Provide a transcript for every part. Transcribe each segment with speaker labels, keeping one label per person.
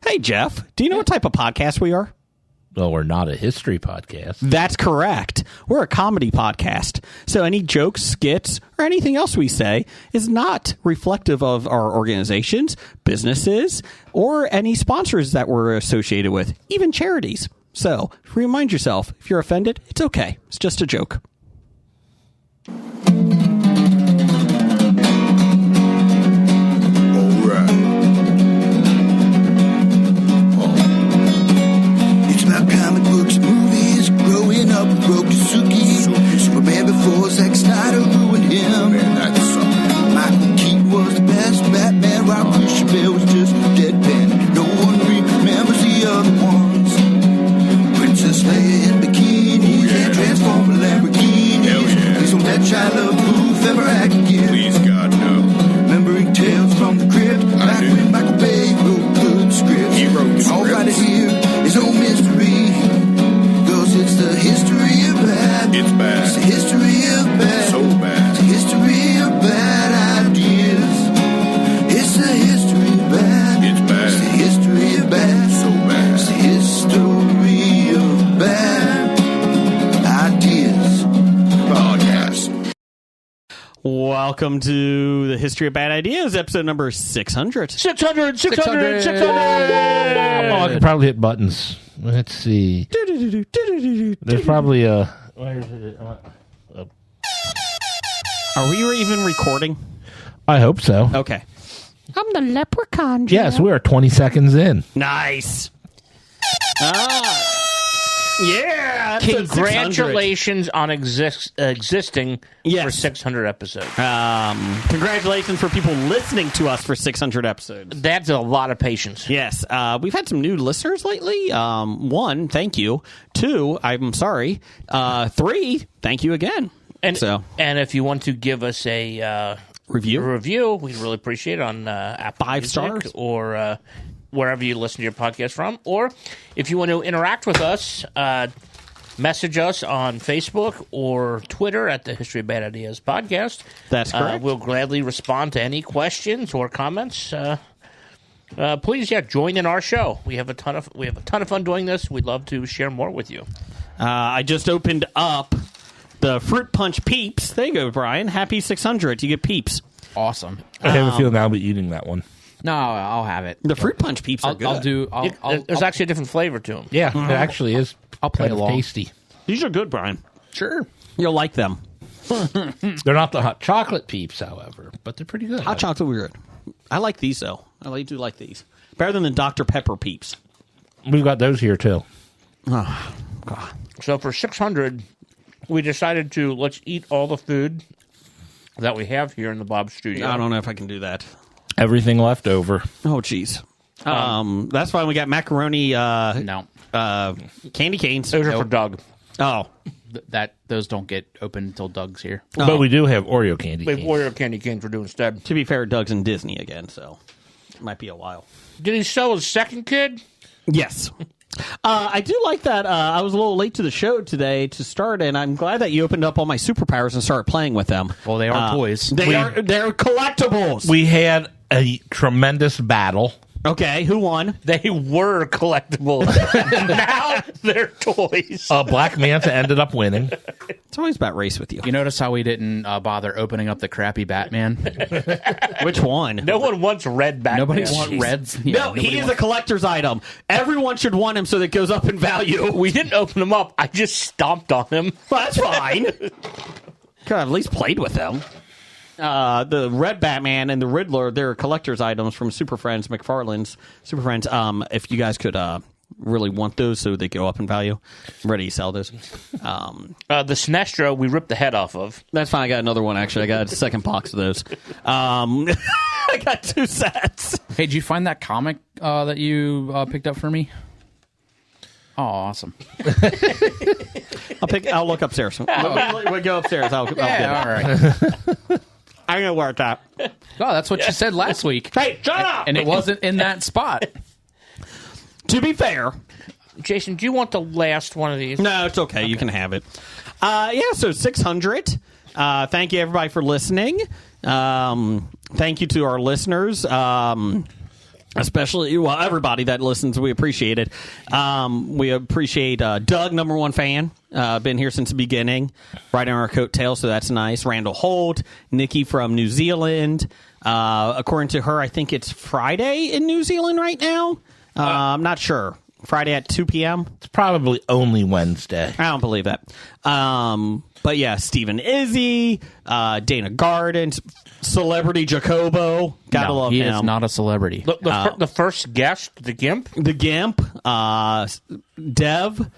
Speaker 1: Hey, Jeff, do you know what type of podcast we are?
Speaker 2: Well, we're not a history podcast.
Speaker 1: That's correct. We're a comedy podcast. So any jokes, skits, or anything else we say is not reflective of our organizations, businesses, or any sponsors that we're associated with, even charities. So remind yourself, if you're offended, it's okay. It's just a joke.
Speaker 3: Comic books, movies, growing up with Rokusuki. Superman before Zack Snyder ruined him. Michael Keaton was the best Batman, while Christian Bale was just deadpan. No one remembers the other ones. Princess Leia in bikinis and Transformer Lamborghinis. Please don't let Shia LaBeouf ever act again.
Speaker 4: Please, God, no.
Speaker 3: Remembering tales from the crypt, back when Michael Bay wrote good scripts.
Speaker 4: He wrote the
Speaker 3: All
Speaker 4: scripts.
Speaker 3: right here is no mystery. It's the history of bad.
Speaker 4: It's bad.
Speaker 3: It's the history of bad.
Speaker 4: So bad.
Speaker 3: It's the history of bad ideas. It's the history of bad.
Speaker 4: It's bad.
Speaker 3: It's the history of bad.
Speaker 4: So bad.
Speaker 3: It's the history of bad ideas.
Speaker 4: Podcast.
Speaker 1: Welcome to the History of Bad Ideas, episode number 600.
Speaker 2: 600. Oh, I could probably hit buttons. Let's see. There's probably a... Where is it?
Speaker 1: Are we even recording?
Speaker 2: I hope so.
Speaker 1: Okay. I'm the leprechaun. Jim.
Speaker 2: Yes, we are 20 seconds in.
Speaker 1: Nice. Yeah. episode 600.
Speaker 5: Congratulations on existing for
Speaker 1: Yes.
Speaker 5: 600 episodes.
Speaker 1: Congratulations for people listening to us for 600 episodes.
Speaker 5: That's a lot of patience.
Speaker 1: Yes. We've had some new listeners lately. One, thank you. Two, I'm sorry. Three, thank you again.
Speaker 5: And if you want to give us a
Speaker 1: Review?
Speaker 5: we'd really appreciate it on Apple
Speaker 1: 5
Speaker 5: Music
Speaker 1: stars.
Speaker 5: or wherever you listen to your podcast from. Or if you want to interact with us, message us on Facebook or Twitter at the History of Bad Ideas podcast.
Speaker 1: That's correct.
Speaker 5: We'll gladly respond to any questions or comments. Please, join in our show. We have a ton of fun doing this. We'd love to share more with you.
Speaker 1: I just opened up the Fruit Punch Peeps. There you go, Brian. Happy 600. You get Peeps.
Speaker 6: Awesome.
Speaker 2: I have a feeling I'll be eating that one.
Speaker 6: No, I'll have it.
Speaker 1: The Fruit Punch Peeps are good.
Speaker 5: There's actually a different flavor to them.
Speaker 2: Yeah, it actually is.
Speaker 6: I'll play
Speaker 2: kind of
Speaker 6: along.
Speaker 2: tasty.
Speaker 1: These are good, Brian.
Speaker 6: Sure.
Speaker 1: You'll like them.
Speaker 2: They're not the hot chocolate peeps, however, but they're pretty good.
Speaker 1: Hot chocolate, weird. I like these, though. I do like these. Better than the Dr. Pepper Peeps.
Speaker 2: We've got those here, too.
Speaker 1: Oh, God.
Speaker 5: So for 600, we decided to let's eat all the food that we have here in the Bob studio.
Speaker 1: I don't know if I can do that.
Speaker 2: Everything left over.
Speaker 1: Oh, jeez. That's fine. We got macaroni
Speaker 6: No.
Speaker 1: candy canes.
Speaker 5: Those are for Doug.
Speaker 1: Oh.
Speaker 6: Those don't get open until Doug's here.
Speaker 2: But we do have Oreo candy
Speaker 5: We have
Speaker 2: canes.
Speaker 5: Oreo candy canes we're doing instead.
Speaker 1: To be fair, Doug's in Disney again, so it might be a while.
Speaker 5: Did he sell his second kid?
Speaker 1: Yes. I do like that. I was a little late to the show today to start, and I'm glad that you opened up all my superpowers and started playing with them.
Speaker 6: Well, they are toys.
Speaker 1: They're collectibles.
Speaker 2: We had a tremendous battle.
Speaker 1: Okay, who won?
Speaker 5: They were collectibles. Now they're toys.
Speaker 2: Black Manta ended up winning.
Speaker 1: It's always about race with you.
Speaker 6: You notice how we didn't bother opening up the crappy Batman?
Speaker 1: Which one?
Speaker 5: No one wants red Batman.
Speaker 6: Nobody wants reds. Yeah,
Speaker 1: No,
Speaker 6: nobody
Speaker 1: he is a
Speaker 6: wants-
Speaker 1: collector's item. Everyone should want him so that it goes up in value.
Speaker 5: We didn't open them up. I just stomped on him.
Speaker 1: Well, that's fine. Could have at least played with them. The Red Batman and the Riddler, they're collector's items from Super Friends, McFarlane's Super Friends. If you guys could really want those so they go up in value, I'm ready to sell those.
Speaker 5: The Sinestro, we ripped the head off of.
Speaker 1: That's fine. I got another one, actually. I got a second box of those. I got 2 sets.
Speaker 6: Hey, did you find that comic that you picked up for me? Oh, awesome.
Speaker 1: I'll look upstairs. We'll go upstairs. I'll get it.
Speaker 6: All right.
Speaker 1: I know where it's at.
Speaker 6: Oh, that's what you said last week.
Speaker 1: Hey, shut up!
Speaker 6: And it wasn't in that spot.
Speaker 1: To be fair,
Speaker 5: Jason, do you want the last one of these?
Speaker 1: no, it's okay. You can have it. So 600. Thank you, everybody, for listening. Thank you to our listeners. Especially, well, everybody that listens, we appreciate it. We appreciate Doug, number one fan. Been here since the beginning, right on our coattails, so that's nice. Randall Holt, Nikki from New Zealand. According to her, I think it's Friday in New Zealand right now. I'm not sure. Friday at 2 p.m.?
Speaker 2: It's probably only Wednesday.
Speaker 1: I don't believe that. But yeah, Stephen Izzy, Dana Gardens, Celebrity Jacobo. Gotta love
Speaker 6: he
Speaker 1: him.
Speaker 6: is not a celebrity.
Speaker 5: The first guest, the Gimp.
Speaker 1: The Gimp, Dev,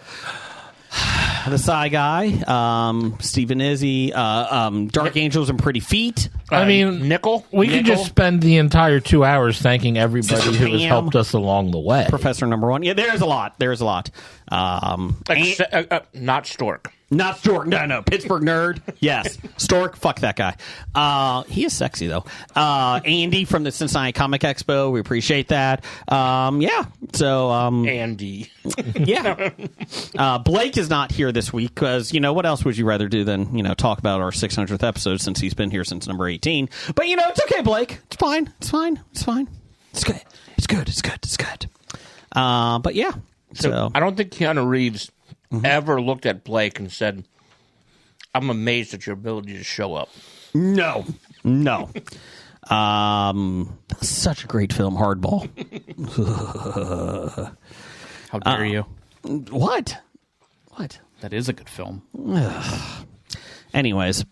Speaker 1: the Psy Guy, Stephen Izzy, Dark Angels and Pretty Feet.
Speaker 2: I mean,
Speaker 5: Nickel.
Speaker 2: We could just spend the entire 2 hours thanking everybody
Speaker 1: Sister
Speaker 2: who has
Speaker 1: Pam.
Speaker 2: helped us along the way.
Speaker 1: Professor number one. Yeah, there's a lot.
Speaker 5: Not Stork.
Speaker 1: Not Stork. No. Pittsburgh nerd. Yes. Stork. Fuck that guy. He is sexy, though. Andy from the Cincinnati Comic Expo. We appreciate that. Yeah. So,
Speaker 5: Andy.
Speaker 1: yeah. Blake is not here this week because, what else would you rather do than, talk about our 600th episode since he's been here since number 18. But, it's okay, Blake. It's fine. It's good. It's good. But, yeah. So
Speaker 5: I don't think Keanu Reeves ever looked at Blake and said, I'm amazed at your ability to show up.
Speaker 1: No. That's such a great film, Hardball.
Speaker 6: How dare you?
Speaker 1: What?
Speaker 6: That is a good film.
Speaker 1: Anyways.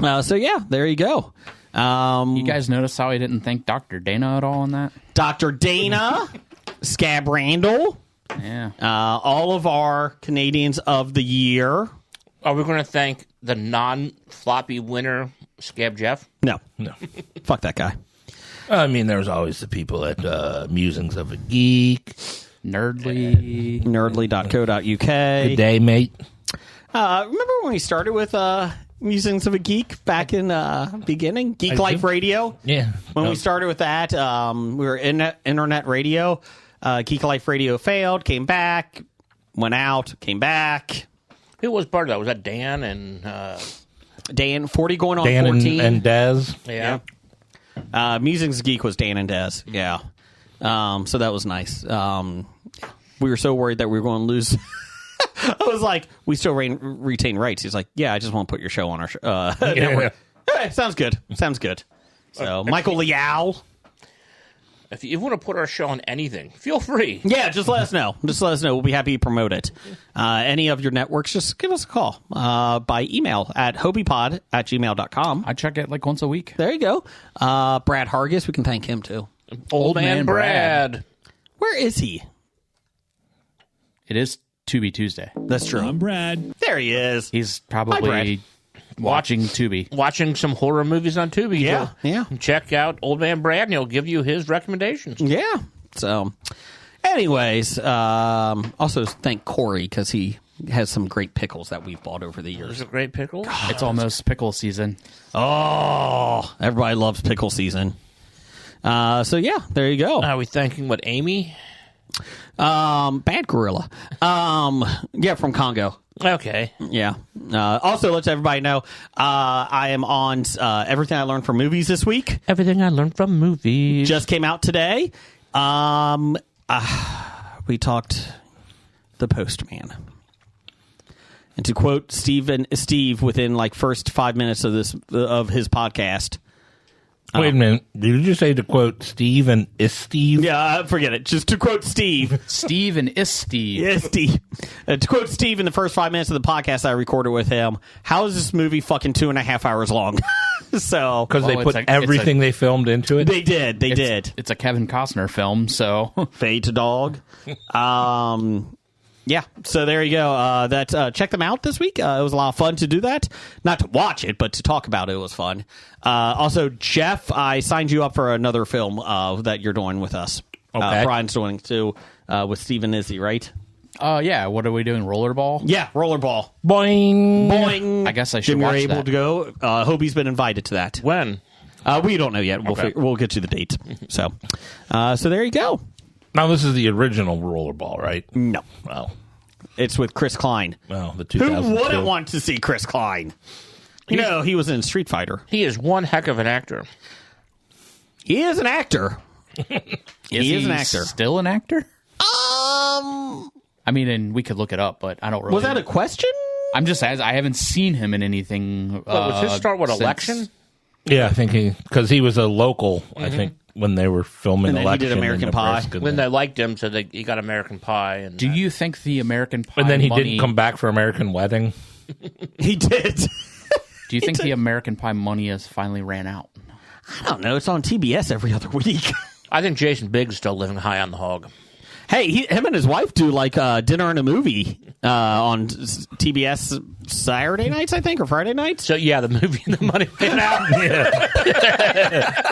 Speaker 1: So, yeah, there you go.
Speaker 6: You guys notice how I didn't thank Dr. Dana at all on that?
Speaker 1: Dr. Dana, Scab Randall,
Speaker 6: Yeah.
Speaker 1: all of our Canadians of the year.
Speaker 5: Are we going to thank the non-floppy winner, Scab Jeff?
Speaker 1: No. Fuck that guy.
Speaker 2: I mean, there's always the people at Musings of a Geek.
Speaker 6: Nerdly.
Speaker 1: Nerdly.co.uk.
Speaker 2: Good day, mate.
Speaker 1: Remember when we started with Musings of a Geek back in beginning? Geek Life Radio?
Speaker 2: Yeah.
Speaker 1: When we started with that, we were in internet radio. Geek Life Radio failed, came back, went out, came back.
Speaker 5: Who was part of that? Was that Dan and...
Speaker 1: Dan, 40 going on
Speaker 2: Dan
Speaker 1: 14.
Speaker 2: and Dez.
Speaker 5: Yeah.
Speaker 1: Musings of Geek was Dan and Dez. Yeah. So that was nice. We were so worried that we were going to lose... I was like, we still retain rights. He's like, yeah, I just want to put your show on our network. Hey, sounds good. So, Michael Liao.
Speaker 5: If you want to put our show on anything, feel free.
Speaker 1: Yeah, just let us know. We'll be happy to promote it. Any of your networks, just give us a call by email at hobiepod@gmail.com.
Speaker 6: I check it like once a week.
Speaker 1: There you go. Brad Hargis, we can thank him too.
Speaker 5: Old man Brad.
Speaker 1: Where is he?
Speaker 6: It is Tubi Tuesday.
Speaker 1: That's true.
Speaker 7: I'm Brad.
Speaker 1: There he is.
Speaker 6: He's
Speaker 1: Hi,
Speaker 6: probably watching Tubi.
Speaker 5: Watching some horror movies on Tubi.
Speaker 1: Yeah,
Speaker 5: So
Speaker 1: yeah.
Speaker 5: Check out Old Man Brad, and he'll give you his recommendations.
Speaker 1: Yeah. So, anyways, also thank Corey because he has some great pickles that we've bought over the years.
Speaker 5: There's a great pickle.
Speaker 6: It's almost pickle season.
Speaker 1: Oh, everybody loves pickle season. So yeah, there you go.
Speaker 5: Are we thanking what, Amy?
Speaker 1: Bad gorilla. Yeah, from Congo.
Speaker 5: Okay.
Speaker 1: Yeah. Also, let everybody know I am on Everything I Learned from Movies this week.
Speaker 5: Everything I learned from movies.
Speaker 1: Just came out today. We talked The Postman. And to quote Steve within like first 5 minutes of his podcast.
Speaker 2: Wait a minute. Did you just say to quote Steve and is Steve?
Speaker 1: Yeah, forget it. Just to quote Steve.
Speaker 6: Steve and is Steve.
Speaker 1: Yeah, Steve. To quote Steve in the first 5 minutes of the podcast I recorded with him, how is this movie fucking 2.5 hours long? So
Speaker 2: Because they put everything they filmed into it?
Speaker 1: They did.
Speaker 6: It's a Kevin Costner film, so...
Speaker 1: Fade to dog. Yeah, so there you go. Check them out this week. It was a lot of fun to do that. Not to watch it, but to talk about it was fun. Also, Jeff, I signed you up for another film that you're doing with us.
Speaker 2: Okay.
Speaker 1: Brian's doing too with Stephen Izzy, right?
Speaker 6: Yeah, what are we doing? Rollerball?
Speaker 1: Yeah, Rollerball.
Speaker 2: Boing.
Speaker 1: Boing.
Speaker 6: I guess I should
Speaker 1: Jim,
Speaker 6: watch
Speaker 1: you're able
Speaker 6: that.
Speaker 1: to go. Hobie's been invited to that.
Speaker 5: When?
Speaker 1: We don't know yet. We'll get you the date. So there you go.
Speaker 2: Now, this is the original rollerball, right?
Speaker 1: No.
Speaker 2: Well,
Speaker 1: It's with Chris Klein.
Speaker 2: well, the
Speaker 1: Who
Speaker 2: 2002.
Speaker 1: wouldn't want to see Chris Klein? He was in Street Fighter.
Speaker 5: He is one heck of an actor.
Speaker 1: He is an actor. He is an actor.
Speaker 6: Still an actor? I mean, and we could look it up, but I don't really.
Speaker 1: Was that a question?
Speaker 6: I'm just as I haven't seen him in anything.
Speaker 5: Was his start with
Speaker 6: since-
Speaker 5: Election?
Speaker 2: Yeah, I think because he was a local. I think when they were filming
Speaker 1: And then he
Speaker 2: Election,
Speaker 1: did American
Speaker 2: in
Speaker 1: Pie.
Speaker 2: Nebraska,
Speaker 5: When they liked him, so he got American Pie. And
Speaker 6: Do you think the American Pie
Speaker 2: and then he
Speaker 6: money,
Speaker 2: didn't come back for American Wedding.
Speaker 1: He did.
Speaker 6: Do you think the American Pie money has finally ran out?
Speaker 1: I don't know. It's on TBS every other week.
Speaker 5: I think Jason Biggs is still living high on the hog.
Speaker 1: Hey, him and his wife do like dinner and a movie on TBS Saturday nights, I think, or Friday nights.
Speaker 5: So yeah, the movie and the money ran out.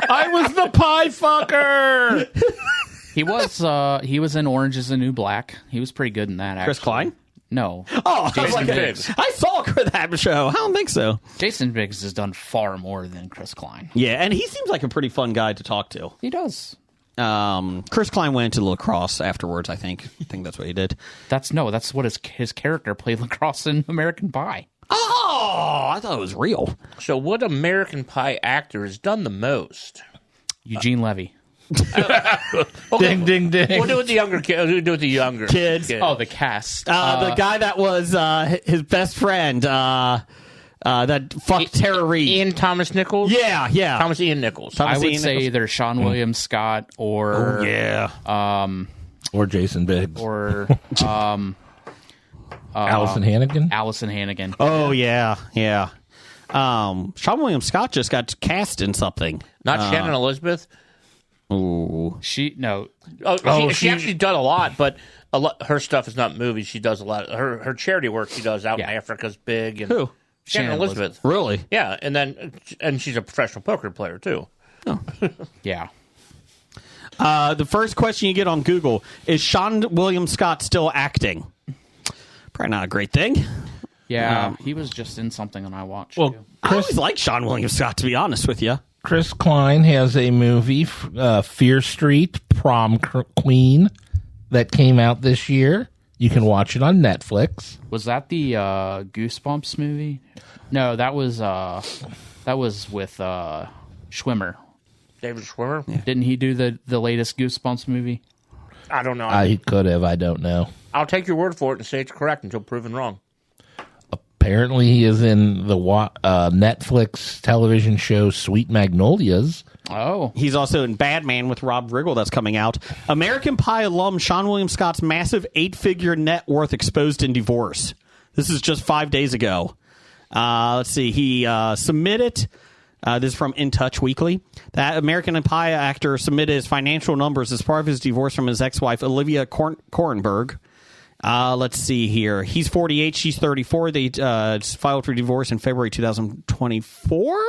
Speaker 2: I was the pie fucker.
Speaker 6: He was in Orange Is the New Black. He was pretty good in that. Actually.
Speaker 1: Chris Klein?
Speaker 6: No.
Speaker 1: Oh, I was
Speaker 5: Jason
Speaker 1: like,
Speaker 5: Biggs.
Speaker 1: I saw that show. I don't think so.
Speaker 6: Jason Biggs has done far more than Chris Klein.
Speaker 1: Yeah, and he seems like a pretty fun guy to talk to.
Speaker 6: He does.
Speaker 1: Chris Klein went into lacrosse afterwards, I think. I think that's what he did.
Speaker 6: That's what his character played lacrosse in American Pie.
Speaker 1: Oh, I thought it was real.
Speaker 5: So what American Pie actor has done the most?
Speaker 6: Eugene Levy.
Speaker 2: Ding, ding, ding.
Speaker 5: We'll do it with the younger kids. We'll do it with the younger
Speaker 1: Kids.
Speaker 6: Oh, the cast.
Speaker 1: The guy that was his best friend, that fucked Tara Reid.
Speaker 5: Ian Thomas Nichols.
Speaker 1: Yeah.
Speaker 5: Thomas Ian Nichols.
Speaker 6: I would
Speaker 1: Ian
Speaker 6: say
Speaker 1: Nichols.
Speaker 6: either Sean William Scott or
Speaker 2: Or Jason Biggs.
Speaker 6: or
Speaker 2: Allison Hannigan.
Speaker 6: Allison Hannigan.
Speaker 1: Oh, yeah. Sean William Scott just got cast in something.
Speaker 5: Not Shannon Elizabeth.
Speaker 1: Ooh.
Speaker 6: She
Speaker 5: She actually done a lot, but her stuff is not movies. She does a lot. Her charity work she does out in Africa is big. And
Speaker 1: Who?
Speaker 5: Shannon Elizabeth.
Speaker 1: Really?
Speaker 5: Yeah, and she's a professional poker player too.
Speaker 6: Yeah.
Speaker 1: The first question you get on Google is Sean William Scott still acting? Probably not a great thing.
Speaker 6: Yeah, he was just in something and I watched.
Speaker 2: Well,
Speaker 6: too.
Speaker 1: I always liked Sean William Scott, to be honest with you.
Speaker 2: Chris Klein has a movie, Fear Street, Prom Queen, that came out this year. You can watch it on Netflix.
Speaker 6: Was that the Goosebumps movie? No, that was with Schwimmer.
Speaker 5: David Schwimmer. Yeah.
Speaker 6: Didn't he do the latest Goosebumps movie?
Speaker 5: I don't know.
Speaker 2: He could have. I don't know.
Speaker 5: I'll take your word for it and say it's correct until proven wrong.
Speaker 2: Apparently, he is in the Netflix television show Sweet Magnolias.
Speaker 6: Oh.
Speaker 1: He's also in Bad Man with Rob Riggle that's coming out. American Pie alum Sean William Scott's massive 8-figure net worth exposed in divorce. This is just 5 days ago. Let's see. He submitted... this is from In Touch Weekly. That American Pie actor submitted his financial numbers as part of his divorce from his ex-wife, Olivia Korenberg. Let's see here. He's 48. She's 34. They filed for divorce in February 2024.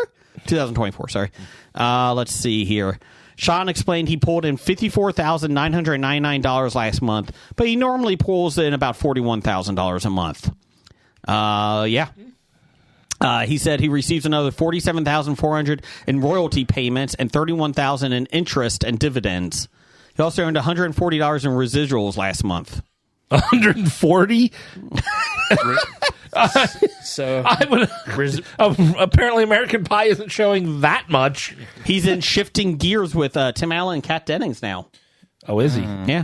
Speaker 1: 2024, sorry. Let's see here. Sean explained he pulled in $54,999 last month, but he normally pulls in about $41,000 a month. Yeah. He said he receives another $47,400 in royalty payments and $31,000 in interest and dividends. He also earned $140 in residuals last month.
Speaker 2: 140?
Speaker 6: So
Speaker 2: I would. Apparently, American Pie isn't showing that much.
Speaker 1: He's in Shifting Gears with Tim Allen and Kat Dennings now.
Speaker 2: Oh, is he?
Speaker 1: Yeah.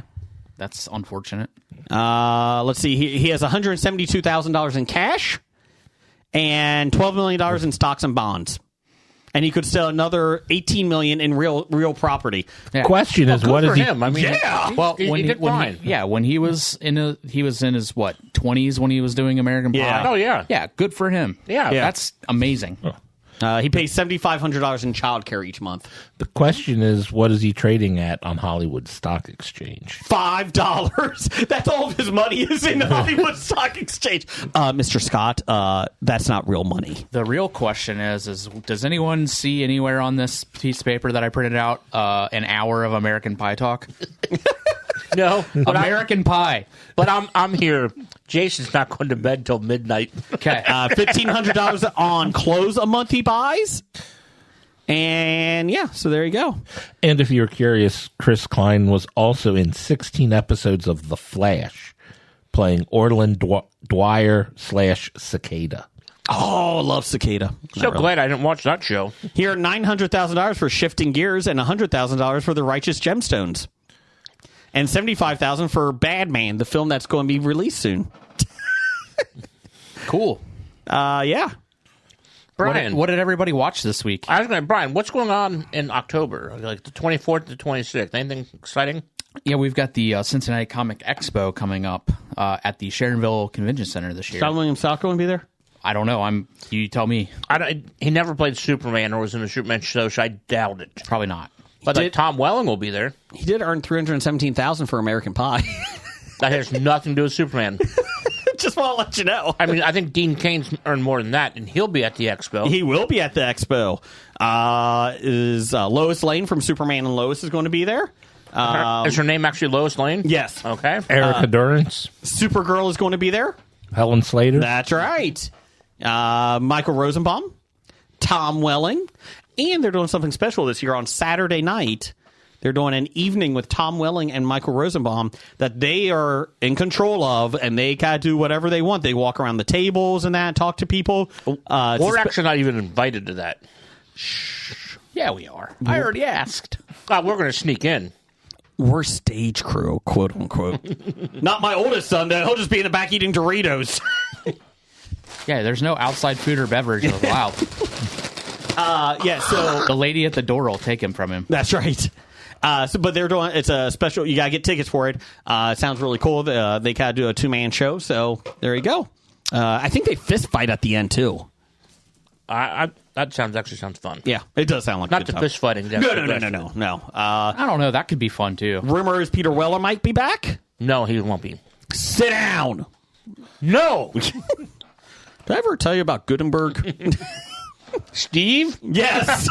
Speaker 6: that's unfortunate.
Speaker 1: Let's see. He has $172,000 in cash and $12 million in stocks and bonds. And he could sell another $18 million in real property.
Speaker 6: Yeah.
Speaker 2: Question is, what
Speaker 5: Good
Speaker 2: is
Speaker 5: for
Speaker 2: he?
Speaker 5: him. I mean,
Speaker 1: Yeah.
Speaker 6: Well,
Speaker 5: he did fine.
Speaker 6: when he was in his 20s when he was doing American Pie.
Speaker 1: Yeah.
Speaker 5: Oh, yeah.
Speaker 6: Yeah, good for him.
Speaker 5: Yeah.
Speaker 6: That's amazing.
Speaker 1: He pays $7,500 in childcare each month.
Speaker 2: The question is, what is he trading at on Hollywood Stock Exchange?
Speaker 1: $5. That's all of his money is in the Hollywood Stock Exchange. Mr. Scott, that's not real money.
Speaker 6: The real question is does anyone see anywhere on this piece of paper that I printed out an hour of American Pie talk?
Speaker 5: No, but
Speaker 6: American Pie.
Speaker 5: But I'm here. Jason's not going to bed till midnight.
Speaker 6: Okay.
Speaker 1: $1,500 on clothes a month he buys. And yeah, so there you go.
Speaker 2: And if you're curious, Chris Klein was also in 16 episodes of The Flash, playing Orland Dwyer / Cicada.
Speaker 1: Oh, love Cicada.
Speaker 5: So glad I didn't watch that show.
Speaker 1: Here, $900,000 for Shifting Gears and $100,000 for The Righteous Gemstones. And $75,000 for Bad Man, the film that's going to be released soon.
Speaker 6: Cool.
Speaker 1: Yeah.
Speaker 5: Brian,
Speaker 6: What did everybody watch this week?
Speaker 5: I was going to, Brian, what's going on in October? Like the 24th to 26th? Anything exciting?
Speaker 6: Yeah, we've got the Cincinnati Comic Expo coming up at the Sharonville Convention Center this year.
Speaker 1: Sean William Scott going to be there?
Speaker 6: I don't know. You tell me.
Speaker 5: He never played Superman or was in a Superman show, so I doubt it.
Speaker 6: Probably not.
Speaker 5: But like, Tom Welling will be there.
Speaker 1: He did earn $317,000 for American Pie.
Speaker 5: That has nothing to do with Superman.
Speaker 1: Just want to let you know.
Speaker 5: I mean, I think Dean Kane's earned more than that, and he'll be at the expo.
Speaker 1: He will be at the expo. Lois Lane from Superman and Lois is going to be there.
Speaker 5: Is her name actually Lois Lane?
Speaker 1: Yes.
Speaker 5: Okay.
Speaker 2: Erica Durance,
Speaker 1: Supergirl is going to be there.
Speaker 2: Helen Slater.
Speaker 1: That's right. Michael Rosenbaum, Tom Welling, and they're doing something special this year on Saturday night. They're doing an evening with Tom Welling and Michael Rosenbaum that they are in control of, and they kind of do whatever they want. They walk around the tables and that, talk to people.
Speaker 5: We're actually not even invited to that.
Speaker 6: Yeah, we are. I already asked.
Speaker 5: We're going to sneak in.
Speaker 1: We're stage crew, quote unquote. Not my oldest son, though. He'll just be in the back eating Doritos.
Speaker 6: Yeah, there's no outside food or beverage allowed.
Speaker 1: Yeah, so
Speaker 6: The lady at the door will take him from him.
Speaker 1: that's right. But they're doing it's a special. You gotta get tickets for it. It sounds really cool. They gotta do a 2-man show. So there you go. I think they fist fight at the end too.
Speaker 5: That actually sounds fun.
Speaker 1: Yeah, it does sound like
Speaker 5: Not
Speaker 1: a good
Speaker 5: the
Speaker 1: time.
Speaker 5: fist fighting.
Speaker 1: No.
Speaker 6: I don't know. That could be fun, too.
Speaker 1: Rumor is Peter Weller might be back.
Speaker 5: No, he won't be.
Speaker 1: Sit down.
Speaker 5: No.
Speaker 1: Did I ever tell you about Gutenberg?
Speaker 5: Steve?
Speaker 1: Yes.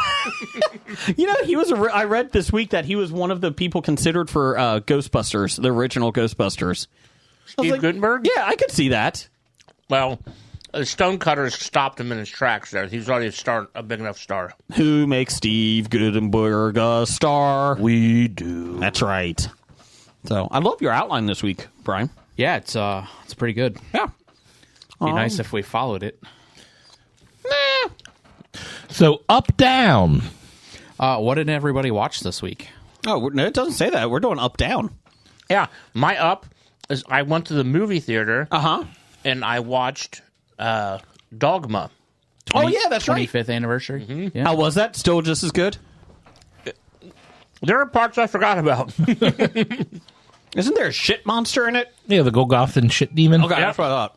Speaker 1: You know, he was. I read this week that he was one of the people considered for Ghostbusters, the original Ghostbusters.
Speaker 5: Steve Gutenberg?
Speaker 1: Yeah, I could see that.
Speaker 5: Well, the Stonecutters stopped him in his tracks there. He's already a big enough star.
Speaker 1: Who makes Steve Gutenberg a star?
Speaker 5: We do.
Speaker 1: That's right. So I love your outline this week, Brian.
Speaker 6: Yeah, it's pretty good.
Speaker 1: Yeah.
Speaker 6: Be nice if we followed it.
Speaker 2: So up, down.
Speaker 6: What did everybody watch this week?
Speaker 1: Oh, no, it doesn't say that. We're doing up, down.
Speaker 5: Yeah, my up is I went to the movie theater and I watched Dogma.
Speaker 1: Oh, yeah, that's right.
Speaker 6: 25th anniversary. Mm-hmm. Yeah.
Speaker 1: How was that? Still just as good?
Speaker 5: There are parts I forgot about.
Speaker 1: Isn't there a shit monster in it?
Speaker 2: Yeah, the Golgothan shit demon.
Speaker 1: Okay, that's what I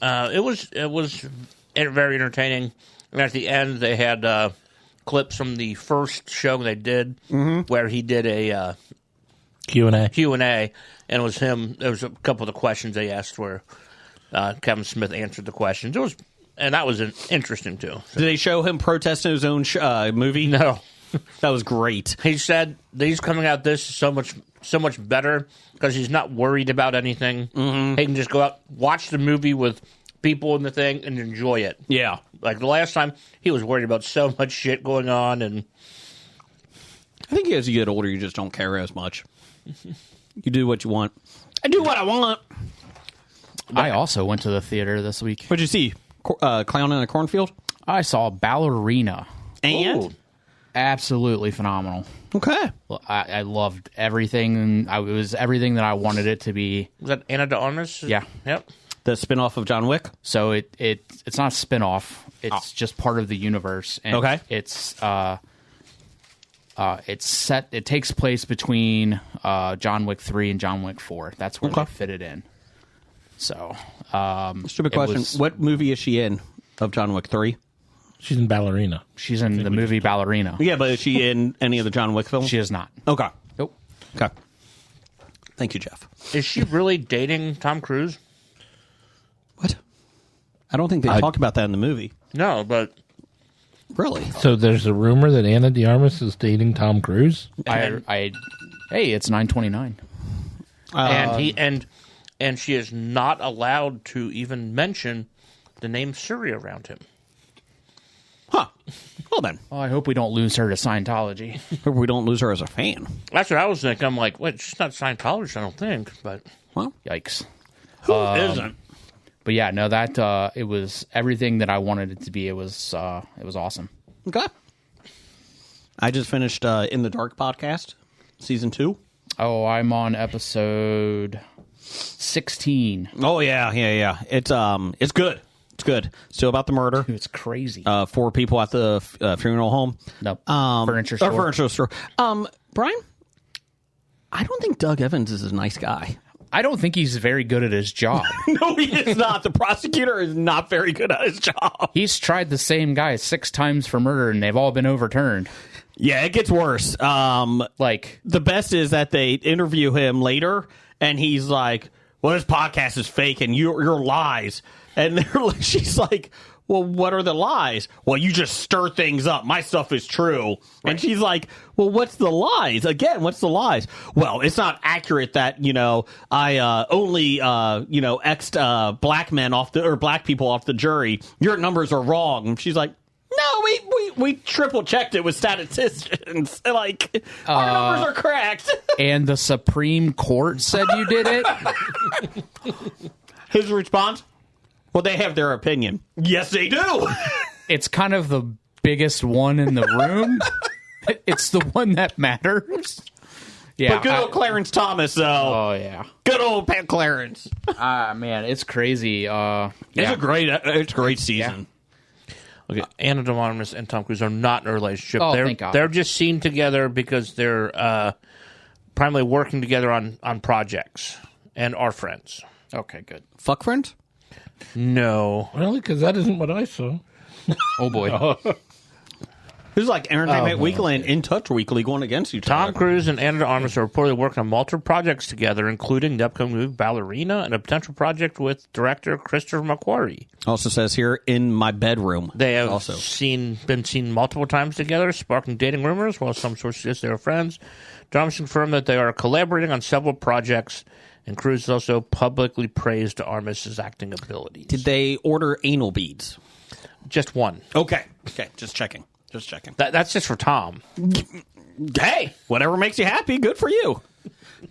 Speaker 1: thought.
Speaker 5: It was very entertaining. And at the end, they had clips from the first show they did where he did a
Speaker 2: Q&A.
Speaker 5: Q&A, and it was him. There was a couple of the questions they asked where Kevin Smith answered the questions. And that was interesting, too.
Speaker 1: Did they show him protesting his own movie?
Speaker 5: No.
Speaker 1: That was great.
Speaker 5: He said that he's coming out this so much better because he's not worried about anything. Mm-hmm. He can just go out, watch the movie with people in the thing, and enjoy it.
Speaker 1: Yeah.
Speaker 5: Like the last time, he was worried about so much shit going on. And
Speaker 1: I think as you get older, you just don't care as much. You do what you want. I do what I want.
Speaker 6: I also went to the theater this week.
Speaker 1: What'd you see? Clown in a cornfield?
Speaker 6: I saw Ballerina.
Speaker 1: And?
Speaker 5: Ooh.
Speaker 6: Absolutely phenomenal.
Speaker 1: Okay.
Speaker 6: I loved everything. It was everything that I wanted it to be.
Speaker 5: Was that Anna de Armas?
Speaker 6: Yeah.
Speaker 5: Yep.
Speaker 1: The spinoff of John Wick?
Speaker 6: So it's not a spin-off. It's just part of the universe. And
Speaker 1: Okay.
Speaker 6: It's set. It takes place between John Wick 3 and John Wick 4. That's where they fit it in. So,
Speaker 1: Stupid question. What movie is she in of John Wick 3?
Speaker 2: She's in Ballerina.
Speaker 6: She's in the movie Ballerina.
Speaker 1: Yeah, but is she in any of the John Wick films?
Speaker 6: She is not.
Speaker 1: Okay.
Speaker 6: Nope.
Speaker 1: Okay. Thank you, Jeff.
Speaker 5: Is she really dating Tom Cruise?
Speaker 1: What? I don't think they talk about that in the movie.
Speaker 5: No, but
Speaker 1: Really?
Speaker 2: So there's a rumor that Anna de Armas is dating Tom Cruise?
Speaker 6: Hey, it's 9/29.
Speaker 5: And she is not allowed to even mention the name Suri around him.
Speaker 1: Huh. Well then.
Speaker 6: Well, I hope we don't lose her to Scientology.
Speaker 1: Hope we don't lose her as a fan.
Speaker 5: That's what I was thinking. I'm like, wait, she's not Scientologist, I don't think. But
Speaker 1: Well,
Speaker 6: Yikes.
Speaker 5: who not?
Speaker 6: But But yeah, no, that it was everything that I wanted it to be. It was awesome.
Speaker 1: Okay. I just finished In the Dark podcast, season 2.
Speaker 6: Oh, I'm on episode 16.
Speaker 1: Oh yeah. It's good. It's good. Still about the murder.
Speaker 6: It's crazy.
Speaker 1: 4 people at the funeral home.
Speaker 6: No, furniture store.
Speaker 1: Furniture store. Brian, I don't think Doug Evans is a nice guy.
Speaker 6: I don't think he's very good at his job.
Speaker 1: No, he is not. The prosecutor is not very good at his job.
Speaker 6: He's tried the same guy 6 times for murder, and they've all been overturned.
Speaker 1: Yeah, it gets worse. The best is that they interview him later, and he's like, "Well, this podcast is fake, and you're lies." And she's like, "Well, what are the lies?" "Well, you just stir things up. My stuff is true." Right. And she's like, "Well, what's the lies? Again, what's the lies?" "Well, it's not accurate that, I only, X'd black men or black people off the jury. Your numbers are wrong." And she's like, "No, we triple checked it with statisticians. Like, our numbers are correct."
Speaker 6: And the Supreme Court said you did it?
Speaker 1: His response? "Well, they have their opinion." "Yes, they do."
Speaker 6: It's kind of the biggest one in the room. It's the one that matters. Yeah,
Speaker 1: but good old Clarence Thomas, though.
Speaker 6: Oh, yeah.
Speaker 1: Good old Pat Clarence.
Speaker 6: Man, it's crazy.
Speaker 1: It's a great season.
Speaker 5: Yeah. Okay, Anna de Armas and Tom Cruise are not in a relationship.
Speaker 6: Oh, thank God.
Speaker 5: They're just seen together because they're primarily working together on projects and are friends.
Speaker 6: Okay, good.
Speaker 1: Fuck friends?
Speaker 5: No.
Speaker 2: Really? Because that isn't what I saw.
Speaker 6: Oh, boy.
Speaker 1: This is like Entertainment Weekly and In Touch Weekly going against each other.
Speaker 5: Tom Cruise and Anna de Armas are reportedly working on multiple projects together, including the upcoming movie Ballerina and a potential project with director Christopher McQuarrie.
Speaker 1: Also says here, in my bedroom.
Speaker 5: They have
Speaker 1: also
Speaker 5: been seen multiple times together, sparking dating rumors, while some sources suggest they are friends. De Armas confirmed that they are collaborating on several projects, and Cruise also publicly praised de Armas' acting abilities.
Speaker 1: Did they order anal beads?
Speaker 5: Just one.
Speaker 1: Okay, just checking.
Speaker 5: That's just for Tom.
Speaker 1: Hey, whatever makes you happy, good for you.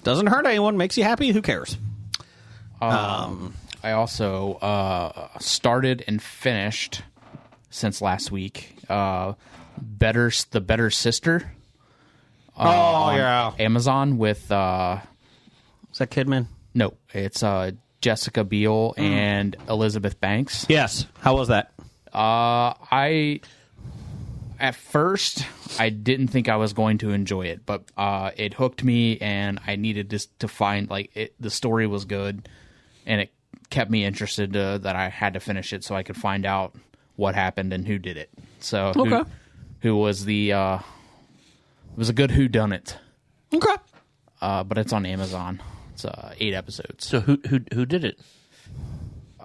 Speaker 1: Doesn't hurt anyone, makes you happy, who cares?
Speaker 6: I also started and finished, since last week, The Better Sister.
Speaker 1: Yeah.
Speaker 6: Amazon with...
Speaker 1: Is that Kidman?
Speaker 6: No, it's Jessica Biel and Elizabeth Banks.
Speaker 1: Yes. How was that?
Speaker 6: At first, I didn't think I was going to enjoy it, but it hooked me, and I needed to find, the story was good, and it kept me interested that I had to finish it so I could find out what happened and who did it. So, who was it was a good whodunit.
Speaker 1: Okay.
Speaker 6: But it's on Amazon. It's 8 episodes.
Speaker 5: So who did it?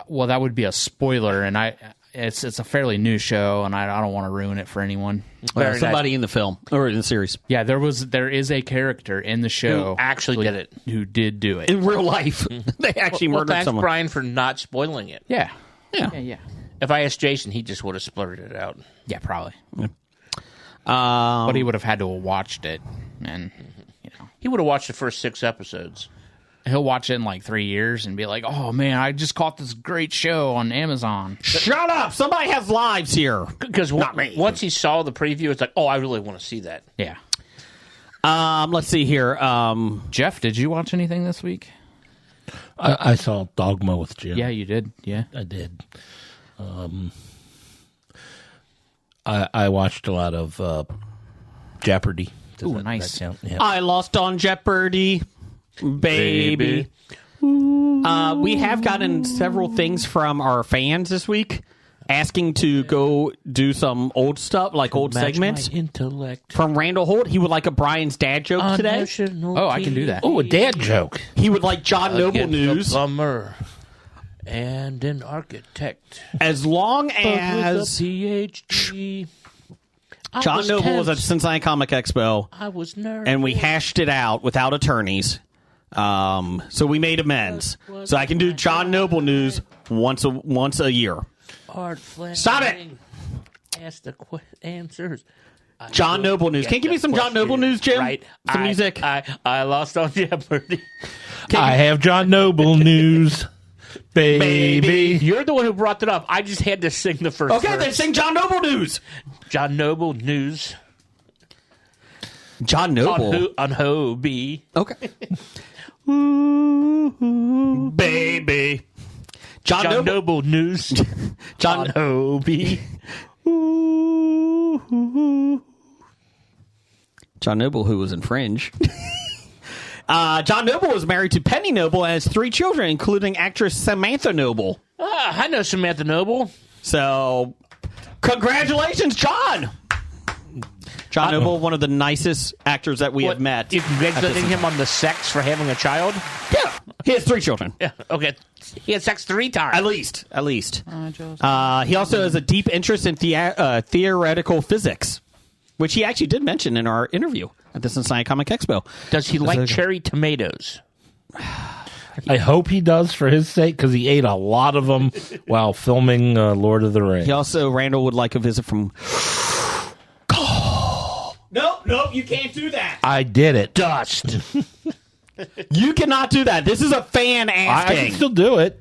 Speaker 6: Well, that would be a spoiler, and it's a fairly new show, and I don't want to ruin it for anyone.
Speaker 1: Somebody in the film or in the series.
Speaker 6: Yeah, there is a character in the show
Speaker 5: Who actually did it.
Speaker 6: Who did do it
Speaker 1: In real life. They actually murdered
Speaker 5: thanks,
Speaker 1: someone.
Speaker 5: Brian, for not spoiling it.
Speaker 6: Yeah.
Speaker 5: If I asked Jason, he just would have splurted it out.
Speaker 6: Yeah, probably. But he would have had to have watched it, and
Speaker 5: He would have watched the first 6 episodes.
Speaker 6: he'll watch it in 3 years and be like, "Oh man, I just caught this great show on Amazon."
Speaker 1: Shut up! Somebody has lives here.
Speaker 5: Because once he saw the preview, it's like, "Oh, I really want to see that."
Speaker 6: Yeah.
Speaker 1: Let's see here.
Speaker 6: Jeff, did you watch anything this week?
Speaker 2: I saw Dogma with Jim.
Speaker 6: Yeah, you did. Yeah,
Speaker 2: I did. I watched a lot of Jeopardy.
Speaker 6: Ooh, nice.
Speaker 2: That count? Yeah.
Speaker 1: I lost on Jeopardy, baby. We have gotten several things from our fans this week asking to go do some old stuff, like old segments.
Speaker 5: Intellect.
Speaker 1: From Randall Holt, he would like a Brian's dad joke today.
Speaker 6: Oh, I can do that.
Speaker 2: Oh, a dad joke.
Speaker 1: He would like John Noble news.
Speaker 5: A plumber and an architect.
Speaker 1: As long
Speaker 5: With a
Speaker 1: as
Speaker 5: PhD.
Speaker 1: John Noble was at Cincinnati Comic Expo,
Speaker 5: I was nervous.
Speaker 1: and we hashed it out without attorneys. So we made amends. So I can do John Noble news once a year.
Speaker 5: Art
Speaker 1: Stop it!
Speaker 5: Ask the answers.
Speaker 1: John Noble news. Can you give me some John Noble news, Jim?
Speaker 5: Right.
Speaker 1: Some music.
Speaker 5: I lost on Jeopardy.
Speaker 2: I have John Noble news. Baby.
Speaker 5: You're the one who brought that up. I just had to sing the first
Speaker 1: Okay,
Speaker 5: verse.
Speaker 1: then sing John Noble News.
Speaker 5: John Noble News.
Speaker 1: John Noble.
Speaker 5: On Hobie.
Speaker 1: Okay. Baby.
Speaker 5: John Noble News.
Speaker 1: John
Speaker 5: on Hobie.
Speaker 1: John Noble, who was in Fringe. John Noble was married to Penny Noble and has 3 children, including actress Samantha Noble.
Speaker 5: I know Samantha Noble.
Speaker 1: So, congratulations, John! John Noble, one of the nicest actors that we have met.
Speaker 5: You congratulating him on the sex for having a child?
Speaker 1: Yeah, he has 3 children.
Speaker 5: Yeah. Okay. He had sex 3 times.
Speaker 1: At least. He also has a deep interest in theoretical physics, which he actually did mention in our interview at the Cincinnati Comic Expo.
Speaker 5: Does he like cherry tomatoes?
Speaker 2: I hope he does for his sake, because he ate a lot of them while filming Lord of the Rings.
Speaker 1: He also, Randall would like a visit from... Nope, you can't do that.
Speaker 2: I did it.
Speaker 5: Dust.
Speaker 1: You cannot do that. This is a fan
Speaker 2: I
Speaker 1: asking.
Speaker 2: can still do it.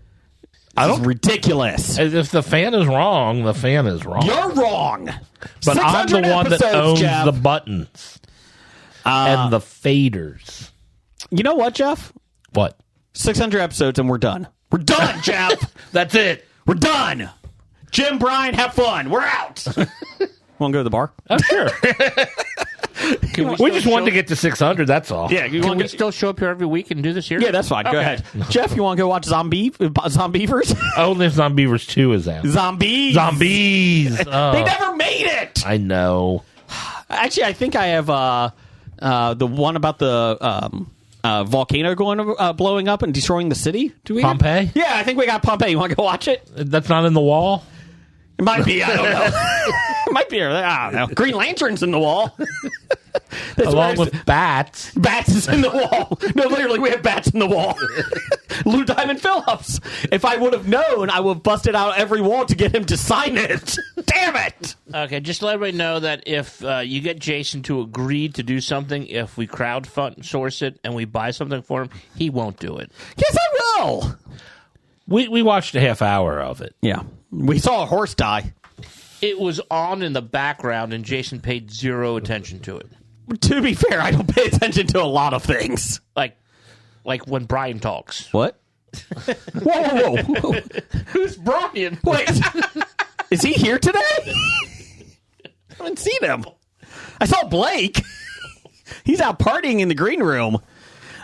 Speaker 1: This is ridiculous.
Speaker 2: If the fan is wrong, the fan is wrong.
Speaker 1: You're wrong.
Speaker 2: But I'm the
Speaker 1: 600
Speaker 2: one that
Speaker 1: episodes,
Speaker 2: owns
Speaker 1: Jeff.
Speaker 2: the buttons and the faders.
Speaker 1: You know what, Jeff?
Speaker 2: What?
Speaker 1: 600 episodes and we're done. We're done, Jeff.
Speaker 2: That's it.
Speaker 1: We're done. Jim, Brian, have fun. We're out. Want to go to the bar?
Speaker 2: Oh, sure. We just wanted to get to 600, that's all.
Speaker 1: Yeah,
Speaker 5: Can we still show up here every week and do this here?
Speaker 1: Yeah, that's fine. Go ahead. Jeff, you want to go watch Zombievers?
Speaker 2: Only if Zombievers 2 is out.
Speaker 1: Zombies.
Speaker 2: Zombies! Oh,
Speaker 1: They never made it.
Speaker 2: I know.
Speaker 1: Actually, I think I have the one about the volcano blowing up and destroying the city. Do we have-
Speaker 2: Pompeii?
Speaker 1: Yeah, I think we got Pompeii. You want to go watch it?
Speaker 2: That's not in the wall?
Speaker 1: It might be. I don't know. It might be. I don't know. Green Lantern's in the wall.
Speaker 2: Along with bats.
Speaker 1: Bats is in the wall. No, literally, we have bats in the wall. Lou Diamond Phillips. If I would have known, I would have busted out every wall to get him to sign it. Damn it.
Speaker 5: Okay, just to let everybody know that if you get Jason to agree to do something, if we crowdfund source it and we buy something for him, he won't do it.
Speaker 1: Yes, I will.
Speaker 2: We watched a half hour of it.
Speaker 1: Yeah. We saw a horse die.
Speaker 5: It was on in the background, and Jason paid 0 attention to it.
Speaker 1: To be fair, I don't pay attention to a lot of things.
Speaker 5: Like when Brian talks.
Speaker 1: What? Whoa.
Speaker 5: Who's Brian?
Speaker 1: Wait. Is he here today? I haven't seen him. I saw Blake. He's out partying in the green room.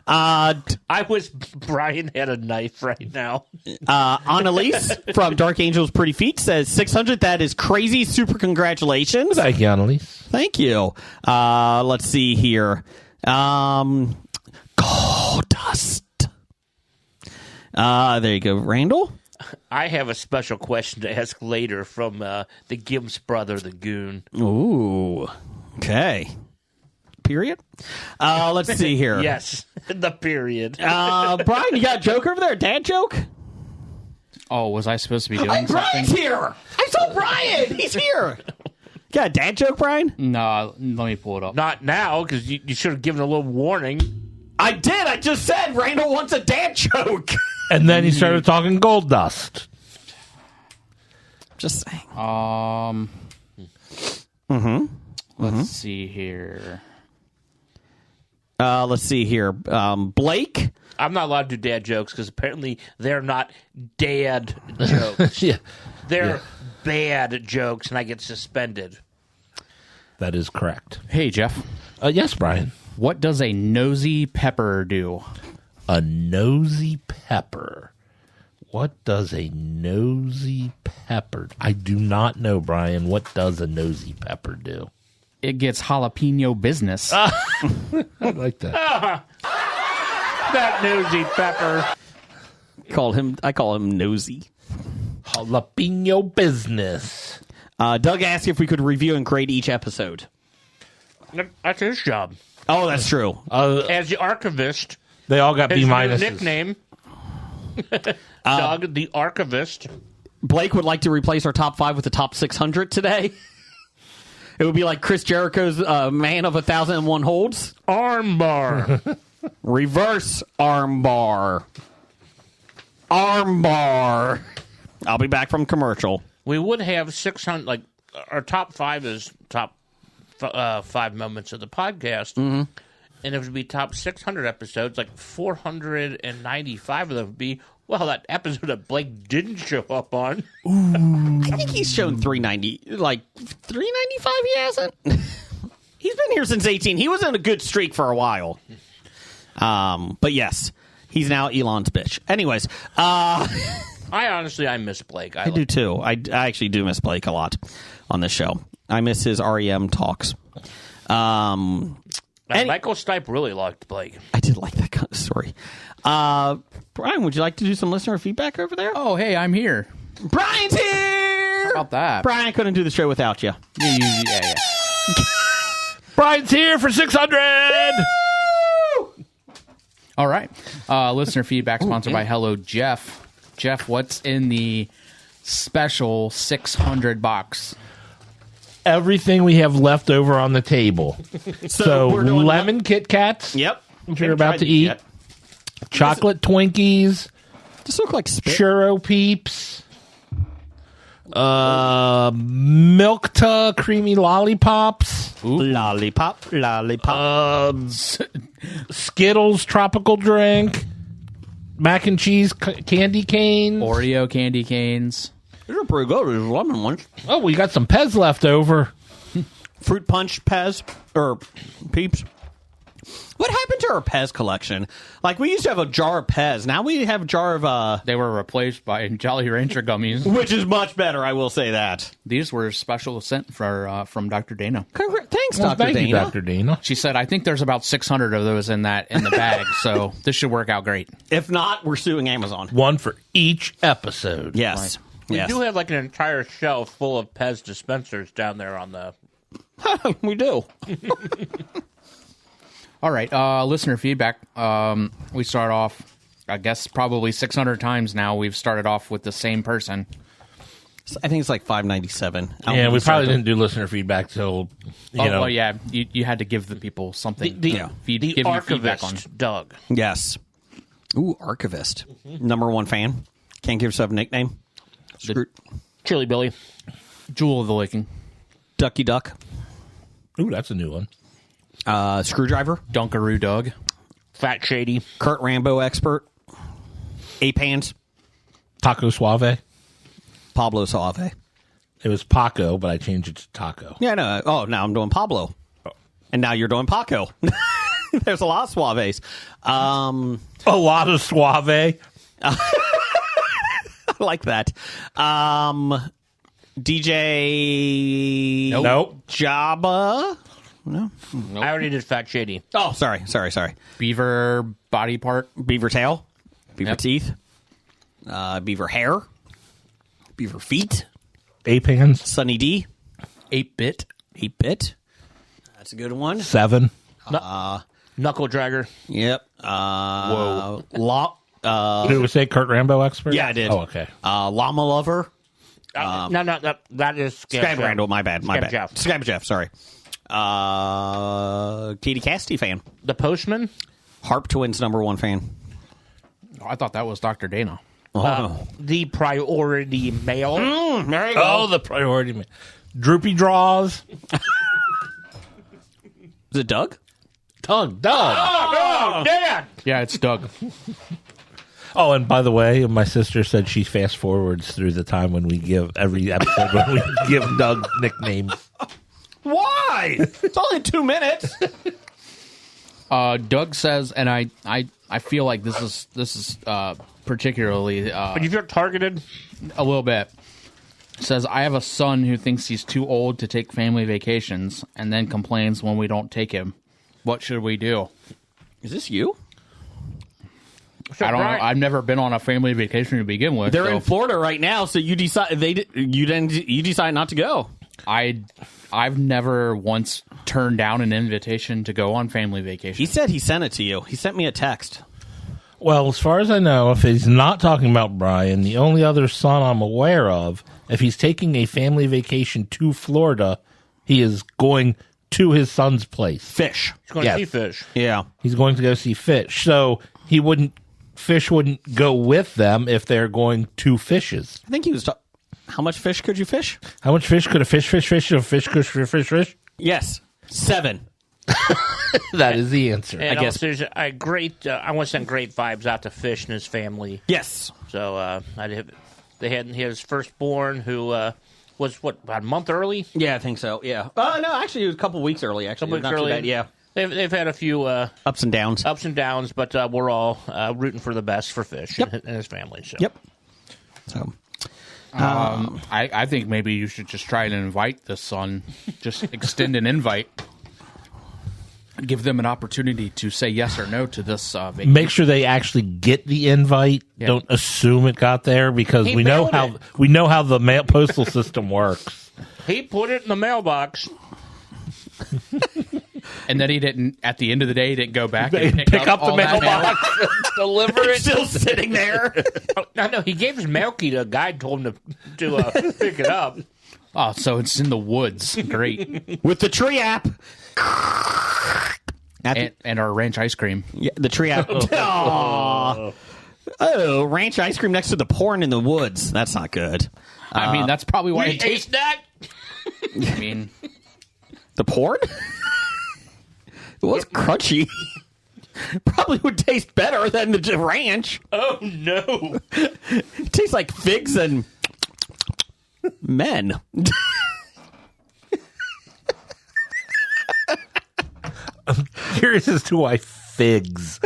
Speaker 5: Brian had a knife right now.
Speaker 1: Annalise from Dark Angels Pretty Feet says 600. That is crazy. Super congratulations.
Speaker 2: Thank you, Annalise.
Speaker 1: Thank you. Let's see here. Gold dust. There you go, Randall.
Speaker 5: I have a special question to ask later from the Gibbs brother, the Goon.
Speaker 1: Ooh. Okay. Period. Let's see here.
Speaker 5: Yes, the period.
Speaker 1: Brian, you got a joke over there? A dad joke?
Speaker 6: Oh, was I supposed to be doing something?
Speaker 1: Brian's here. I saw Brian. He's here. Got a dad joke, Brian?
Speaker 6: No, let me pull it up.
Speaker 5: Not now, because you should have given a little warning.
Speaker 1: I did. I just said Randall wants a dad joke.
Speaker 2: And then he started talking gold dust.
Speaker 1: Just saying.
Speaker 6: Let's see here.
Speaker 1: Let's see here. Blake.
Speaker 5: I'm not allowed to do dad jokes because apparently they're not dad jokes.
Speaker 2: Yeah.
Speaker 5: They're bad jokes, and I get suspended.
Speaker 2: That is correct.
Speaker 6: Hey, Jeff.
Speaker 2: Yes, Brian.
Speaker 6: What does a nosy pepper do?
Speaker 2: A nosy pepper. What does a nosy pepper... I do not know, Brian. What does a nosy pepper do?
Speaker 6: It gets jalapeno business.
Speaker 2: I like that.
Speaker 5: That nosy pepper.
Speaker 1: I call him Nosy.
Speaker 2: Jalapeno business.
Speaker 1: Doug asked if we could review and grade each episode.
Speaker 5: That's his job.
Speaker 1: Oh, that's true.
Speaker 5: As the archivist,
Speaker 2: They all got
Speaker 5: his
Speaker 2: B
Speaker 5: new
Speaker 2: minuses.
Speaker 5: nickname, Doug the Archivist.
Speaker 1: Blake would like to replace our top 5 with the top 600 today. It would be like Chris Jericho's Man of 1,001 Holds.
Speaker 5: Armbar.
Speaker 1: Reverse armbar. Armbar. I'll be back from commercial.
Speaker 5: We would have 600, like, our top 5 is top 5 moments of the podcast. Mm-hmm. And it would be top 600 episodes, like 495 of them would be, well, that episode that Blake didn't show up on.
Speaker 1: I think he's shown 390. Like, 395 he hasn't? He's been here since 18. He was in a good streak for a while. But yes, he's now Elon's bitch. Anyways. I
Speaker 5: miss Blake.
Speaker 1: I do too. I actually do miss Blake a lot on this show. I miss his REM talks.
Speaker 5: Michael Stipe really liked Blake.
Speaker 1: I did like that kind of story. Brian, would you like to do some listener feedback over there?
Speaker 6: Oh, hey, I'm here.
Speaker 1: Brian's here!
Speaker 6: How about that?
Speaker 1: Brian couldn't do the show without you.
Speaker 6: Yeah.
Speaker 2: Brian's here for 600!
Speaker 6: All right. Listener feedback sponsored by Hello Jeff. Jeff, what's in the special 600 box?
Speaker 2: Everything we have left over on the table. So
Speaker 1: we're doing
Speaker 2: lemon Kit Kats.
Speaker 1: Yep.
Speaker 2: Which you're about to eat. Chocolate Twinkies.
Speaker 1: Just look like spit.
Speaker 2: Churro Peeps. Milk creamy lollipops.
Speaker 1: Lollipop.
Speaker 2: Skittles tropical drink. Mac and cheese candy canes.
Speaker 6: Oreo candy canes.
Speaker 1: These are pretty good. These lemon ones.
Speaker 2: Oh, we got some Pez left over.
Speaker 1: Fruit Punch Pez. Or Peeps. What happened to our Pez collection? Like, we used to have a jar of Pez. Now we have a jar of...
Speaker 6: They were replaced by Jolly Rancher gummies.
Speaker 1: Which is much better, I will say that.
Speaker 6: These were special sent from Dr. Dana.
Speaker 1: Thanks,
Speaker 2: Well,
Speaker 1: Dr.
Speaker 2: thank
Speaker 1: Dana.
Speaker 2: you, Dr. Dana.
Speaker 6: She said, I think there's about 600 of those in the bag, so this should work out great.
Speaker 1: If not, we're suing Amazon.
Speaker 2: One for each episode.
Speaker 1: Yes.
Speaker 5: We
Speaker 1: Yes.
Speaker 5: do have like an entire shelf full of Pez dispensers down there on the...
Speaker 1: We do.
Speaker 6: All right, listener feedback. We start off, I guess, probably 600 times now. We've started off with the same person.
Speaker 1: I think it's like 597.
Speaker 2: Yeah, we probably didn't do listener feedback till, you know.
Speaker 6: Well, yeah, you had to give the people something.
Speaker 5: The
Speaker 6: give you feedback on.
Speaker 5: archivist, Doug.
Speaker 1: Yes. Ooh, archivist. Number one fan. Can't give yourself a nickname.
Speaker 5: Chili Billy.
Speaker 6: Jewel of the Licking.
Speaker 1: Ducky Duck.
Speaker 2: Ooh, that's a new one.
Speaker 1: Screwdriver.
Speaker 6: Dunkaroo Doug.
Speaker 5: Fat Shady.
Speaker 1: Kurt Rambo Expert. Ape Hands.
Speaker 2: Taco Suave.
Speaker 1: Pablo Suave.
Speaker 2: It was Paco, but I changed it to Taco.
Speaker 1: Yeah, no. Oh, now I'm doing Pablo. And now you're doing Paco. There's a lot of Suaves.
Speaker 2: A lot of Suave.
Speaker 1: I like that. DJ
Speaker 2: Nope.
Speaker 1: Jabba. No.
Speaker 5: I already did Fat Shady.
Speaker 1: Oh, sorry.
Speaker 6: Beaver body part.
Speaker 1: Beaver tail. Beaver
Speaker 6: Yep.
Speaker 1: teeth. Beaver hair. Beaver feet.
Speaker 2: Ape Hands.
Speaker 1: Sunny D.
Speaker 6: 8-bit.
Speaker 1: 8-bit. That's a good one.
Speaker 2: 7.
Speaker 5: Knuckle Dragger.
Speaker 1: Yep.
Speaker 6: Whoa.
Speaker 2: Did it say Kurt Rambo Expert?
Speaker 1: Yeah, I did.
Speaker 2: Oh, okay.
Speaker 1: Llama Lover.
Speaker 5: No, that is
Speaker 1: Scab Randall, my bad.
Speaker 5: Jeff.
Speaker 1: Scab Jeff, sorry. Katie Cassidy fan.
Speaker 5: The Postman.
Speaker 1: Harp Twins number one fan.
Speaker 6: Oh, I thought that was Dr. Dana.
Speaker 5: The Priority Mail.
Speaker 1: There you go.
Speaker 2: Oh, the priority. Droopy Draws.
Speaker 1: Is it Doug?
Speaker 2: Doug.
Speaker 5: Oh, Dad!
Speaker 6: Yeah, it's Doug.
Speaker 2: Oh, and by the way, my sister said she fast forwards through the time when we give every episode when we give Doug nicknames.
Speaker 1: Why? It's only 2 minutes.
Speaker 6: Doug says, and I feel like this is particularly
Speaker 5: But if you're targeted,
Speaker 6: a little bit. Says, I have a son who thinks he's too old to take family vacations and then complains when we don't take him. What should we do?
Speaker 1: Is this you?
Speaker 6: I don't know. I've never been on a family vacation to begin with.
Speaker 1: They're
Speaker 6: so
Speaker 1: in Florida right now, so you decide you decide not to go.
Speaker 6: I've never once turned down an invitation to go on family vacation.
Speaker 1: He said he sent it to you. He sent me a text.
Speaker 2: Well, as far as I know, if he's not talking about Brian, the only other son I'm aware of, if he's taking a family vacation to Florida, he is going to his son's place.
Speaker 1: Fish.
Speaker 5: he's going to see fish.
Speaker 1: Yeah.
Speaker 2: He's going to go see fish. So he wouldn't fish wouldn't go with them if they're going to fishes.
Speaker 1: I think he was how much fish could you fish?
Speaker 2: How much fish could a fish if a fish could fish?
Speaker 1: Yes. 7.
Speaker 2: That is the answer.
Speaker 5: And
Speaker 1: I guess
Speaker 5: there's a great. I want to send great vibes out to Fish and his family.
Speaker 1: Yes.
Speaker 5: So they had his firstborn who was about a month early.
Speaker 1: Yeah, I think so. Yeah. No, actually, it was a couple weeks early. Actually,
Speaker 5: Couple weeks
Speaker 1: Not too
Speaker 5: early.
Speaker 1: bad, yeah.
Speaker 5: They've had a few
Speaker 1: Ups and downs.
Speaker 5: but we're all rooting for the best for Fish and his family. So.
Speaker 1: Yep. So.
Speaker 6: I think maybe you should just try and invite the son. Just extend an invite. Give them an opportunity to say yes or no to this vacation.
Speaker 2: Make sure they actually get the invite.
Speaker 6: Yeah.
Speaker 2: Don't assume it got there because
Speaker 5: He
Speaker 2: we know
Speaker 5: mailed
Speaker 2: how the postal system works.
Speaker 5: He put it in the mailbox.
Speaker 6: And then he didn't. At the end of the day, he didn't go back and
Speaker 2: Pick up the
Speaker 6: all that mail.
Speaker 2: mailbox, deliver it.
Speaker 1: Still sitting there.
Speaker 5: No, he gave his mail key to a guy. Told him to pick it up.
Speaker 6: Oh, so it's in the woods. Great.
Speaker 1: With the tree app.
Speaker 6: And our ranch ice cream.
Speaker 1: Yeah, the tree app. Aw. Oh, ranch ice cream next to the porn in the woods. That's not good.
Speaker 6: I mean, that's probably why
Speaker 5: You
Speaker 6: it tastes.
Speaker 5: taste that?
Speaker 6: I mean,
Speaker 1: The porn? It was crunchy. Probably would taste better than the ranch.
Speaker 5: Oh no!
Speaker 1: It tastes like figs and men.
Speaker 2: Curious as to why figs.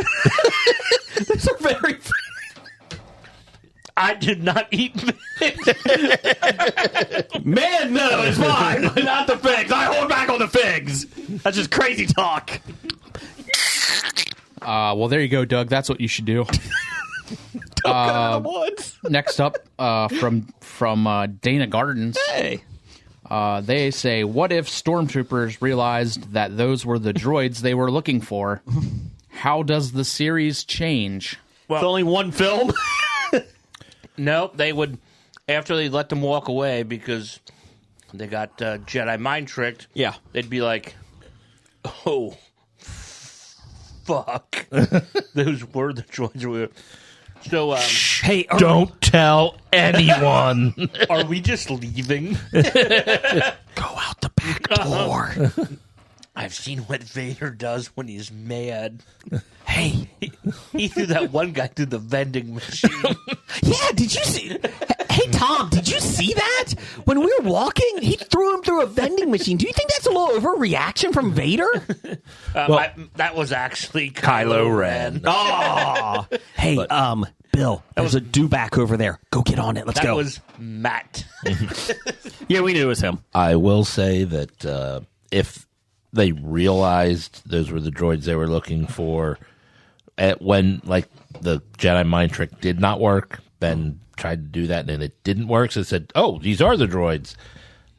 Speaker 1: These are very.
Speaker 5: I did not eat.
Speaker 1: Man, no, it's fine, but not the figs. I hold back on the figs. That's just crazy talk.
Speaker 6: well, there you go, Doug. That's what you should do.
Speaker 1: Go to the woods.
Speaker 6: Next up, from Dana Gardens,
Speaker 1: Hey.
Speaker 6: they say, "What if stormtroopers realized that those were the droids they were looking for? How does the series change?"
Speaker 1: It's only one film.
Speaker 5: No, they would after they let them walk away because they got Jedi mind tricked.
Speaker 1: Yeah.
Speaker 5: They'd be like, "Oh, fuck!" Those were the droids. We were. So,
Speaker 1: Hey,
Speaker 2: Don't tell anyone.
Speaker 5: are we just leaving?
Speaker 1: go out the back door.
Speaker 5: I've seen what Vader does when he's mad.
Speaker 1: Hey.
Speaker 5: He threw that one guy through the vending machine.
Speaker 1: Yeah, did you see? Hey, Tom, did you see that? When we were walking, he threw him through a vending machine. Do you think that's a little overreaction from Vader?
Speaker 5: That was actually Kylo Ren.
Speaker 1: Oh. Hey, Bill, there's a do-back over there. Go get on it. Let's
Speaker 5: That
Speaker 1: go.
Speaker 5: was Matt.
Speaker 1: Yeah, we knew it was him.
Speaker 2: I will say that if they realized those were the droids they were looking for, when like the Jedi mind trick did not work, Ben tried to do that and it didn't work. So it said, "Oh, these are the droids."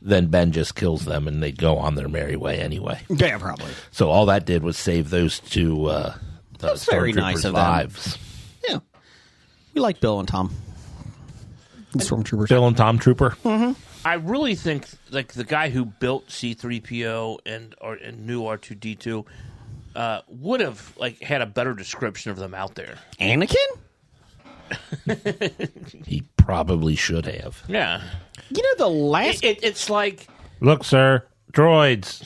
Speaker 2: Then Ben just kills them and they go on their merry way anyway.
Speaker 1: Yeah, probably.
Speaker 2: So all that did was save those two
Speaker 1: That's very nice
Speaker 2: stormtroopers'
Speaker 1: of them.
Speaker 2: lives.
Speaker 1: Yeah. We like Bill and Tom. The Stormtroopers.
Speaker 2: Bill and Tom Trooper.
Speaker 5: I really think like the guy who built C-3PO and new R2-D2 would have like had a better description of them out there.
Speaker 1: Anakin?
Speaker 2: He probably should have.
Speaker 5: Yeah,
Speaker 1: You know, the last...
Speaker 5: it's like
Speaker 2: Look, sir, droids.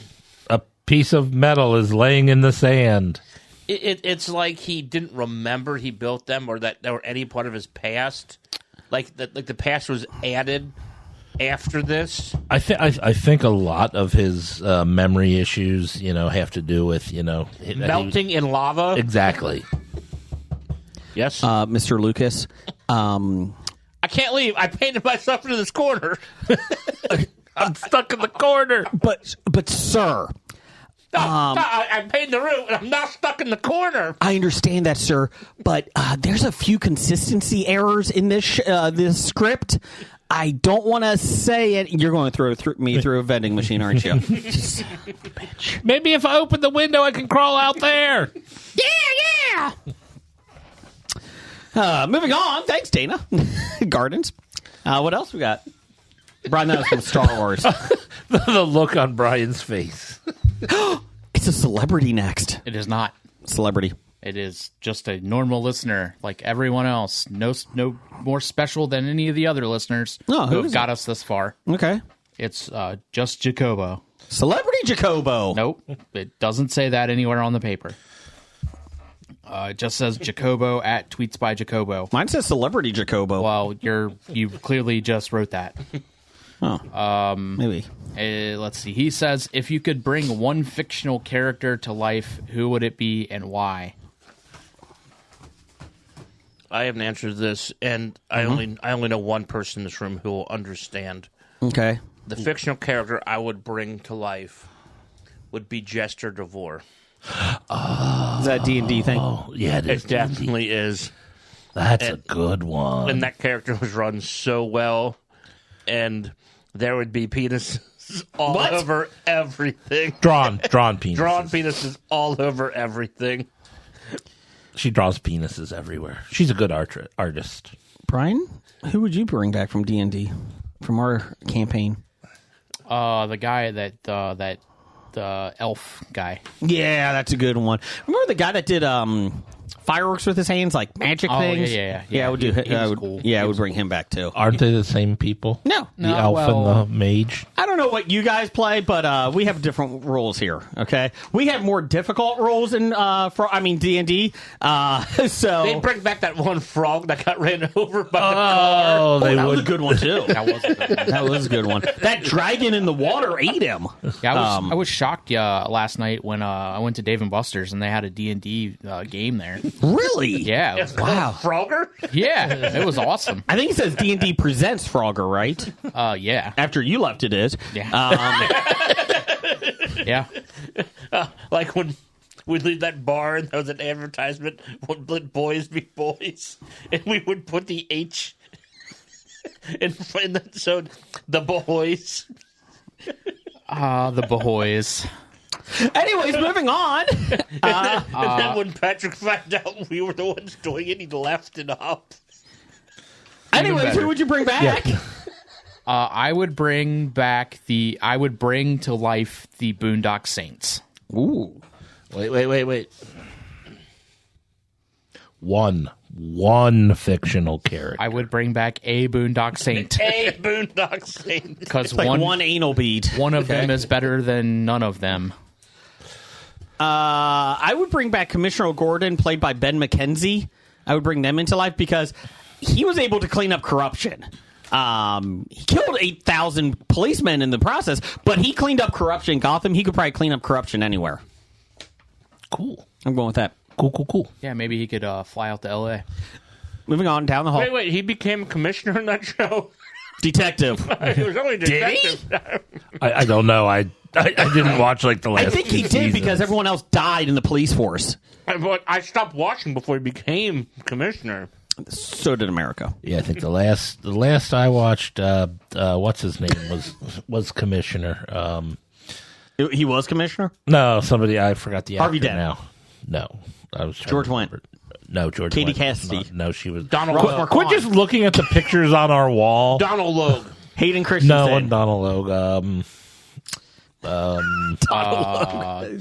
Speaker 2: A piece of metal is laying in the sand.
Speaker 5: it's like he didn't remember he built them or that they were any part of his past. Like the past was added after this.
Speaker 2: I think a lot of his memory issues, have to do with
Speaker 5: Melting in lava.
Speaker 2: Exactly.
Speaker 5: Yes.
Speaker 1: Mr. Lucas.
Speaker 5: I can't leave. I painted myself into this corner. I'm stuck in the corner.
Speaker 1: But sir,
Speaker 5: I painted the room, and I'm not stuck in the corner.
Speaker 1: I understand that, sir, but there's a few consistency errors in this this script. I don't want to say it. You're going to throw me through a vending machine, aren't you? Just, bitch.
Speaker 2: Maybe if I open the window, I can crawl out there.
Speaker 1: Yeah. Moving on. Thanks, Dana. Gardens. What else we got? Brian, that was from Star Wars.
Speaker 2: The look on Brian's face.
Speaker 1: It's a celebrity next.
Speaker 6: It is not.
Speaker 1: Celebrity.
Speaker 6: It is just a normal listener like everyone else. No more special than any of the other listeners
Speaker 1: who
Speaker 6: who have
Speaker 1: is
Speaker 6: got us this far.
Speaker 1: Okay.
Speaker 6: It's just Jacobo.
Speaker 1: Celebrity Jacobo.
Speaker 6: Nope, it doesn't say that anywhere on the paper. It just says Jacobo at Tweets by Jacobo.
Speaker 1: Mine says Celebrity Jacobo.
Speaker 6: Well, you clearly just wrote that.
Speaker 1: Maybe.
Speaker 6: Let's see. He says, if you could bring one fictional character to life, who would it be and why?
Speaker 5: I haven't answered this, and I only know one person in this room who will understand.
Speaker 1: Okay.
Speaker 5: The fictional character I would bring to life would be Jester DeVore.
Speaker 1: Is that a D&D thing?
Speaker 2: Oh, yeah,
Speaker 5: It definitely is.
Speaker 2: That's a good one.
Speaker 5: And that character was run so well, and there would be penises all over everything.
Speaker 2: Drawn penises.
Speaker 5: Drawn penises all over everything.
Speaker 2: She draws penises everywhere. She's a good artist.
Speaker 1: Brian, who would you bring back from D&D, from our campaign?
Speaker 6: The guy that elf guy.
Speaker 1: Yeah, that's a good one. Remember the guy that did fireworks with his hands, like magic things?
Speaker 6: Yeah.
Speaker 1: I would do.
Speaker 6: He was cool.
Speaker 1: Yeah, I would bring him back too.
Speaker 2: Aren't they the same people?
Speaker 1: No,
Speaker 2: The elf and the mage?
Speaker 1: I don't know what you guys play, but we have different rules here. Okay, we have more difficult rules in D&D. So
Speaker 5: They'd bring back that one frog that got ran over by the car.
Speaker 2: Oh, they
Speaker 1: that
Speaker 2: would.
Speaker 1: was a good one too.
Speaker 6: That was a good one.
Speaker 1: That was a good one. That dragon in the water ate him.
Speaker 6: Yeah, I was shocked last night when I went to Dave & Buster's and they had a D&D game there.
Speaker 1: Really?
Speaker 6: Yeah. It was,
Speaker 1: Wow.
Speaker 5: Frogger?
Speaker 6: yeah, it was awesome.
Speaker 1: I think it says D&D presents Frogger, right?
Speaker 6: Yeah.
Speaker 1: After you left, it is.
Speaker 6: Yeah. Yeah.
Speaker 5: Like when we'd leave that bar and there was an advertisement, would let boys be boys, and we would put the H in front, so the boys.
Speaker 6: The boys.
Speaker 1: Anyways, moving on.
Speaker 5: And then when Patrick found out we were the ones doing it, he left it up.
Speaker 1: Anyways,
Speaker 6: better.
Speaker 1: who would you bring back?
Speaker 6: I would bring to life the Boondock Saints.
Speaker 1: Ooh.
Speaker 2: Wait. One fictional character.
Speaker 6: I would bring back a Boondock Saint.
Speaker 5: A Boondock Saint.
Speaker 6: Because
Speaker 1: Like one anal bead.
Speaker 6: one of them is better than none of them.
Speaker 1: I would bring back Commissioner Gordon, played by Ben McKenzie. I would bring them into life because he was able to clean up corruption. He killed 8,000 policemen in the process, but he cleaned up corruption in Gotham. He could probably clean up corruption anywhere.
Speaker 2: Cool.
Speaker 1: I'm going with that.
Speaker 2: Cool.
Speaker 6: Yeah, maybe he could fly out to L.A.
Speaker 1: Moving on down the hall.
Speaker 5: Wait, he became commissioner in that show?
Speaker 1: Detective.
Speaker 5: He was only detective.
Speaker 2: I don't know. I didn't watch like the last.
Speaker 1: I think he did
Speaker 2: seasons.
Speaker 1: because everyone else died in the police force.
Speaker 5: But I stopped watching before he became commissioner.
Speaker 1: So did America.
Speaker 2: Yeah, I think the last I watched, what's his name was commissioner.
Speaker 1: He was commissioner?
Speaker 2: No, somebody I forgot the
Speaker 1: Harvey
Speaker 2: actor
Speaker 1: Dent.
Speaker 2: now. No, I was trying
Speaker 1: George
Speaker 2: to
Speaker 1: Wendt.
Speaker 2: remember. No, George.
Speaker 1: Katie
Speaker 2: Wendt.
Speaker 1: Cassidy.
Speaker 2: No, she was
Speaker 5: Donald
Speaker 1: Robert
Speaker 5: Logue.
Speaker 2: Quit just looking at the pictures on our wall.
Speaker 5: Donald Logue.
Speaker 1: Hayden Christensen.
Speaker 2: No, and Donald Logue.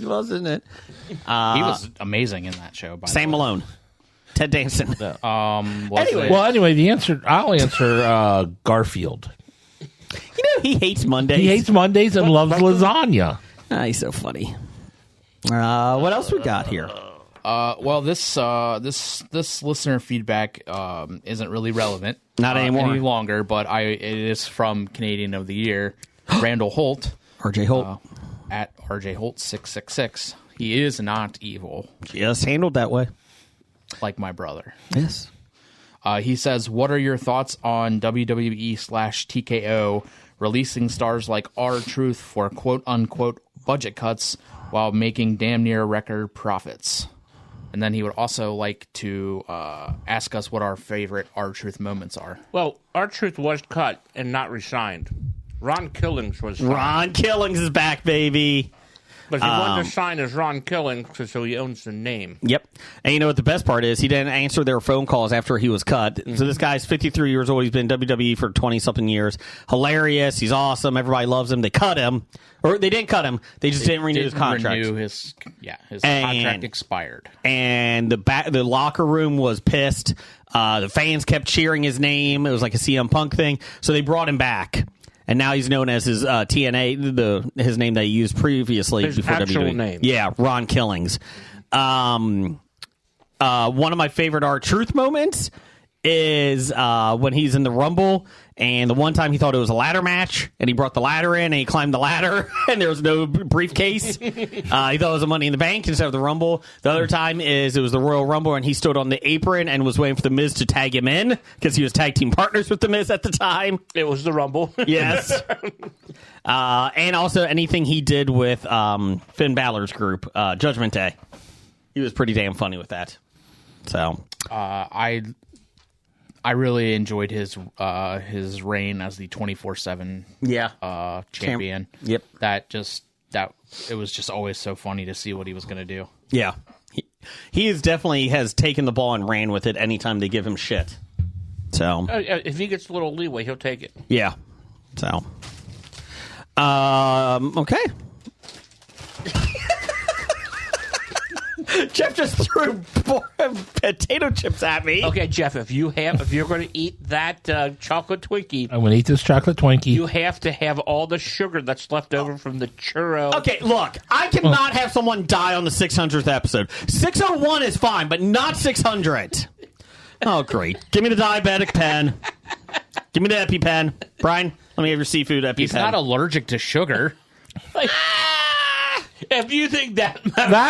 Speaker 1: Wasn't it?
Speaker 6: He was amazing in that show. By the
Speaker 1: Sam
Speaker 6: way.
Speaker 1: Malone. Ted Danson.
Speaker 6: Anyway,
Speaker 2: Well, anyway, I'll answer Garfield.
Speaker 1: You know, he hates Mondays.
Speaker 2: He hates Mondays and loves lasagna.
Speaker 1: He's so funny. What else we got here?
Speaker 6: well, this listener feedback isn't really relevant.
Speaker 1: Not anymore.
Speaker 6: Any longer, but it is from Canadian of the Year, Randall Holt.
Speaker 1: RJ Holt.
Speaker 6: At RJ Holt 666. He is not evil,
Speaker 1: Just handled that way.
Speaker 6: like my brother.
Speaker 1: Yes.
Speaker 6: He says, what are your thoughts on WWE/TKO releasing stars like R-Truth for quote-unquote budget cuts while making damn near record profits? And then he would also like to ask us what our favorite R-Truth moments are.
Speaker 5: Well, R-Truth was cut and not re-signed. Ron Killings was signed.
Speaker 1: Ron Killings is back, baby.
Speaker 5: But he wanted to sign as Ron Killing, so he owns the name.
Speaker 1: Yep. And you know what the best part is? He didn't answer their phone calls after he was cut. Mm-hmm. So this guy's 53 years old. He's been WWE for 20-something years. Hilarious. He's awesome. Everybody loves him. They cut him. Or they didn't cut him. They just didn't renew his contract.
Speaker 6: His contract expired.
Speaker 1: And the locker room was pissed. The fans kept cheering his name. It was like a CM Punk thing. So they brought him back. And now he's known as his TNA, his name that he used previously
Speaker 5: his
Speaker 1: before
Speaker 5: actual
Speaker 1: WWE.
Speaker 5: Name.
Speaker 1: Yeah, Ron Killings. One of my favorite R-Truth moments is when he's in the Rumble, and the one time he thought it was a ladder match, and he brought the ladder in, and he climbed the ladder, and there was no briefcase. He thought it was a Money in the Bank instead of the Rumble. The other time is it was the Royal Rumble, and he stood on the apron and was waiting for the Miz to tag him in, because he was tag team partners with the Miz at the time.
Speaker 5: It was the Rumble.
Speaker 1: Yes. And also anything he did with Finn Balor's group, Judgment Day. He was pretty damn funny with that. So
Speaker 6: I really enjoyed his reign as the 24/7 champion.
Speaker 1: Yep.
Speaker 6: It was just always so funny to see what he was going to do.
Speaker 1: Yeah. He is definitely has taken the ball and ran with it anytime they give him shit. So
Speaker 5: if he gets a little leeway, he'll take it.
Speaker 1: Yeah. So okay. Jeff just threw potato chips at me.
Speaker 5: Okay, Jeff, if you're going to eat that chocolate Twinkie,
Speaker 2: I'm going to eat this chocolate Twinkie.
Speaker 5: you have to have all the sugar that's left over from the churro.
Speaker 1: Okay, look, I cannot have someone die on the 600th episode. 601 is fine, but not 600. Oh, great. Give me the diabetic pen. Give me the EpiPen. Brian, let me have your seafood EpiPen.
Speaker 6: He's not allergic to sugar.
Speaker 5: If you think that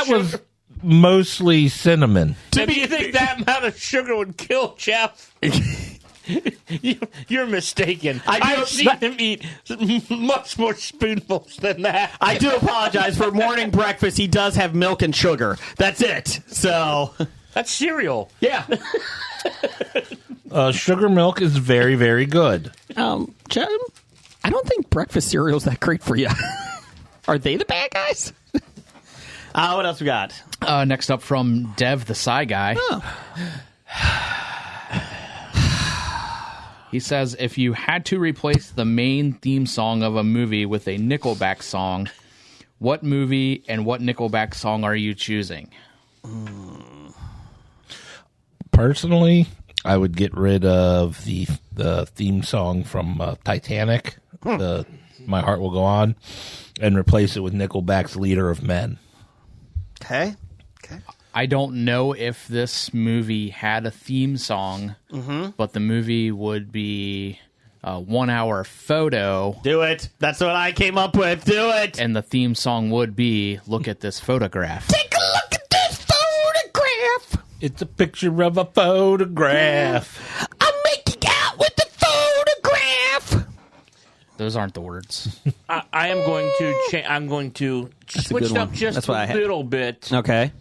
Speaker 2: Was mostly cinnamon.
Speaker 5: If you think that amount of sugar would kill Jeff, you're mistaken. I've seen him eat much more spoonfuls than that.
Speaker 1: I do apologize. For morning breakfast, he does have milk and sugar. That's it. So
Speaker 5: That's cereal.
Speaker 1: Yeah.
Speaker 2: Sugar milk is very, very good.
Speaker 1: Jim, I don't think breakfast cereal is that great for you. Are they the bad guys? What else we got?
Speaker 6: Next up from Dev, the Psy Guy.
Speaker 1: Oh.
Speaker 6: He says, if you had to replace the main theme song of a movie with a Nickelback song, what movie and what Nickelback song are you choosing?
Speaker 2: Personally, I would get rid of the theme song from Titanic, My Heart Will Go On, and replace it with Nickelback's Leader of Men.
Speaker 1: Okay.
Speaker 6: I don't know if this movie had a theme song, but the movie would be a 1 hour photo.
Speaker 1: Do it. That's what I came up with. Do it.
Speaker 6: And the theme song would be, look at this photograph.
Speaker 1: Take a look at this photograph.
Speaker 2: It's a picture of a photograph.
Speaker 1: I'm making out with the photograph.
Speaker 6: Those aren't the words.
Speaker 5: I am going to I'm going to switch it up just a little bit.
Speaker 1: Okay.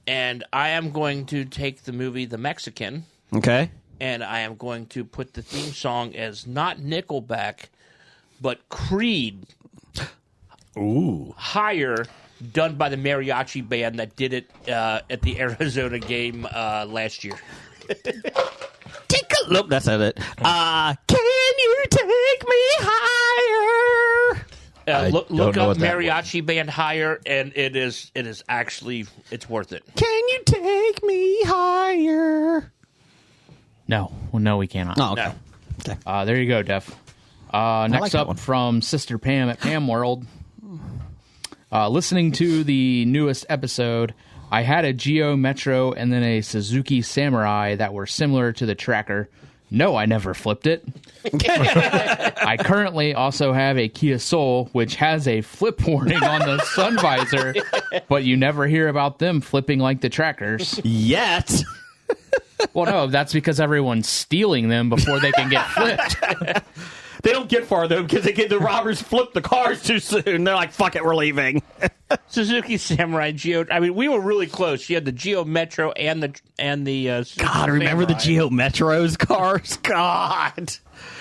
Speaker 5: And I am going to take the movie The Mexican.
Speaker 1: Okay.
Speaker 5: And I am going to put the theme song as not Nickelback, but Creed.
Speaker 2: Ooh.
Speaker 5: Higher, done by the mariachi band that did it at the Arizona game last year.
Speaker 1: Take a look. That's not it. Can you take me higher?
Speaker 5: Look up mariachi band Higher, and it is actually it's worth it.
Speaker 1: Can you take me higher?
Speaker 6: No, we cannot.
Speaker 1: Oh, okay.
Speaker 5: No.
Speaker 1: Okay.
Speaker 6: There you go, Def. Next
Speaker 1: like that
Speaker 6: up
Speaker 1: one.
Speaker 6: from Sister Pam at Pam World. Listening to the newest episode, I had a Geo Metro and then a Suzuki Samurai that were similar to the Tracker. No, I never flipped it. I currently also have a Kia Soul, which has a flip warning on the sun visor, but you never hear about them flipping like the Trackers.
Speaker 1: Yet.
Speaker 6: Well, no, that's because everyone's stealing them before they can get flipped.
Speaker 1: They don't get far though because the robbers flip the cars too soon. They're like, "Fuck it, we're leaving."
Speaker 5: Suzuki Samurai Geo. I mean, we were really close. She had the Geo Metro and the
Speaker 1: God, remember the Geo Metros cars? God,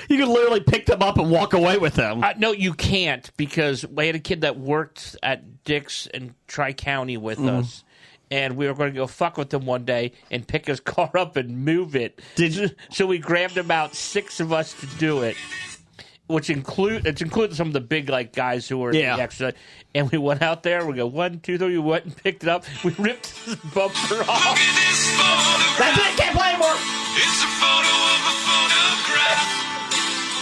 Speaker 1: you could literally pick them up and walk away with them.
Speaker 5: No, you can't, because we had a kid that worked at Dick's in Tri-County with us, and we were going to go fuck with him one day and pick his car up and move it.
Speaker 1: Did you?
Speaker 5: So we grabbed about 6 of us to do it, which included some of the big guys who were the extra. And we went out there. We go 1, 2, 3. We went and picked it up. We ripped his bumper off.
Speaker 1: That's it. Can't play anymore.
Speaker 3: It's a photo of a photograph.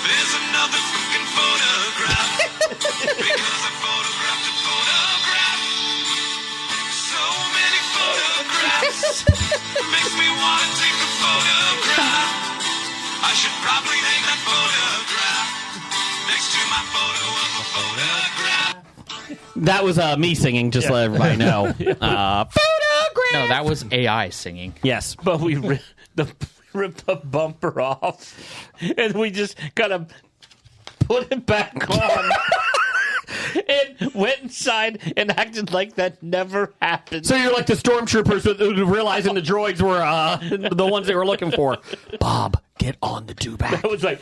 Speaker 3: There's another fucking photograph. Because I photographed a photograph. So many photographs. Makes me want to take a photograph. I should probably hang that photograph next to my photo of a photograph.
Speaker 1: That was me singing, just to let everybody know. Photograph!
Speaker 6: No, that was AI singing.
Speaker 1: Yes.
Speaker 5: But we ripped the bumper off, and we just kind of put it back on. And went inside and acted like that never happened.
Speaker 1: So you're like the stormtroopers realizing the droids were the ones they were looking for. Bob, get on the do-bag.
Speaker 5: It was like,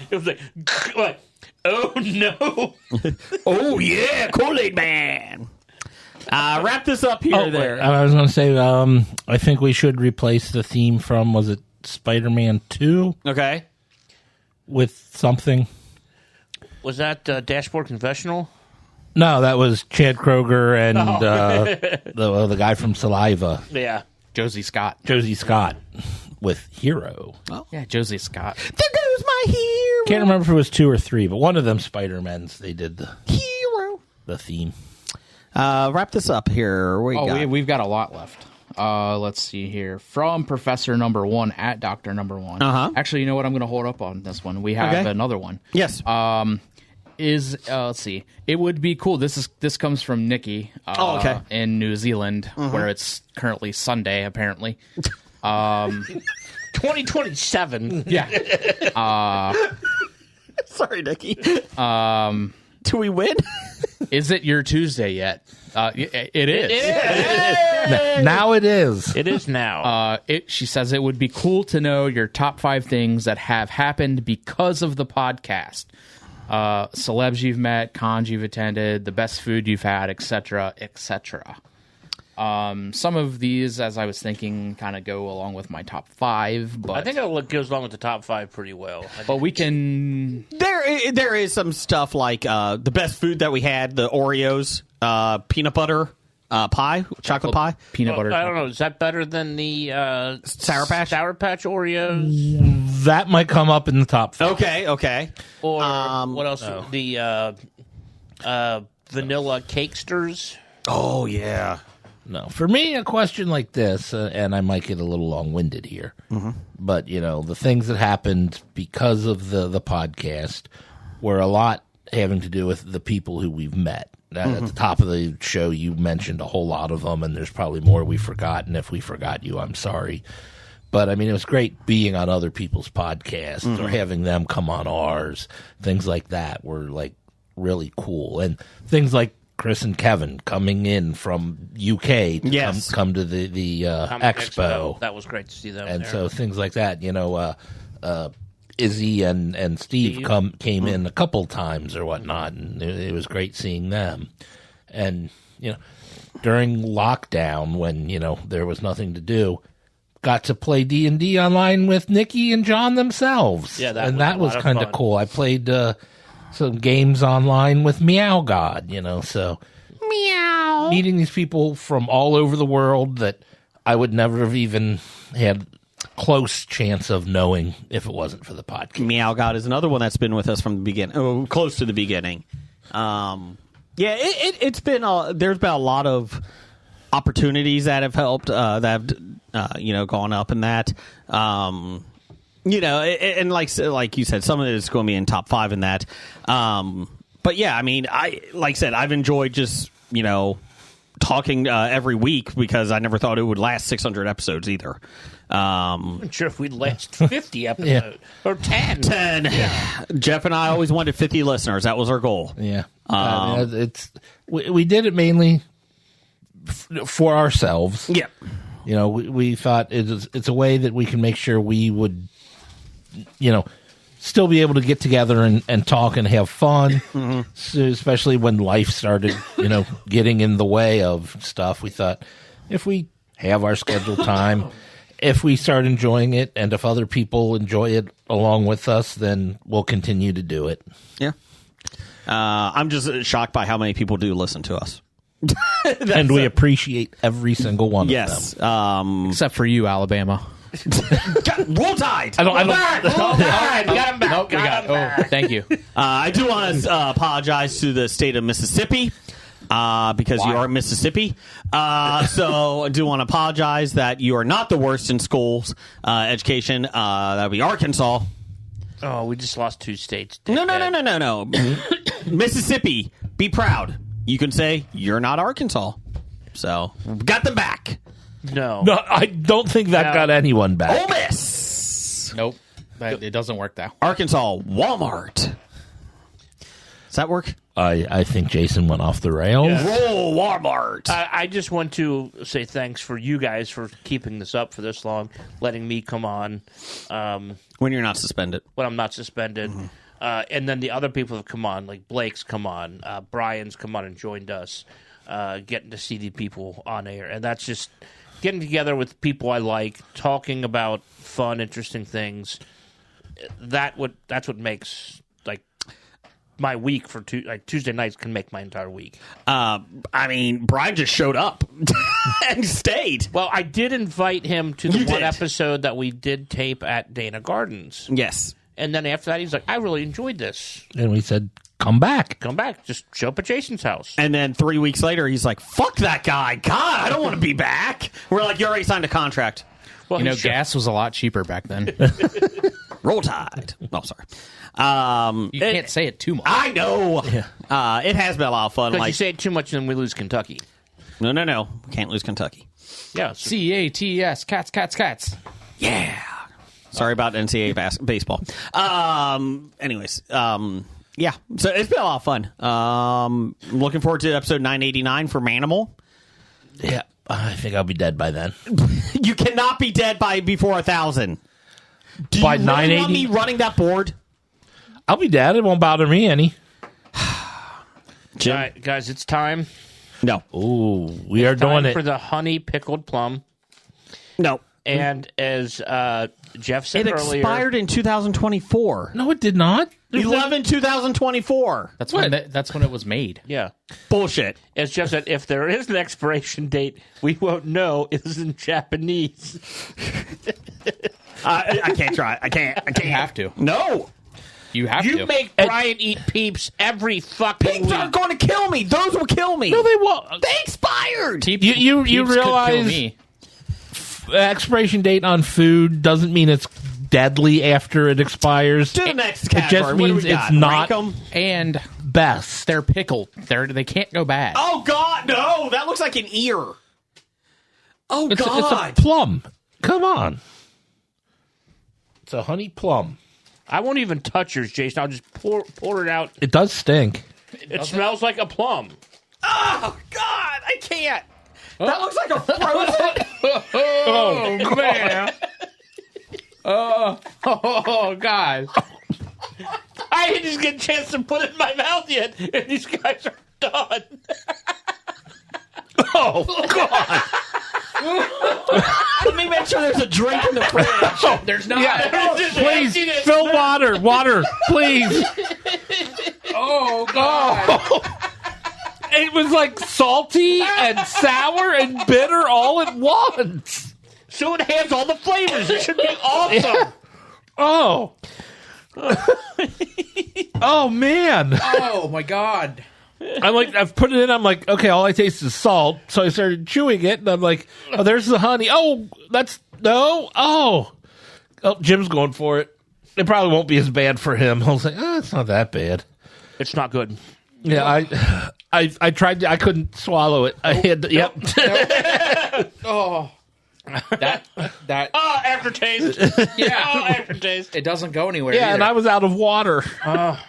Speaker 5: oh no.
Speaker 1: Oh, yeah, Kool-Aid Man. Wrap this up here there.
Speaker 2: I was going to say, I think we should replace the theme from, was it Spider-Man 2?
Speaker 1: Okay.
Speaker 2: With something.
Speaker 5: Was that Dashboard Confessional?
Speaker 2: No, that was Chad Kroger and the guy from Saliva.
Speaker 5: Yeah.
Speaker 6: Josie Scott.
Speaker 2: Josie Scott with Hero.
Speaker 1: Oh.
Speaker 6: Yeah, Josie Scott.
Speaker 1: There goes my hero.
Speaker 2: Can't remember if it was 2 or 3, but one of them Spider-Mans, they did the
Speaker 1: Hero.
Speaker 2: the theme.
Speaker 1: Wrap this up here.
Speaker 6: We've got a lot left. Let's see here. From Professor Number 1 at Dr. Number 1.
Speaker 1: Uh-huh.
Speaker 6: Actually, you know what? I'm going to hold up on this one. We have another one.
Speaker 1: Yes.
Speaker 6: Let's see. It would be cool. This comes from Nikki. In New Zealand, where it's currently Sunday, apparently.
Speaker 5: 2027.
Speaker 6: Yeah.
Speaker 1: Sorry, Nikki. Do we win?
Speaker 6: Is it your Tuesday yet? It is.
Speaker 2: Now it is.
Speaker 5: It is now.
Speaker 6: She says it would be cool to know your top 5 things that have happened because of the podcast. Celebs you've met, cons you've attended, the best food you've had, etc., etc. Some of these, as I was thinking, kind of go along with my top 5. But
Speaker 5: I think it goes along with the top 5 pretty well.
Speaker 6: But we can...
Speaker 1: There is some stuff like the best food that we had, the Oreos, peanut butter pie, chocolate pie.
Speaker 6: Peanut butter.
Speaker 5: I don't know. Is that better than the
Speaker 1: Sour Patch?
Speaker 5: Sour Patch Oreos?
Speaker 2: That might come up in the top 5.
Speaker 1: Okay.
Speaker 5: Or what else? The vanilla cakesters?
Speaker 1: Oh, yeah.
Speaker 2: No, for me, a question like this, and I might get a little long-winded here, but, the things that happened because of the podcast were a lot having to do with the people who we've met. At the top of the show, you mentioned a whole lot of them, and there's probably more we forgot, and if we forgot you, I'm sorry. But, it was great being on other people's podcasts or having them come on ours. Things like that were, really cool. And things like Chris and Kevin coming in from UK to come to the Expo.
Speaker 5: That was great to see them.
Speaker 2: And
Speaker 5: there.
Speaker 2: so things like that, Izzy and Steve came in a couple times or whatnot, and it was great seeing them. And during lockdown, when there was nothing to do, got to play D&D online with Nikki and John themselves.
Speaker 5: Yeah,
Speaker 2: that was kind of cool. I played some games online with Meow God, so meow. Meeting these people from all over the world that I would never have even had close chance of knowing if it wasn't for the podcast.
Speaker 1: Meow God is another one that's been with us from the beginning, close to the beginning. It's been there's been a lot of opportunities that have helped that have gone up in that. And like you said, some of it is going to be in top 5 in that. But yeah, I've enjoyed just talking every week because I never thought it would last 600 episodes either.
Speaker 5: I'm not sure if we'd last 50 episodes or 10.
Speaker 1: 10. Yeah. Jeff and I always wanted 50 listeners. That was our goal.
Speaker 2: Yeah. We did it mainly for ourselves.
Speaker 1: Yeah.
Speaker 2: You know, we thought it's a way that we can make sure we would, still be able to get together and talk and have fun, so especially when life started, getting in the way of stuff. We thought if we have our scheduled time, if we start enjoying it, and if other people enjoy it along with us, then we'll continue to do it.
Speaker 1: Yeah. I'm just shocked by how many people do listen to us.
Speaker 2: And we appreciate every single one of them.
Speaker 1: Yes.
Speaker 6: Except for you, Alabama.
Speaker 1: Roll Tide!
Speaker 5: Roll Tide! We got him back.
Speaker 6: Nope, we got. Oh, thank you.
Speaker 1: I do want to apologize to the state of Mississippi because you are in Mississippi. So I do want to apologize that you are not the worst in schools education. That would be Arkansas.
Speaker 5: Oh, we just lost 2 states.
Speaker 1: No. Mississippi, be proud. You can say you're not Arkansas. So got them back.
Speaker 5: No,
Speaker 2: I don't think that got anyone back.
Speaker 1: Ole Miss.
Speaker 6: Nope, but it doesn't work though.
Speaker 1: Arkansas, Walmart. Does that work?
Speaker 2: I think Jason went off the rails.
Speaker 5: Yeah.
Speaker 1: Roll Walmart.
Speaker 5: I just want to say thanks for you guys for keeping this up for this long, letting me come on.
Speaker 1: When you're not suspended.
Speaker 5: When I'm not suspended. And then the other people have come on, like Blake's come on, Brian's come on and joined us, getting to see the people on air. And that's just getting together with people I like, talking about fun, interesting things. That's what makes my week for Tuesday nights can make my entire week.
Speaker 1: Brian just showed up and stayed.
Speaker 5: Well, I did invite him to the one episode that we did tape at Dana Gardens.
Speaker 1: Yes.
Speaker 5: And then after that, he's like, I really enjoyed this.
Speaker 2: And we said, come back.
Speaker 5: Come back. Just show up at Jason's house.
Speaker 1: And then 3 weeks later, he's like, fuck that guy. God, I don't want to be back. We're like, you already signed a contract.
Speaker 5: Well,
Speaker 6: gas was a lot cheaper back then.
Speaker 1: Roll Tide. Oh, sorry.
Speaker 6: You can't say it too much.
Speaker 1: I know. Yeah. It has been a lot of fun.
Speaker 5: Because you say it too much, then we lose Kentucky.
Speaker 1: No. We can't lose Kentucky.
Speaker 5: Yeah.
Speaker 6: CATS, cats.
Speaker 1: Yeah. Sorry about NCAA baseball. Anyways, yeah. So it's been a lot of fun. Looking forward to episode 989 for Manimal.
Speaker 2: Yeah. I think I'll be dead by then.
Speaker 1: You cannot be dead before 1,000. Do
Speaker 2: By
Speaker 1: you really
Speaker 2: 980?
Speaker 1: want me running that board?
Speaker 2: I'll be dead. It won't bother me any.
Speaker 5: All right, guys, it's time.
Speaker 1: No.
Speaker 2: Ooh, we are doing it.
Speaker 5: For the honey pickled plum.
Speaker 1: No.
Speaker 5: And as Jeff said
Speaker 1: It
Speaker 5: earlier,
Speaker 1: expired in 2024.
Speaker 2: No, it did not.
Speaker 1: 11/2024.
Speaker 6: That's when it was made.
Speaker 5: yeah.
Speaker 1: Bullshit.
Speaker 5: As Jeff said, if there is an expiration date, we won't know. It is in Japanese.
Speaker 1: I can't try. I can't.
Speaker 6: You have to.
Speaker 1: No.
Speaker 6: You have
Speaker 5: You
Speaker 6: to.
Speaker 5: make Brian eat Peeps every fucking
Speaker 1: Pigs
Speaker 5: week.
Speaker 1: aren't going to kill me. Those will kill me.
Speaker 2: No, they won't.
Speaker 1: They expired.
Speaker 6: Peeps-
Speaker 2: You
Speaker 6: Peeps could kill
Speaker 2: realize
Speaker 6: me.
Speaker 2: expiration date on food doesn't mean it's deadly after it expires.
Speaker 1: To the next
Speaker 2: It
Speaker 1: category.
Speaker 2: just
Speaker 1: What do
Speaker 2: means
Speaker 1: we
Speaker 2: it's
Speaker 1: got?
Speaker 2: not
Speaker 1: Rank 'em?
Speaker 6: And
Speaker 2: best.
Speaker 6: they're pickled. They can't go bad.
Speaker 1: Oh, God, no. That looks like an ear. Oh,
Speaker 2: It's
Speaker 1: God.
Speaker 2: a plum. Come on. It's a honey plum.
Speaker 5: I won't even touch yours, Jason. I'll just pour it out.
Speaker 2: It does stink.
Speaker 5: It smells like a plum.
Speaker 1: Oh, God. I can't. That looks like a frozen.
Speaker 6: Oh, man. Oh, God.
Speaker 5: I didn't just get a chance to put it in my mouth yet, and these guys are done.
Speaker 2: Oh, God.
Speaker 1: Let me make sure there's a drink in the fridge.
Speaker 6: There's not.
Speaker 2: Please, fill water. Water, please.
Speaker 6: Oh, God.
Speaker 2: It was like salty and sour and bitter all at once.
Speaker 5: So it has all the flavors. It should be awesome.
Speaker 2: Oh. Oh, man.
Speaker 6: Oh, my God.
Speaker 2: I've put it in. I'm like, okay, all I taste is salt. So I started chewing it, and I'm like, oh, there's the honey. Oh, oh, Jim's going for it. It probably won't be as bad for him. I was like, it's not that bad.
Speaker 5: It's not good.
Speaker 2: Yeah, I tried to, I couldn't swallow it. I had to, yep.
Speaker 6: Oh, that
Speaker 5: Oh, aftertaste.
Speaker 6: yeah,
Speaker 5: Oh, aftertaste.
Speaker 6: it doesn't go anywhere.
Speaker 2: Yeah,
Speaker 6: either.
Speaker 2: and I was out of water.
Speaker 6: Oh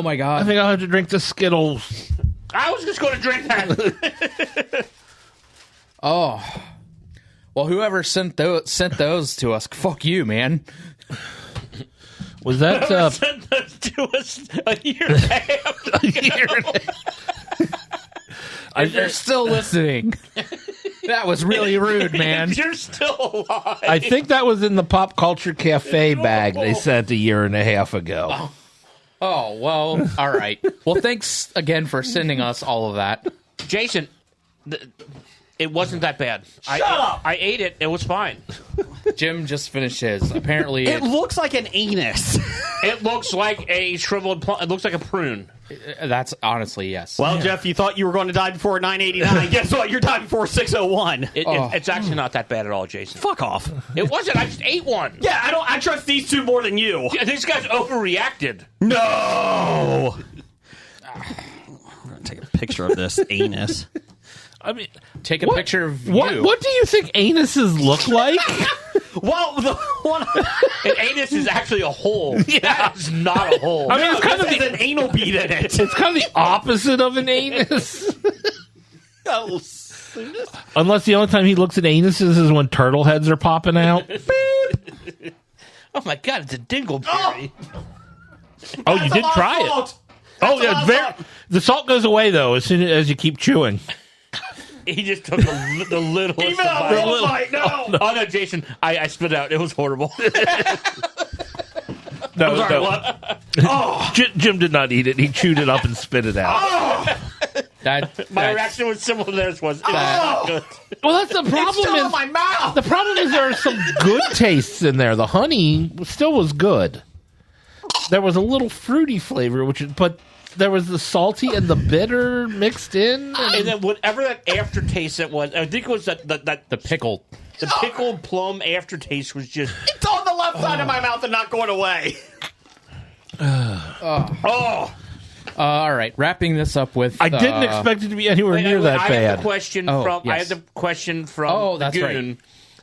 Speaker 6: my
Speaker 2: I
Speaker 6: god.
Speaker 2: think I'll have to drink the Skittles.
Speaker 5: I was just going to drink that.
Speaker 6: Oh. Well, whoever sent those to us, fuck you, man.
Speaker 2: Was that
Speaker 5: Sent those to us a year and a half.
Speaker 6: If you're still listening, that was really rude, man.
Speaker 5: You're still alive.
Speaker 2: I think that was in the Pop Culture Cafe bag they sent a year and a half ago.
Speaker 6: Oh, well, all right. Well, thanks again for sending us all of that.
Speaker 5: Jason, it wasn't that bad. Shut
Speaker 1: up!
Speaker 5: I ate it. It was fine.
Speaker 6: Jim just finished his. Apparently,
Speaker 1: It looks like an anus.
Speaker 5: It looks like a shriveled plum. It looks like a prune.
Speaker 6: that's honestly, yes.
Speaker 1: Well, Jeff, you thought you were going to die before 989. Guess what? You're dying before 601.
Speaker 5: It's actually not that bad at all, Jason.
Speaker 1: Fuck off.
Speaker 5: It wasn't. I just ate one.
Speaker 1: Yeah, I trust these two more than you.
Speaker 5: Yeah, these guys overreacted.
Speaker 1: No. I'm going to take a picture of this anus.
Speaker 2: I mean,
Speaker 6: Take a picture of you.
Speaker 2: What do you think anuses look like?
Speaker 1: Well, the one
Speaker 5: An anus is actually a hole. That is not a hole.
Speaker 2: I mean, it's kind of
Speaker 1: has an anal bead in it.
Speaker 2: It's kind of the opposite of an anus. Unless the only time he looks at anuses is when turtle heads are popping out.
Speaker 5: Oh my god, it's a dingleberry.
Speaker 2: Oh, you did try it. Oh, yeah, the salt goes away though as soon as you keep chewing.
Speaker 5: He just took the littlest bite.
Speaker 1: No.
Speaker 5: Oh no, Jason, I spit it out. It was horrible.
Speaker 2: No. Jim did not eat it. He chewed it up and spit it out.
Speaker 5: My reaction was similar to theirs. Was it was not good.
Speaker 2: Well, that's the problem.
Speaker 1: It's still in my mouth.
Speaker 2: The problem is there are some good tastes in there. The honey still was good. There was a little fruity flavor, but there was the salty and the bitter mixed in.
Speaker 5: And then whatever that aftertaste it was, I think it was the
Speaker 6: pickled.
Speaker 5: The pickled plum aftertaste was just.
Speaker 1: It's on the left side of my mouth and not going away.
Speaker 6: All right, wrapping this up with.
Speaker 2: I didn't expect it to be anywhere near that
Speaker 5: I
Speaker 2: bad.
Speaker 5: have a question from.
Speaker 6: yes.
Speaker 5: I have the question from
Speaker 6: that's
Speaker 5: Goon,
Speaker 6: right.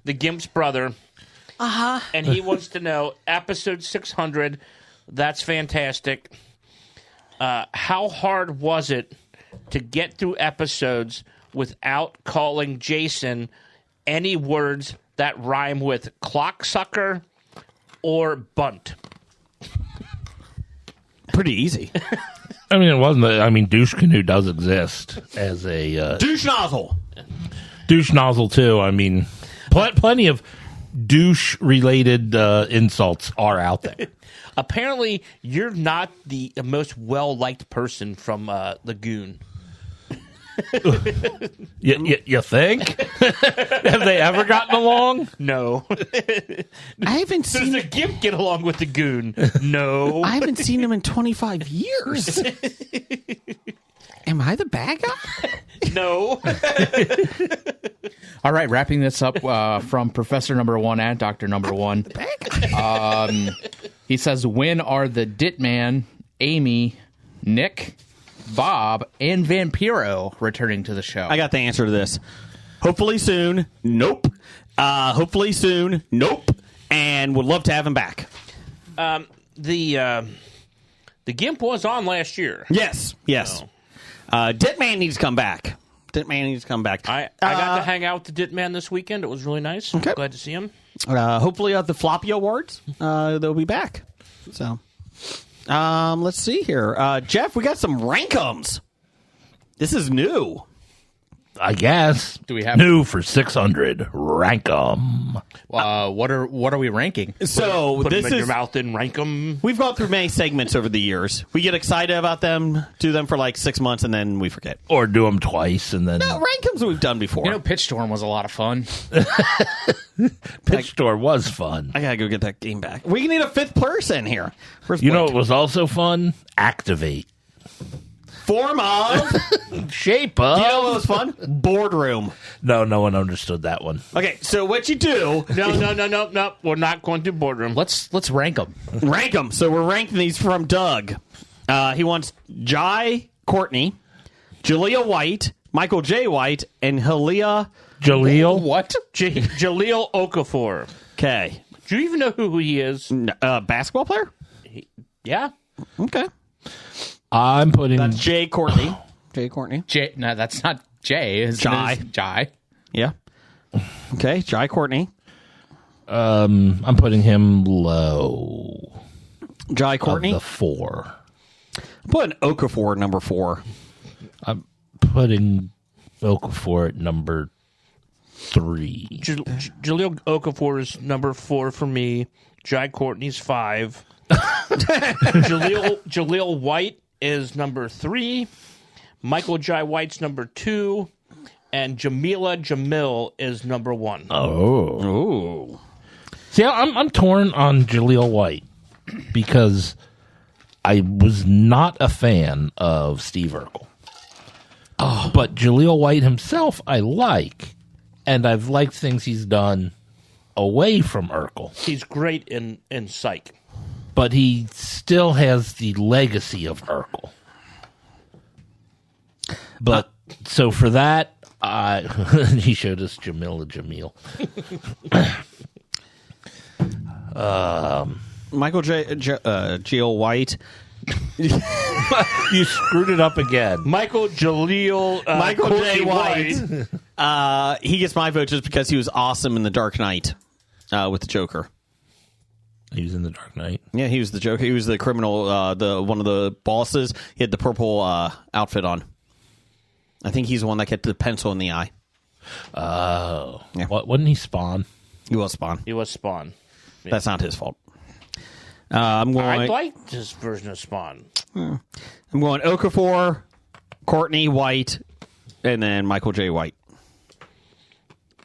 Speaker 5: the Gimp's brother. And he wants to know episode 600. That's fantastic. How hard was it to get through episodes without calling Jason any words that rhyme with clocksucker or bunt?
Speaker 1: Pretty easy.
Speaker 2: I mean, it wasn't. I mean, douche canoe does exist as a
Speaker 1: Douche nozzle.
Speaker 2: douche nozzle too. I mean, plenty of douche-related insults are out there.
Speaker 5: Apparently, you're not the most well-liked person from the Goon.
Speaker 2: You think? Have they ever gotten along?
Speaker 5: No.
Speaker 1: I haven't
Speaker 5: Does
Speaker 1: seen
Speaker 5: the Gimp get along with the Goon? No.
Speaker 1: I haven't seen him in 25 years. Am I the bad guy?
Speaker 5: No.
Speaker 6: All right, wrapping this up from Professor Number One and Doctor Number One. He says, when are the Ditman, Amy, Nick, Bob, and Vampiro returning to the show?
Speaker 1: I got the answer to this. Hopefully soon. Nope. Hopefully soon. Nope. And would love to have him back.
Speaker 5: The Gimp was on last year.
Speaker 1: Yes. Yes. Ditman needs to come back.
Speaker 5: I got to hang out with the Ditman this weekend. It was really nice.
Speaker 1: Okay.
Speaker 5: Glad to see him.
Speaker 1: Hopefully at the Floppy Awards, they'll be back. So, let's see here. Jeff, we got some Rankums. This is new.
Speaker 2: I guess.
Speaker 6: Do we have
Speaker 2: new for 600? Rank 'em.
Speaker 6: What are we ranking?
Speaker 1: So
Speaker 5: Put
Speaker 1: this
Speaker 5: them in
Speaker 1: is.
Speaker 5: your mouth and rank them.
Speaker 1: We've gone through many segments over the years. We get excited about them, do them for like 6 months, and then we forget.
Speaker 2: Or do them twice and then.
Speaker 1: No, Rankums we've done before.
Speaker 6: You know, Pitch Storm was a lot of fun.
Speaker 2: Pitch Store was fun.
Speaker 1: I gotta go get that game back. We need a fifth person here. Where's
Speaker 2: You know
Speaker 1: Blake?
Speaker 2: what was also fun? Activate.
Speaker 1: Form of.
Speaker 2: Shape of.
Speaker 1: You know what was fun? Boardroom.
Speaker 2: No one understood that one.
Speaker 1: Okay, so what you do,
Speaker 5: No. We're not going to boardroom.
Speaker 6: Let's rank them.
Speaker 1: rank them. So we're ranking these from Doug. He wants Jai Courtney, Jaleel White, Michael J. White, and Jaleel.
Speaker 6: What?
Speaker 5: Jaleel Okafor.
Speaker 1: Okay.
Speaker 5: Do you even know who he is?
Speaker 1: Basketball player?
Speaker 5: Yeah.
Speaker 1: Okay.
Speaker 2: I'm putting
Speaker 1: That's Jay Courtney. Jay Courtney.
Speaker 6: Jay? No, that's not Jay. His
Speaker 1: Jai.
Speaker 6: name is Jai.
Speaker 1: Yeah. Okay. Jai Courtney.
Speaker 2: I'm putting him low.
Speaker 1: Jai Courtney.
Speaker 2: Of the 4.
Speaker 1: I'm putting Okafor number 4.
Speaker 2: I'm putting Okafor at number 3.
Speaker 5: Jaleel Okafor is number 4 for me. Jai Courtney's 5. Jaleel White is number 3. Michael Jai White's number 2. And Jamila Jamil is number 1.
Speaker 2: Oh.
Speaker 1: Ooh.
Speaker 2: See, I'm torn on Jaleel White because I was not a fan of Steve Urkel. Oh. But Jaleel White himself I like, and I've liked things he's done away from Urkel.
Speaker 5: He's great in Psych.
Speaker 2: But he still has the legacy of Urkel. But so for that, he showed us Jamila Jamil.
Speaker 1: Michael Jaleel White.
Speaker 2: You screwed it up again.
Speaker 5: Michael Jaleel
Speaker 1: Michael J.
Speaker 5: White.
Speaker 1: He gets my vote just because he was awesome in The Dark Knight with the Joker.
Speaker 2: He was in The Dark Knight.
Speaker 1: Yeah, he was the Joker. He was the criminal, one of the bosses. He had the purple outfit on. I think he's the one that kept the pencil in the eye.
Speaker 2: Oh.
Speaker 1: Yeah.
Speaker 2: Wasn't he Spawn?
Speaker 1: He was Spawn.
Speaker 5: He was Spawn.
Speaker 1: That's not his fault. I'm going.
Speaker 5: I liked this version of Spawn.
Speaker 1: I'm going Okafor, Courtney White, and then Michael J. White.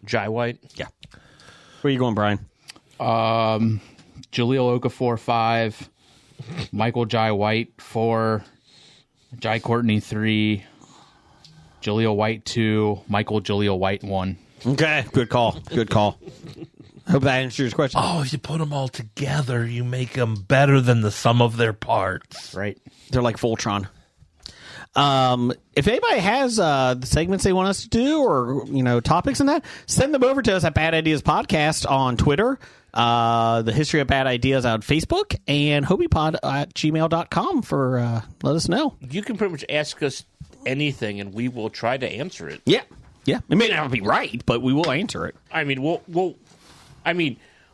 Speaker 5: Jai White?
Speaker 1: Yeah. Where are you going, Brian?
Speaker 6: Jaleel Okafor 5, Michael Jai White 4, Jai Courtney 3, Jaleel White 2, Michael Jaleel White 1.
Speaker 1: Okay, good call. Good call. Hope that answers your question.
Speaker 2: Oh, if you put them all together, you make them better than the sum of their parts.
Speaker 6: Right.
Speaker 1: They're like Voltron. If anybody has the segments they want us to do or, topics in that, send them over to us at Bad Ideas Podcast on Twitter, the History of Bad Ideas on Facebook, and hobiepod@gmail.com for let us know.
Speaker 5: You can pretty much ask us anything, and we will try to answer it.
Speaker 1: Yeah. Yeah. It may not be right, but we will answer it.
Speaker 5: I mean,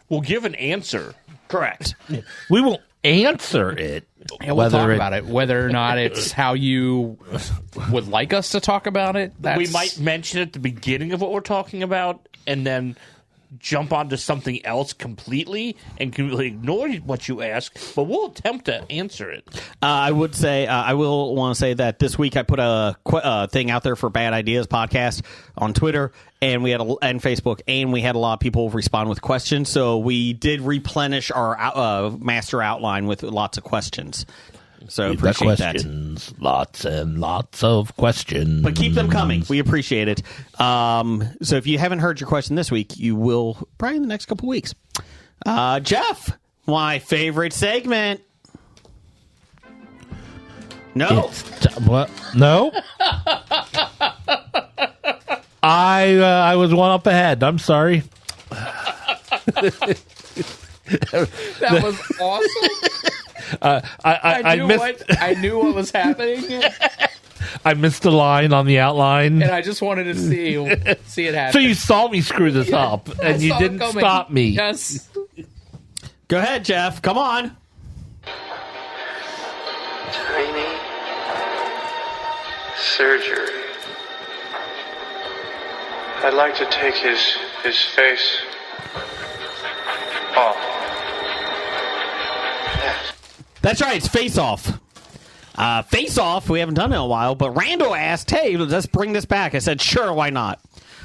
Speaker 5: we'll give an answer.
Speaker 1: Correct.
Speaker 2: We will answer it.
Speaker 6: Yeah, we'll talk about it. Whether or not it's how you would like us to talk about it.
Speaker 5: We might mention at the beginning of what we're talking about, and then jump onto something else completely and completely ignore what you ask, but we'll attempt to answer it.
Speaker 1: I would say, I will want to say that this week I put a thing out there for Bad Ideas Podcast on Twitter and and Facebook, and we had a lot of people respond with questions. So we did replenish our master outline with lots of questions. So appreciate
Speaker 2: questions, lots and lots of questions.
Speaker 1: But keep them coming. We appreciate it. So if you haven't heard your question this week, you will probably in the next couple weeks. Jeff, my favorite segment. No.
Speaker 2: What? No. I was one up ahead. I'm sorry.
Speaker 6: That was awesome.
Speaker 2: I
Speaker 6: knew what was happening,
Speaker 2: I missed a line on the outline,
Speaker 6: and I just wanted to see it happen.
Speaker 2: So you saw me screw this up, and you didn't stop me.
Speaker 6: Yes.
Speaker 1: Go ahead, Jeff. Come on.
Speaker 7: Tiny surgery. I'd like to take his face off. Yes.
Speaker 1: That's right. It's Face Off. Face Off, we haven't done it in a while, but Randall asked, hey, let's bring this back. I said, sure, why not?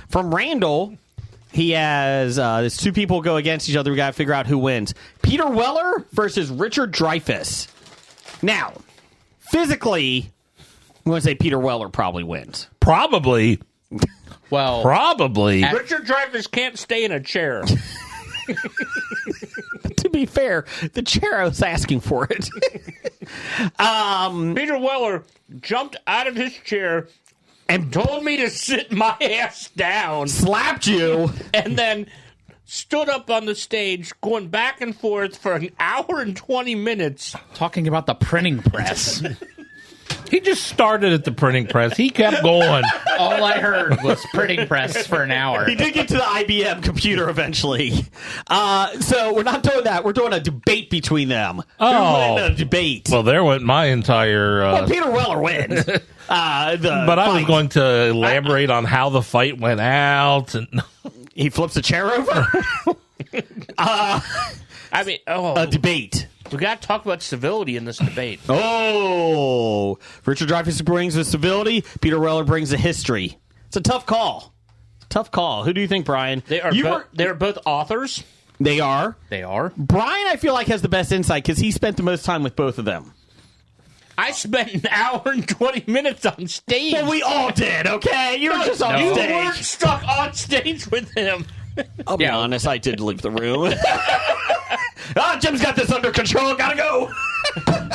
Speaker 1: From Randall, he has there's two people go against each other. We got to figure out who wins. Peter Weller versus Richard Dreyfuss. Now, physically, I'm going to say Peter Weller probably wins.
Speaker 2: Probably.
Speaker 6: Well,
Speaker 2: probably.
Speaker 5: Richard Dreyfuss can't stay in a chair.
Speaker 1: To be fair, the Chero's asking for it.
Speaker 5: Peter Weller jumped out of his chair and told me to sit my ass down.
Speaker 1: Slapped you.
Speaker 5: And then stood up on the stage going back and forth for an hour and 20 minutes.
Speaker 6: Talking about the printing press.
Speaker 2: He just started at the printing press. He kept going.
Speaker 6: All I heard was printing press for an hour.
Speaker 1: He did get to the IBM computer eventually. So we're not doing that. We're doing a debate between them.
Speaker 2: Oh.
Speaker 1: We're doing a debate.
Speaker 2: Well, there went my entire...
Speaker 1: Well, Peter Weller wins.
Speaker 2: But I was going to elaborate on how the fight went out. And
Speaker 1: He flips a chair over? A debate.
Speaker 5: We got to talk about civility in this debate.
Speaker 1: Oh, Richard Dreyfuss brings the civility. Peter Weller brings the history. It's a tough call. Tough call. Who do you think, Brian?
Speaker 5: They are both authors.
Speaker 1: They are.
Speaker 6: They are.
Speaker 1: Brian, I feel like, has the best insight because he spent the most time with both of them.
Speaker 5: I spent an hour and 20 minutes on stage.
Speaker 1: Well, we all did, okay? You were just on
Speaker 5: You
Speaker 1: stage.
Speaker 5: weren't stuck on stage with him.
Speaker 1: I'll be honest, I did leave the room. Jim's got this under control. Gotta go.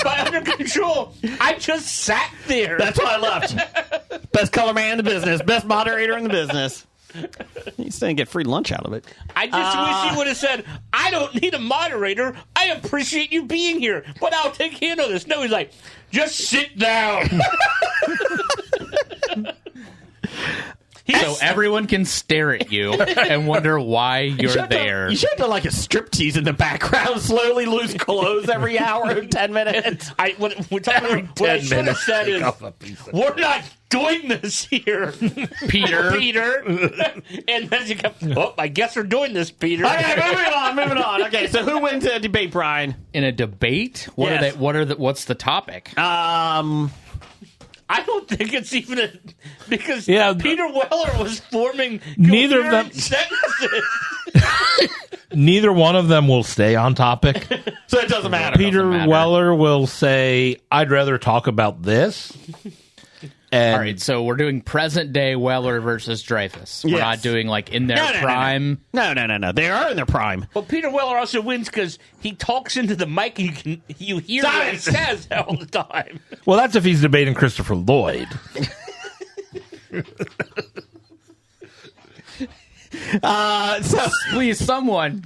Speaker 5: By under control, I just sat there.
Speaker 1: That's why I left. Best color man in the business. Best moderator in the business. You still didn't get free lunch out of it.
Speaker 5: I just wish he would have said, I don't need a moderator. I appreciate you being here, but I'll take hand on this. No, he's like, just sit down.
Speaker 6: So everyone can stare at you and wonder why you're there.
Speaker 1: You should have done like a striptease in the background, slowly lose clothes every hour, 10 minutes.
Speaker 5: What I should have said is, we're not doing this here,
Speaker 6: Peter.
Speaker 5: And then you go, oh, I guess we're doing this, Peter.
Speaker 1: Okay, moving on. Okay, so who wins a debate, Brian?
Speaker 6: In a debate?
Speaker 1: Yes.
Speaker 6: What's the topic?
Speaker 5: I don't think it's even because
Speaker 2: Yeah,
Speaker 5: Peter Weller was forming
Speaker 2: Neither of them-
Speaker 5: sentences.
Speaker 2: neither one of them will stay on topic.
Speaker 1: So it doesn't matter.
Speaker 2: Peter Weller will say, I'd rather talk about this. And
Speaker 6: All right, so we're doing present day Weller versus Dreyfuss. We're
Speaker 1: Yes.
Speaker 6: not doing like in their prime.
Speaker 1: No. They are in their prime.
Speaker 5: Well, Peter Weller also wins because he talks into the mic and you hear what he says all the time.
Speaker 2: Well, that's if he's debating Christopher Lloyd.
Speaker 1: So
Speaker 6: Please, someone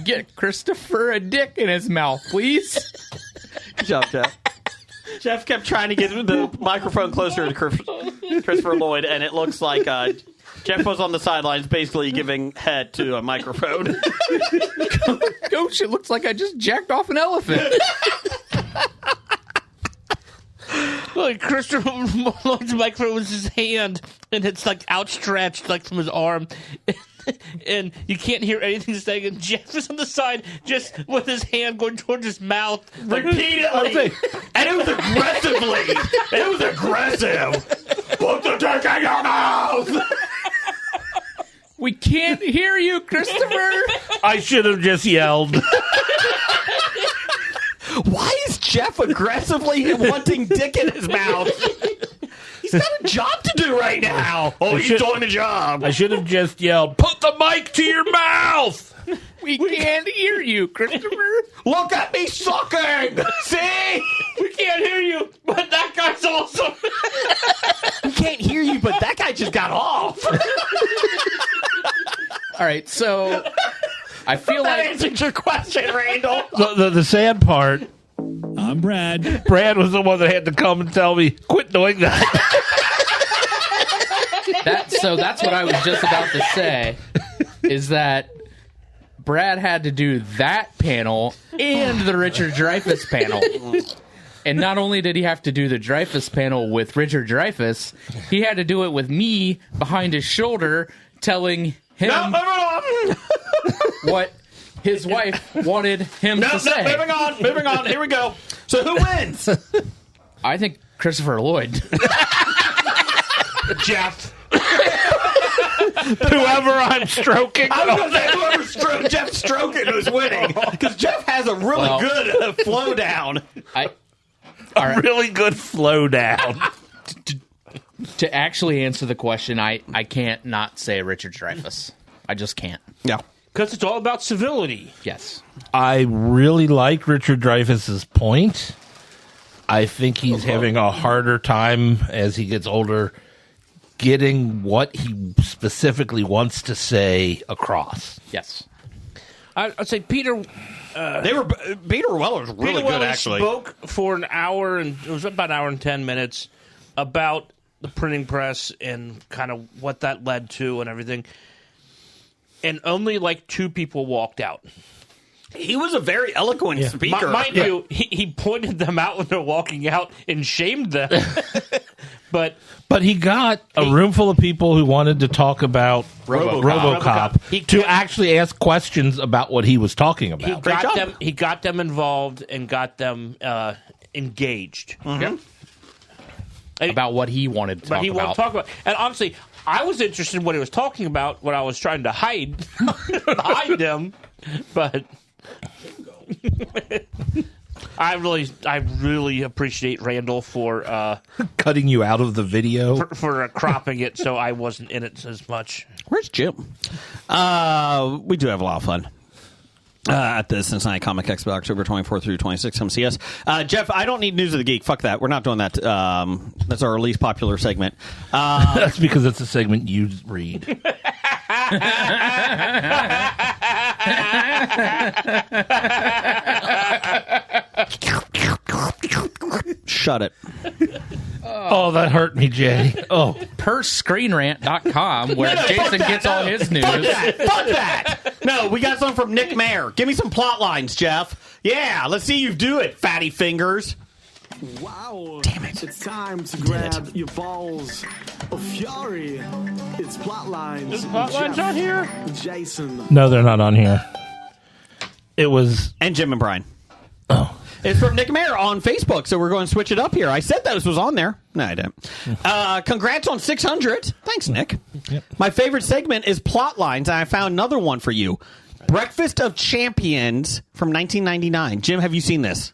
Speaker 6: get Christopher a dick in his mouth, please.
Speaker 1: good job, Jeff. Jeff kept trying to get the microphone closer to Christopher Lloyd, and it looks like Jeff was on the sidelines basically giving head to a microphone.
Speaker 6: Gosh, it looks like I just jacked off an elephant.
Speaker 5: Like Christopher Lloyd's microphone was his hand, and it's like outstretched, like from his arm, and you can't hear anything he's saying. And Jeff is on the side, just with his hand going towards his mouth
Speaker 1: Repeatedly. And it was aggressively. It was aggressive. Put the dick in your mouth.
Speaker 6: We can't hear you, Christopher.
Speaker 2: I should have just yelled.
Speaker 1: Why is Jeff aggressively wanting dick in his mouth? He's got a job to do right now. Oh, he's doing a job.
Speaker 2: I should have just yelled, put the mic to your mouth.
Speaker 6: We can't hear you, Christopher.
Speaker 1: Look at me sucking. See?
Speaker 5: We can't hear you, but that guy's awesome.
Speaker 1: We can't hear you, but that guy just got off.
Speaker 6: All right, so I feel
Speaker 1: That
Speaker 6: like
Speaker 1: answered your question, Randall.
Speaker 2: The sad part,
Speaker 8: I'm Brad.
Speaker 2: Brad was the one that had to come and tell me, quit doing that.
Speaker 6: that's what I was just about to say, is that Brad had to do that panel and the Richard Dreyfuss panel. And not only did he have to do the Dreyfuss panel with Richard Dreyfuss, he had to do it with me behind his shoulder telling him what his wife wanted him to say.
Speaker 1: Moving on. Here we go. So who wins?
Speaker 6: I think Christopher Lloyd.
Speaker 1: Jeff.
Speaker 2: Whoever I'm stroking.
Speaker 1: I was going to say whoever Jeff stroking who's winning. Because Jeff has a really good flow down.
Speaker 2: A really good flow down.
Speaker 6: To actually answer the question, I can't not say Richard Dreyfuss. I just can't.
Speaker 1: Yeah.
Speaker 5: Because it's all about civility.
Speaker 6: Yes.
Speaker 2: I really like Richard Dreyfuss's point. I think he's having a harder time as he gets older getting what he specifically wants to say across.
Speaker 6: Yes.
Speaker 5: I'd say Peter
Speaker 1: Peter Weller was really good, actually.
Speaker 5: Spoke for an hour, and it was about an hour and 10 minutes about the printing press and kind of what that led to and everything. And only like 2 people walked out.
Speaker 1: He was a very eloquent speaker.
Speaker 5: Mind you, he pointed them out when they're walking out and shamed them. But
Speaker 2: he got a room full of people who wanted to talk about RoboCop to actually ask questions about what he was talking about.
Speaker 5: He got them involved and got them engaged.
Speaker 1: Mm-hmm.
Speaker 6: About what he wanted to talk about.
Speaker 5: And honestly, I was interested in what he was talking about when I was trying to hide him, but I really appreciate Randall for
Speaker 2: cutting you out of the video
Speaker 5: for cropping it so I wasn't in it as much.
Speaker 1: Where's Jim? We do have a lot of fun at the Cincinnati Comic Expo, October 24th through 26th. Come see us. Jeff, I don't need News of the Geek. Fuck that. We're not doing that. That's our least popular segment.
Speaker 2: That's because it's a segment you read.
Speaker 1: Shut it.
Speaker 2: Oh, that hurt me, Jay. Oh.
Speaker 6: Per ScreenRant.com, where Jason gets all his news.
Speaker 1: Fuck that. No, we got some from Nick Mayer. Give me some plot lines, Jeff. Yeah, let's see you do it, fatty fingers.
Speaker 9: Wow.
Speaker 1: Damn it.
Speaker 9: It's time to grab your balls of fury. It's Plotlines.
Speaker 5: Is Plotlines
Speaker 9: Jeff,
Speaker 5: on here?
Speaker 9: Jason.
Speaker 2: No, they're not on here. It was...
Speaker 1: And Jim and Brian.
Speaker 2: Oh.
Speaker 1: It's from Nick Mayer on Facebook, so we're going to switch it up here. I said this was on there. No, I didn't. Congrats on 600. Thanks, Nick.
Speaker 2: Yep.
Speaker 1: My favorite segment is Plotlines, and I found another one for you. Breakfast of Champions from 1999. Jim, have you seen this?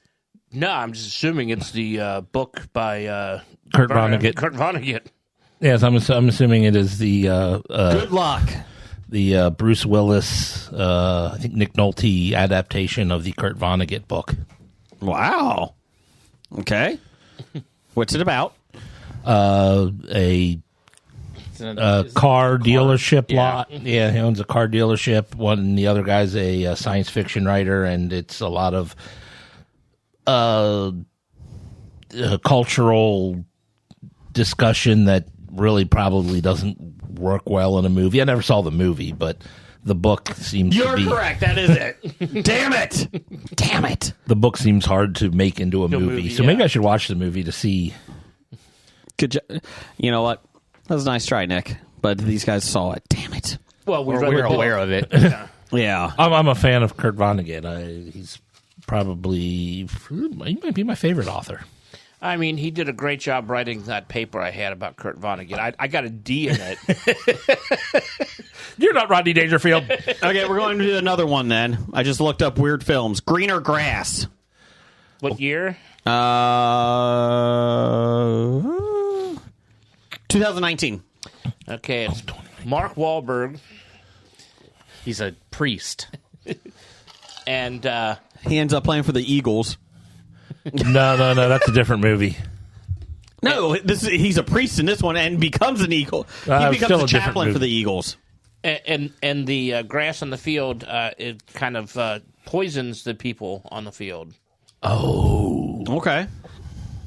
Speaker 5: No, I'm just assuming it's the book by
Speaker 2: Kurt Vonnegut.
Speaker 5: Kurt Vonnegut.
Speaker 2: Yes, I'm assuming it is the...
Speaker 1: Good luck.
Speaker 2: The Bruce Willis, I think Nick Nolte adaptation of the Kurt Vonnegut book.
Speaker 1: Wow. Okay. What's it about?
Speaker 2: A car dealership lot. Yeah, he owns a car dealership. One, the other guy's a science fiction writer, and it's a lot of cultural discussion that really probably doesn't work well in a movie. I never saw the movie, but the book seems to be...
Speaker 1: You're correct. That is it. Damn it. Damn it.
Speaker 2: The book seems hard to make into a movie. So maybe I should watch the movie to see.
Speaker 1: Good job. You know what? That was a nice try, Nick. But these guys saw it. Damn it.
Speaker 5: Well,
Speaker 6: We're aware of it.
Speaker 1: Yeah.
Speaker 2: I'm a fan of Kurt Vonnegut. He's probably... He might be my favorite author.
Speaker 5: I mean, he did a great job writing that paper I had about Kurt Vonnegut. I got a D in it.
Speaker 2: You're not Rodney Dangerfield.
Speaker 1: Okay, we're going to do another one then. I just looked up weird films. Greener Grass.
Speaker 5: What year?
Speaker 1: 2019.
Speaker 5: Okay, it's Mark Wahlberg.
Speaker 6: He's a priest.
Speaker 5: And
Speaker 1: He ends up playing for the Eagles.
Speaker 2: No, that's a different movie.
Speaker 1: No, he's a priest in this one and becomes an Eagle. He becomes a chaplain for the Eagles.
Speaker 5: and the grass on the field it kind of poisons the people on the field.
Speaker 2: Oh.
Speaker 1: Okay.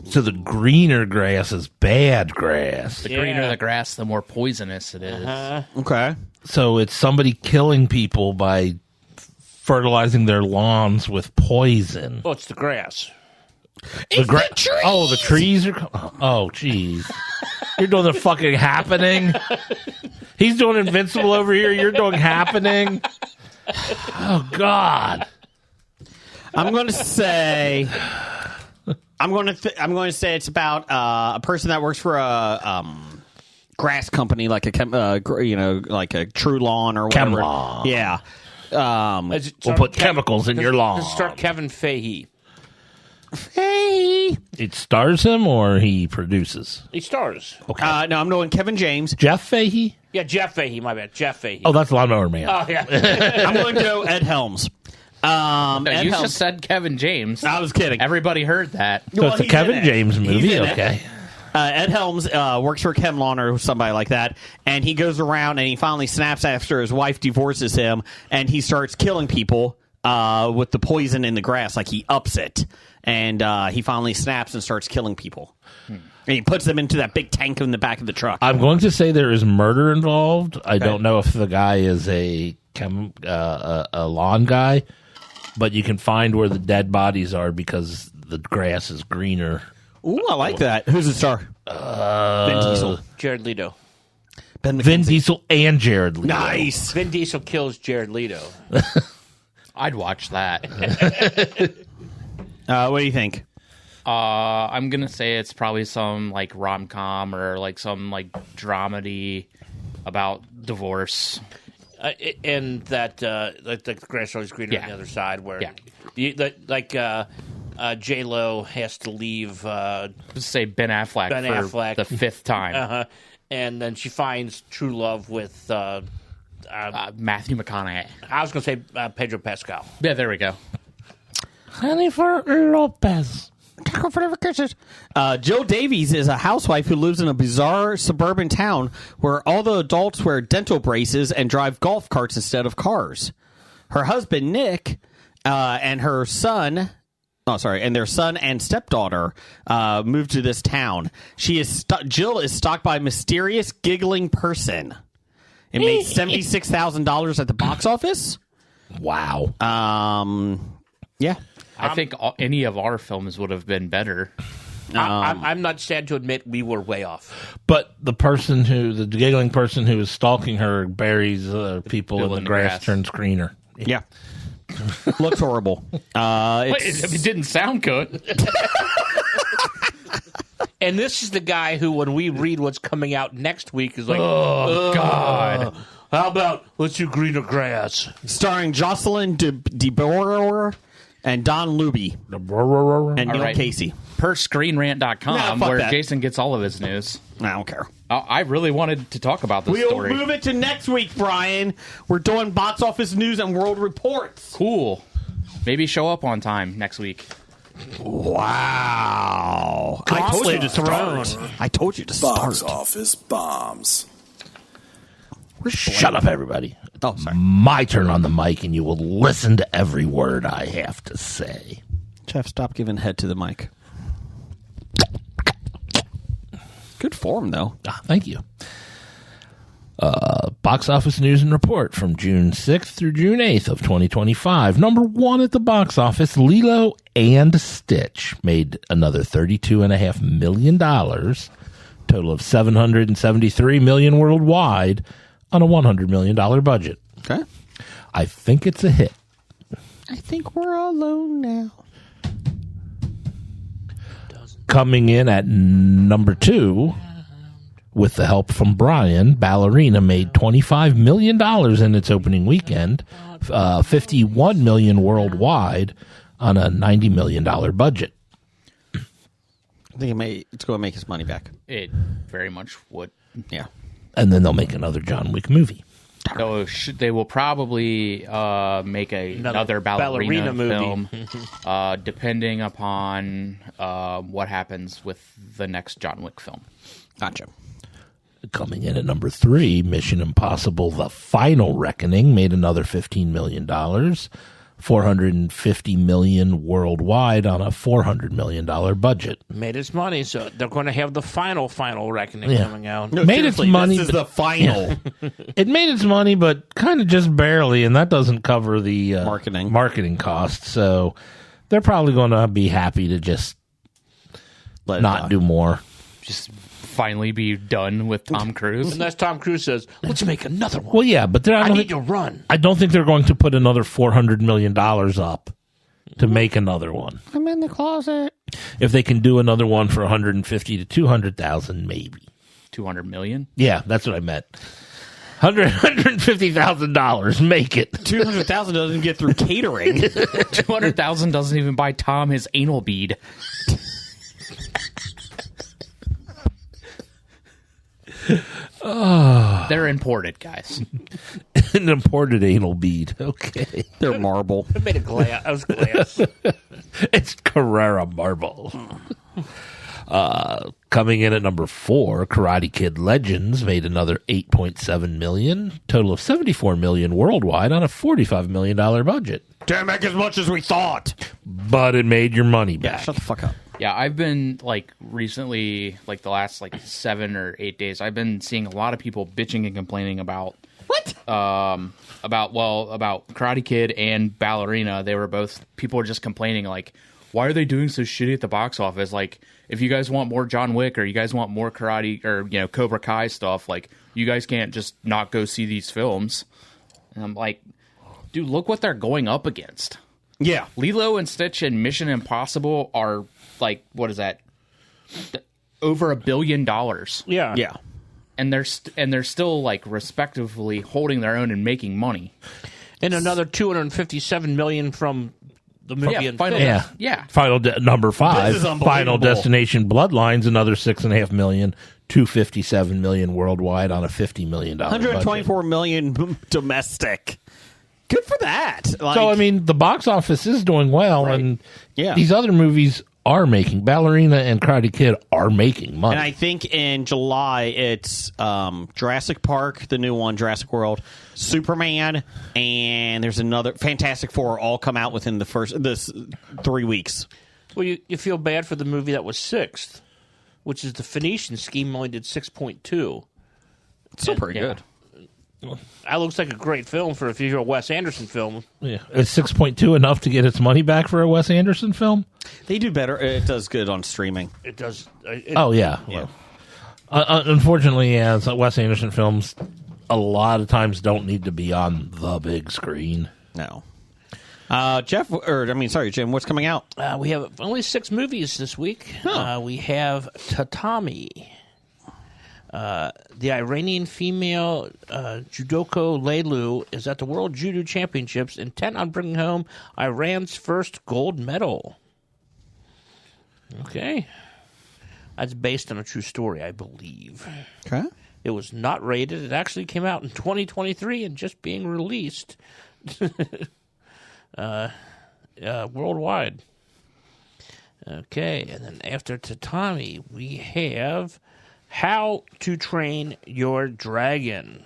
Speaker 2: So the greener grass is bad grass.
Speaker 6: The greener the grass, the more poisonous it is.
Speaker 1: Okay.
Speaker 2: So it's somebody killing people by fertilizing their lawns with poison.
Speaker 5: Oh, it's the grass.
Speaker 2: The trees. Oh, the trees are... Oh, jeez. You're doing the fucking Happening. He's doing Invincible over here. You're doing Happening. Oh, God.
Speaker 1: I'm going to say it's about a person that works for a grass company, like like a True Lawn or whatever.
Speaker 2: Chemlawn.
Speaker 1: Yeah.
Speaker 2: We'll put chemicals in your lawn.
Speaker 5: Let's start Kevin Feige.
Speaker 1: Hey. Fahey?
Speaker 2: It stars him or he produces?
Speaker 5: He stars.
Speaker 1: No, I'm going Kevin James.
Speaker 2: Jeff Fahey?
Speaker 5: Yeah, Jeff Fahey. My bad. Jeff Fahey.
Speaker 2: Oh, that's Lawnmower Man.
Speaker 5: Oh, yeah.
Speaker 1: I'm going to go Ed Helms.
Speaker 6: No,
Speaker 1: Ed
Speaker 6: you
Speaker 1: Helms.
Speaker 6: just said Kevin James.
Speaker 1: I was kidding.
Speaker 6: Everybody heard that.
Speaker 2: So it's a
Speaker 1: he's
Speaker 2: Kevin
Speaker 1: in it.
Speaker 2: James
Speaker 1: He's
Speaker 2: movie?
Speaker 1: in it.
Speaker 2: Okay.
Speaker 1: Ed Helms works for Ken Lawner or somebody like that, and he goes around and he finally snaps after his wife divorces him, and he starts killing people with the poison in the grass. Like, he ups it, and he finally snaps and starts killing people. And he puts them into that big tank in the back of the truck.
Speaker 2: I'm going to say there is murder involved. I don't know if the guy is a lawn guy, but you can find where the dead bodies are because the grass is greener.
Speaker 1: Ooh, I like that. Who's the star? Vin Diesel.
Speaker 5: Jared Leto.
Speaker 2: Vin Diesel and Jared Leto.
Speaker 1: Nice.
Speaker 5: Vin Diesel kills Jared Leto.
Speaker 6: I'd watch that.
Speaker 1: What do you think?
Speaker 6: I'm gonna say it's probably some like rom-com or like some like dramedy about divorce.
Speaker 5: And that like the grass always greener on the other side, where J-Lo has to leave.
Speaker 6: Let's say Ben Affleck the fifth time.
Speaker 5: And then she finds true love with
Speaker 6: Matthew McConaughey.
Speaker 5: I was going to say Pedro Pascal.
Speaker 6: Yeah, there we go.
Speaker 2: Jennifer Lopez.
Speaker 1: Jill Davies is a housewife who lives in a bizarre suburban town where all the adults wear dental braces and drive golf carts instead of cars. Her husband, Nick, and their son and stepdaughter moved to this town. Jill is stalked by a mysterious giggling person. It made $76,000 at the box office.
Speaker 2: Wow.
Speaker 1: Yeah.
Speaker 6: I think any of our films would have been better.
Speaker 5: I'm not sad to admit we were way off.
Speaker 2: But the giggling person who is stalking her buries people in the grass, turns greener.
Speaker 1: Yeah. Looks horrible.
Speaker 6: It didn't sound good.
Speaker 5: And this is the guy who, when we read what's coming out next week, is like,
Speaker 6: oh God.
Speaker 5: How about let's do greener grass?
Speaker 1: Starring Jocelyn DeBoer and Don Luby and Neil
Speaker 6: right.
Speaker 1: Casey.
Speaker 6: Per ScreenRant.com,
Speaker 1: Nah,
Speaker 6: where
Speaker 1: that.
Speaker 6: Jason gets all of his news.
Speaker 1: I don't care.
Speaker 6: I really wanted to talk about this
Speaker 1: We'll
Speaker 6: story.
Speaker 1: move it to next week, Brian. We're doing box office news and world reports.
Speaker 6: Cool. Maybe show up on time next week.
Speaker 1: Wow. I told you to start. I told you to
Speaker 4: Box
Speaker 1: start.
Speaker 4: office bombs.
Speaker 2: Shut up, everybody.
Speaker 1: Oh, sorry.
Speaker 2: My turn on the mic, and you will listen to every word I have to say.
Speaker 1: Jeff, stop giving head to the mic. Good form, though.
Speaker 2: Thank you. Box office news and report from June 6th through June 8th of 2025. Number one at the box office, Lilo and Stitch made another $32.5 million, total of $773 million worldwide on a $100 million budget.
Speaker 1: Okay.
Speaker 2: I think it's a hit.
Speaker 1: I think we're alone now.
Speaker 2: Coming in at number two, with the help from Brian, Ballerina made $25 million in its opening weekend, $51 million worldwide on a $90 million budget.
Speaker 1: I think it's going to make his money back.
Speaker 6: It very much would.
Speaker 1: Yeah.
Speaker 2: And then they'll make another John Wick movie.
Speaker 6: So they will probably make another ballerina
Speaker 5: movie.
Speaker 6: film, depending upon what happens with the next John Wick film.
Speaker 1: Gotcha.
Speaker 2: Coming in at number three, Mission Impossible: The Final Reckoning made another $15 million, $450 million worldwide on a $400 million budget.
Speaker 5: Made its money, so they're going to have the final reckoning coming out.
Speaker 1: No,
Speaker 2: Made its
Speaker 1: seriously,
Speaker 2: money,
Speaker 1: This is
Speaker 2: but-
Speaker 1: the final.
Speaker 2: It made its money, but kind of just barely, and that doesn't cover the
Speaker 1: Marketing
Speaker 2: costs. So they're probably going to be happy to just
Speaker 1: Let it
Speaker 2: not
Speaker 1: die.
Speaker 2: do more.
Speaker 6: Just finally be done with Tom Cruise.
Speaker 5: Unless Tom Cruise says, let's make another one.
Speaker 2: Well, yeah, but
Speaker 5: I need to run.
Speaker 2: I don't think they're going to put another $400 million up to make another one.
Speaker 1: I'm in the closet.
Speaker 2: If they can do another one for $150,000 to $200,000, maybe.
Speaker 6: $200 million?
Speaker 2: Yeah, that's what I meant. $150,000, make it.
Speaker 1: $200,000 doesn't get through catering.
Speaker 6: $200,000 doesn't even buy Tom his anal bead. They're imported, guys.
Speaker 2: An imported anal bead. Okay.
Speaker 1: They're marble.
Speaker 5: I made a glass. I was glass.
Speaker 2: It's Carrera marble. Coming in at number 4, Karate Kid Legends made another $8.7 million, total of $74 million worldwide on a $45 million budget.
Speaker 1: Didn't make as much as we thought.
Speaker 2: But it made your money
Speaker 1: Yeah,
Speaker 2: back.
Speaker 1: shut the fuck up.
Speaker 6: Yeah, I've been recently, the last 7 or 8 days, I've been seeing a lot of people bitching and complaining about about Karate Kid and Ballerina. They were both, people were just complaining why are they doing so shitty at the box office? If you guys want more John Wick or you guys want more karate or Cobra Kai stuff, you guys can't just not go see these films. And I'm like, dude, look what they're going up against.
Speaker 1: Yeah.
Speaker 6: Lilo and Stitch and Mission Impossible are what is that? Over $1 billion.
Speaker 5: Yeah.
Speaker 1: Yeah.
Speaker 6: And they're still respectively holding their own and making money.
Speaker 5: And another $257 million from the movie and
Speaker 6: Final,
Speaker 5: film.
Speaker 6: yeah.
Speaker 2: Final number
Speaker 1: This
Speaker 2: 5,
Speaker 1: is unbelievable.
Speaker 2: Final Destination Bloodlines, another $6.5 million, $257 million worldwide on a $50 million budget.
Speaker 1: 124 million domestic. Good for that.
Speaker 2: So, I mean, the box office is doing well, and
Speaker 1: Yeah.
Speaker 2: these other movies are making, Ballerina and Karate Kid are making money.
Speaker 1: And I think in July it's Jurassic Park, the new one, Jurassic World, Superman, and there's another Fantastic Four all come out within this 3 weeks.
Speaker 5: Well, you feel bad for the movie that was 6th, which is the Phoenician Scheme, only did 6.2.
Speaker 1: Still pretty good.
Speaker 5: That looks like a great film for if you're a Wes Anderson film.
Speaker 2: Yeah. Is 6.2 enough to get its money back for a Wes Anderson film?
Speaker 1: They do better. It does good on streaming.
Speaker 5: It does.
Speaker 2: Oh, yeah.
Speaker 1: Yeah.
Speaker 2: Unfortunately, yeah, Wes Anderson films a lot of times don't need to be on the big screen.
Speaker 1: No. Jim, what's coming out?
Speaker 5: We have only 6 movies this week.
Speaker 1: Huh.
Speaker 5: We have Tatami. The Iranian female judoko Leilu is at the World Judo Championships, intent on bringing home Iran's first gold medal. Okay. That's based on a true story, I believe.
Speaker 1: Okay.
Speaker 5: It was not rated. It actually came out in 2023 and just being released worldwide. Okay, and then after Tatami, we have How to Train Your Dragon.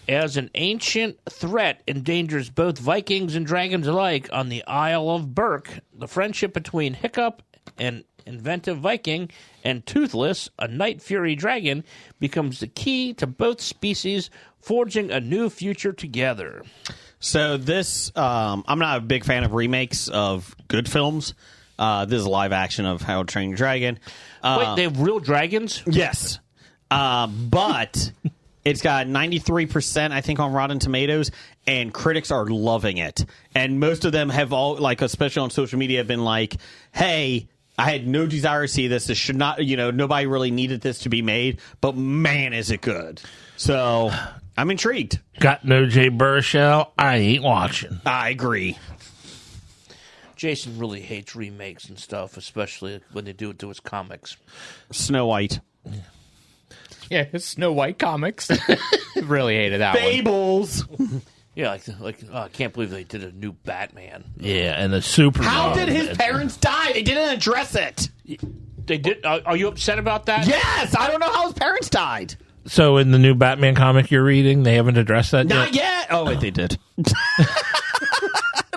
Speaker 5: As an ancient threat endangers both Vikings and dragons alike on the Isle of Berk, the friendship between Hiccup, an inventive Viking, and Toothless, a night fury dragon, becomes the key to both species forging a new future together.
Speaker 1: So this, I'm not a big fan of remakes of good films. This is a live action of How to Train Your Dragon.
Speaker 5: Wait, they have real dragons?
Speaker 1: Yes. But it's got 93%, I think, on Rotten Tomatoes, and critics are loving it. And most of them have all, especially on social media, have been like, hey, I had no desire to see this. This should not, nobody really needed this to be made, but man, is it good. So I'm intrigued.
Speaker 2: Got no Jay Baruchel? I ain't watching.
Speaker 1: I agree.
Speaker 5: Jason really hates remakes and stuff, especially when they do it to his comics.
Speaker 1: Snow White.
Speaker 6: Yeah, it's Snow White comics. Really hated that one.
Speaker 1: Fables.
Speaker 5: Yeah, I can't believe they did a new Batman.
Speaker 2: Yeah, and the Super.
Speaker 1: How did his parents die? They didn't address it.
Speaker 5: They did. Are you upset about that?
Speaker 1: Yes, I don't know how his parents died.
Speaker 2: So in the new Batman comic you're reading, they haven't addressed that
Speaker 1: Not
Speaker 2: yet?
Speaker 1: yet. Oh, wait, they did.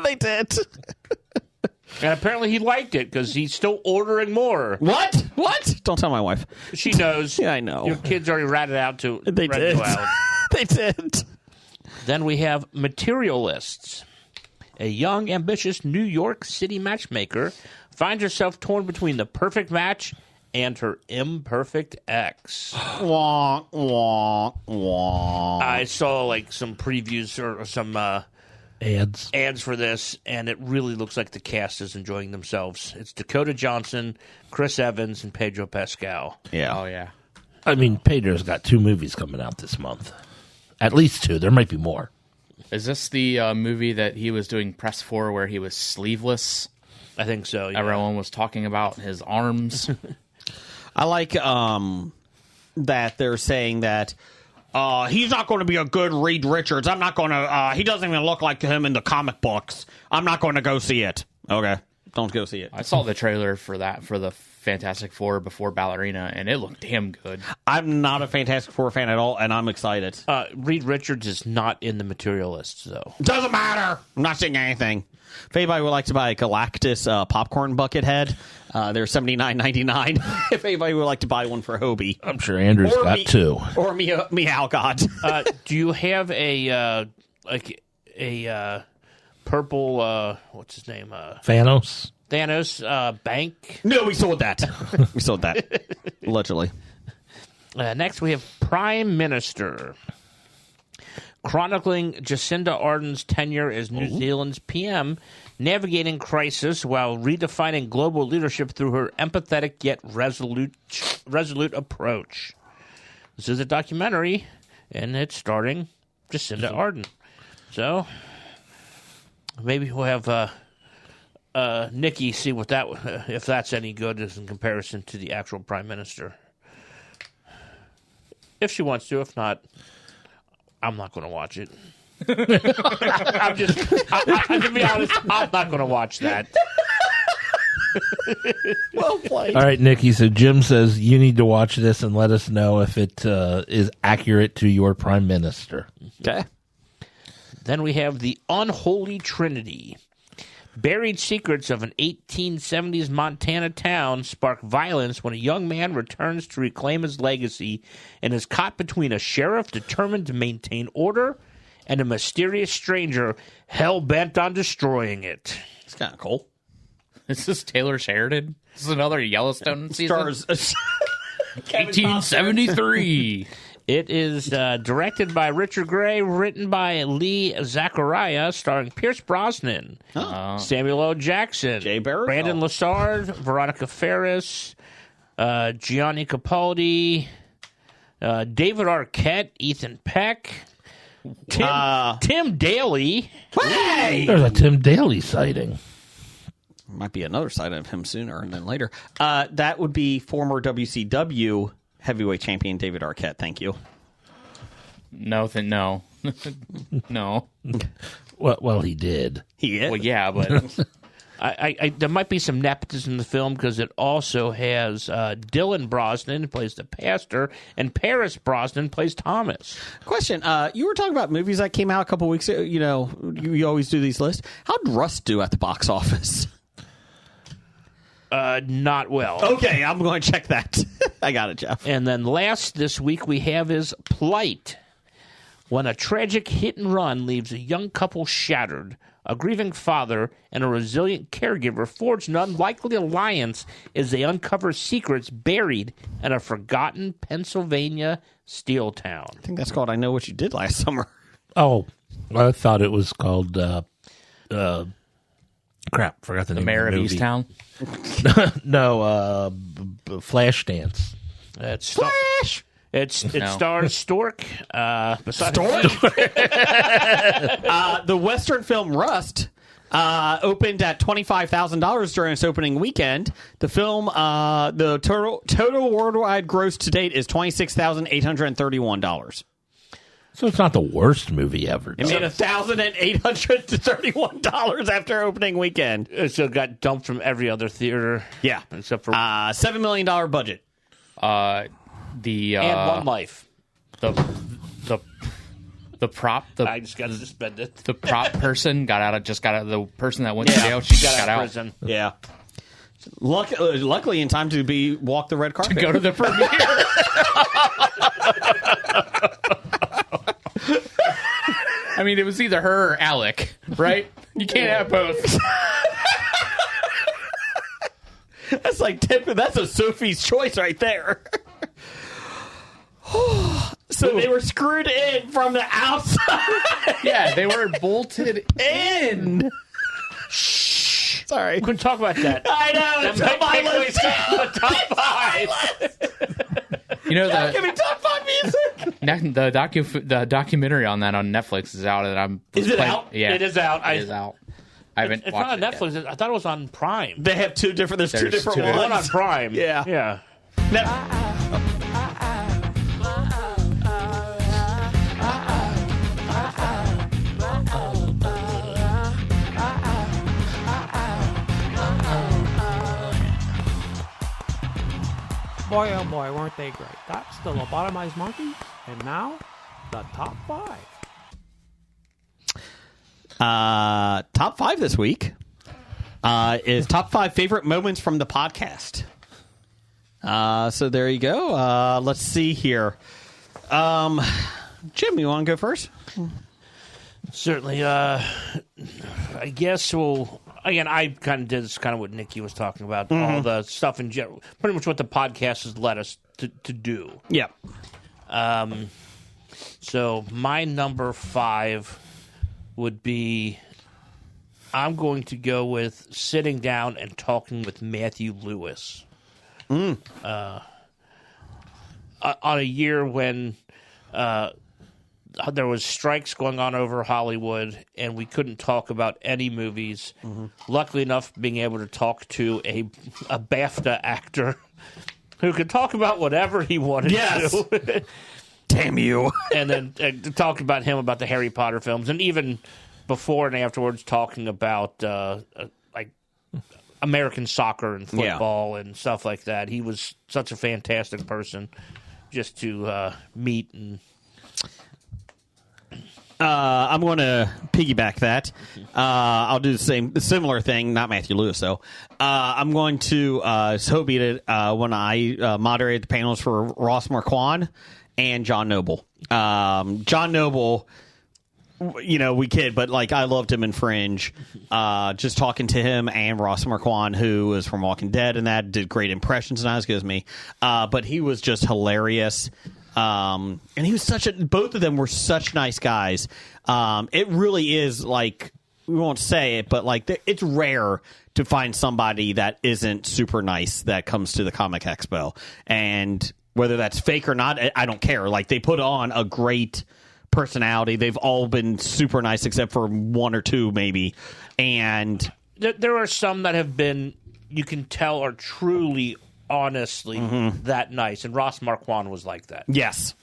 Speaker 1: They did.
Speaker 5: And apparently he liked it because he's still ordering more.
Speaker 1: What? What? Don't tell my wife.
Speaker 5: She knows.
Speaker 1: Yeah, I know.
Speaker 5: Your kids already ratted out to.
Speaker 1: They
Speaker 5: ratted
Speaker 1: did.
Speaker 5: you out.
Speaker 1: They did.
Speaker 5: Then we have Materialists. A young, ambitious New York City matchmaker finds herself torn between the perfect match and her imperfect ex.
Speaker 1: Wah, wah, wah.
Speaker 5: I saw some previews or some ads for this, and it really looks like the cast is enjoying themselves. It's Dakota Johnson, Chris Evans, and Pedro Pascal.
Speaker 1: Yeah.
Speaker 6: Oh, yeah.
Speaker 2: I mean, Pedro's got 2 movies coming out this month. At least 2. There might be more.
Speaker 6: Is this the movie that he was doing press for where he was sleeveless?
Speaker 5: I think so, yeah.
Speaker 6: Everyone was talking about his arms.
Speaker 1: I like that they're saying that he's not going to be a good Reed Richards. I'm not going to. He doesn't even look like him in the comic books. I'm not going to go see it. Okay, don't go see it.
Speaker 6: I saw the trailer for the Fantastic Four before Ballerina, and it looked damn good.
Speaker 1: I'm not a Fantastic Four fan at all, and I'm excited.
Speaker 5: Reed Richards is not in the materialists, though.
Speaker 1: Doesn't matter. I'm not saying anything. If anybody would like to buy a Galactus popcorn bucket head, they're $79.99. If anybody would like to buy one for Hobie,
Speaker 2: I'm sure Andrew's got two.
Speaker 1: Or Meow God.
Speaker 5: Do you have a purple? What's his name?
Speaker 2: Thanos
Speaker 5: bank?
Speaker 1: No, we sold that. We sold that. Allegedly.
Speaker 5: Next, we have Prime Minister. Chronicling Jacinda Ardern's tenure as New Zealand's PM, navigating crisis while redefining global leadership through her empathetic yet resolute approach. This is a documentary, and it's starring Jacinda Ardern. So, maybe we'll have Nikki see what if that's any good in comparison to the actual Prime Minister. If she wants to, if not, I'm not going to watch it. To be honest, I'm not going to watch that.
Speaker 1: Well played.
Speaker 2: All right, Nikki. So Jim says you need to watch this and let us know if it is accurate to your Prime Minister.
Speaker 1: Okay.
Speaker 5: Then we have the Unholy Trinity. Buried secrets of an 1870s Montana town spark violence when a young man returns to reclaim his legacy and is caught between a sheriff determined to maintain order and a mysterious stranger hell-bent on destroying it.
Speaker 1: It's kind of cool.
Speaker 6: Is this Taylor Sheridan? This is another Yellowstone season?
Speaker 1: Stars
Speaker 6: 1873.
Speaker 5: It is directed by Richard Gray, written by Lee Zachariah, starring Pierce Brosnan, Samuel L. Jackson,
Speaker 1: Jay Baruchel,
Speaker 5: Brandon Lassard, Veronica Ferris, Gianni Capaldi, David Arquette, Ethan Peck, Tim Daly.
Speaker 1: Hey!
Speaker 2: There's a Tim Daly sighting.
Speaker 1: Might be another side of him sooner and then later. That would be former WCW heavyweight champion David Arquette. Thank you.
Speaker 6: No. No.
Speaker 2: Well, he did.
Speaker 1: He is.
Speaker 6: Well, yeah, but
Speaker 5: There might be some nepotism in the film because it also has Dylan Brosnan, who plays the pastor, and Paris Brosnan plays Thomas.
Speaker 1: Question. You were talking about movies that came out a couple weeks ago. You know, you always do these lists. How'd Rust do at the box office?
Speaker 5: Not well.
Speaker 1: Okay, I'm going to check that. I got it, Jeff.
Speaker 5: And then last this week we have is Plight. When a tragic hit and run leaves a young couple shattered, a grieving father and a resilient caregiver forge an unlikely alliance as they uncover secrets buried in a forgotten Pennsylvania steel town.
Speaker 1: I think that's called I Know What You Did Last Summer.
Speaker 2: Oh, I thought it was called crap, forgot the name
Speaker 6: Mayor
Speaker 2: of the
Speaker 6: of
Speaker 2: movie.
Speaker 6: Easttown?
Speaker 2: No, Flashdance.
Speaker 5: It's
Speaker 1: Flash!
Speaker 5: It stars Stork.
Speaker 1: Stork? The Western film Rust opened at $25,000 during its opening weekend. The film, the total worldwide gross to date is $26,831.
Speaker 2: So it's not the worst movie ever.
Speaker 1: It made $1,831 after opening weekend.
Speaker 5: So it got dumped from every other theater.
Speaker 1: Yeah.
Speaker 5: Except for
Speaker 1: $7 million budget.
Speaker 5: and One Life.
Speaker 6: The prop
Speaker 5: I just got suspended.
Speaker 6: the prop person got out. The person that went to jail. She got out
Speaker 5: prison.
Speaker 1: Yeah. Luckily in time to walk the red carpet.
Speaker 6: to go to the premiere. I mean, it was either her or Alec, right? You can't have both.
Speaker 1: That's like that's a Sophie's choice right there. So they were screwed in from the outside.
Speaker 6: Yeah, they were bolted
Speaker 1: in. Shh. Sorry.
Speaker 5: Couldn't talk about that.
Speaker 1: I know. It's on my list.
Speaker 5: The top five.
Speaker 6: You know
Speaker 1: Give me top 5 music.
Speaker 6: the documentary on that on Netflix is out, and
Speaker 1: Is it out?
Speaker 6: Yeah,
Speaker 5: It is out.
Speaker 6: It is out. I haven't
Speaker 5: It's
Speaker 6: watched
Speaker 5: not on
Speaker 6: it
Speaker 5: Netflix. I thought it was on Prime.
Speaker 1: They have two different. There's two
Speaker 6: There's
Speaker 1: different
Speaker 6: two
Speaker 1: ones.
Speaker 5: One on Prime.
Speaker 1: Yeah.
Speaker 5: Yeah.
Speaker 10: Boy, oh boy, weren't they great. That's the lobotomized monkey, and now, the top 5.
Speaker 1: Top 5 this week is top 5 favorite moments from the podcast. So there you go. Let's see here. Jim, you want to go first?
Speaker 5: Certainly. I guess we'll... Again, I kind of did this kind of what Nikki was talking about, all the stuff in general. Pretty much what the podcast has led us to do.
Speaker 1: Yeah.
Speaker 5: So my number 5 would be... I'm going to go with sitting down and talking with Matthew Lewis. On a year when there was strikes going on over Hollywood and we couldn't talk about any movies. Luckily enough, being able to talk to a BAFTA actor who could talk about whatever he wanted to.
Speaker 1: Damn you.
Speaker 5: And then talked about him about the Harry Potter films, and even before and afterwards talking about like American soccer and football and stuff like that. He was such a fantastic person just to meet. And
Speaker 1: I'm going to piggyback that. I'll do the similar thing, not Matthew Lewis, though. I'm going to so be it when I moderated the panels for Ross Marquand and John Noble. John Noble, you know, we kid, but like I loved him in Fringe. Just talking to him and Ross Marquand, who is from Walking Dead, and that did great impressions, not as good as me. But he was just hilarious. And he was both of them were such nice guys. It really is like, we won't say it, but like it's rare to find somebody that isn't super nice that comes to the Comic Expo. And whether that's fake or not, I don't care. Like they put on a great personality. They've all been super nice except for one or two maybe. And
Speaker 5: there are some that have been, you can tell, are truly honestly that nice, and Ross Marquand was like that.
Speaker 1: Yes.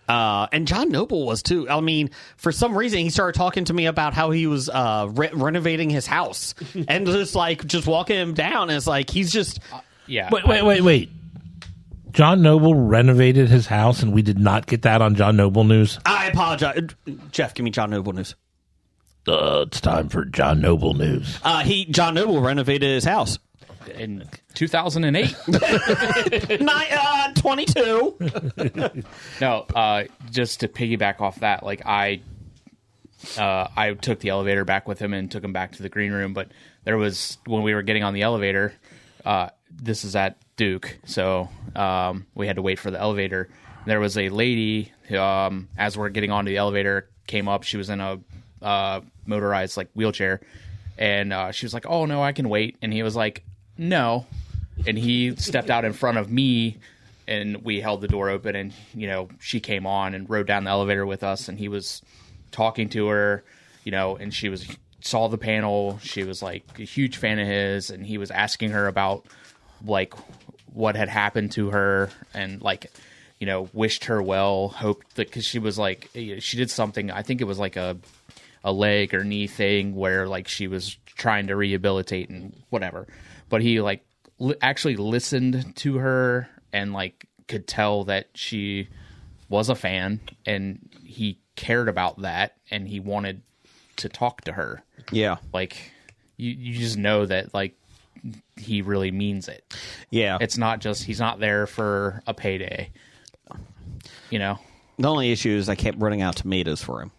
Speaker 1: And John Noble was too. I mean, for some reason he started talking to me about how he was renovating his house and just walking him down, and it's like he's just
Speaker 2: wait. John Noble renovated his house, and we did not get that on John Noble News.
Speaker 1: I apologize. Jeff, give me John Noble News.
Speaker 2: It's time for John Noble News.
Speaker 1: John Noble renovated his house
Speaker 6: in 2008.
Speaker 1: 22.
Speaker 6: No, just to piggyback off that, like I took the elevator back with him and took him back to the green room. But there was, when we were getting on the elevator, this is at Duke, so we had to wait for the elevator. There was a lady who, as we're getting onto the elevator, came up. She was in a motorized like wheelchair, and she was like, "Oh no, I can wait." And he was like, "No," and he stepped out in front of me, and we held the door open, and she came on and rode down the elevator with us, and he was talking to her, and she saw the panel. She was like a huge fan of his, and he was asking her about like what had happened to her, and like wished her well, hoped that, because she was like, she did something, I think it was like a leg or knee thing where like she was trying to rehabilitate and whatever, but he like actually listened to her and like could tell that she was a fan and he cared about that and he wanted to talk to her.
Speaker 1: Yeah.
Speaker 6: Like you just know that like he really means it.
Speaker 1: Yeah.
Speaker 6: It's not just, he's not there for a payday. The
Speaker 1: only issue is I kept running out tomatoes for him.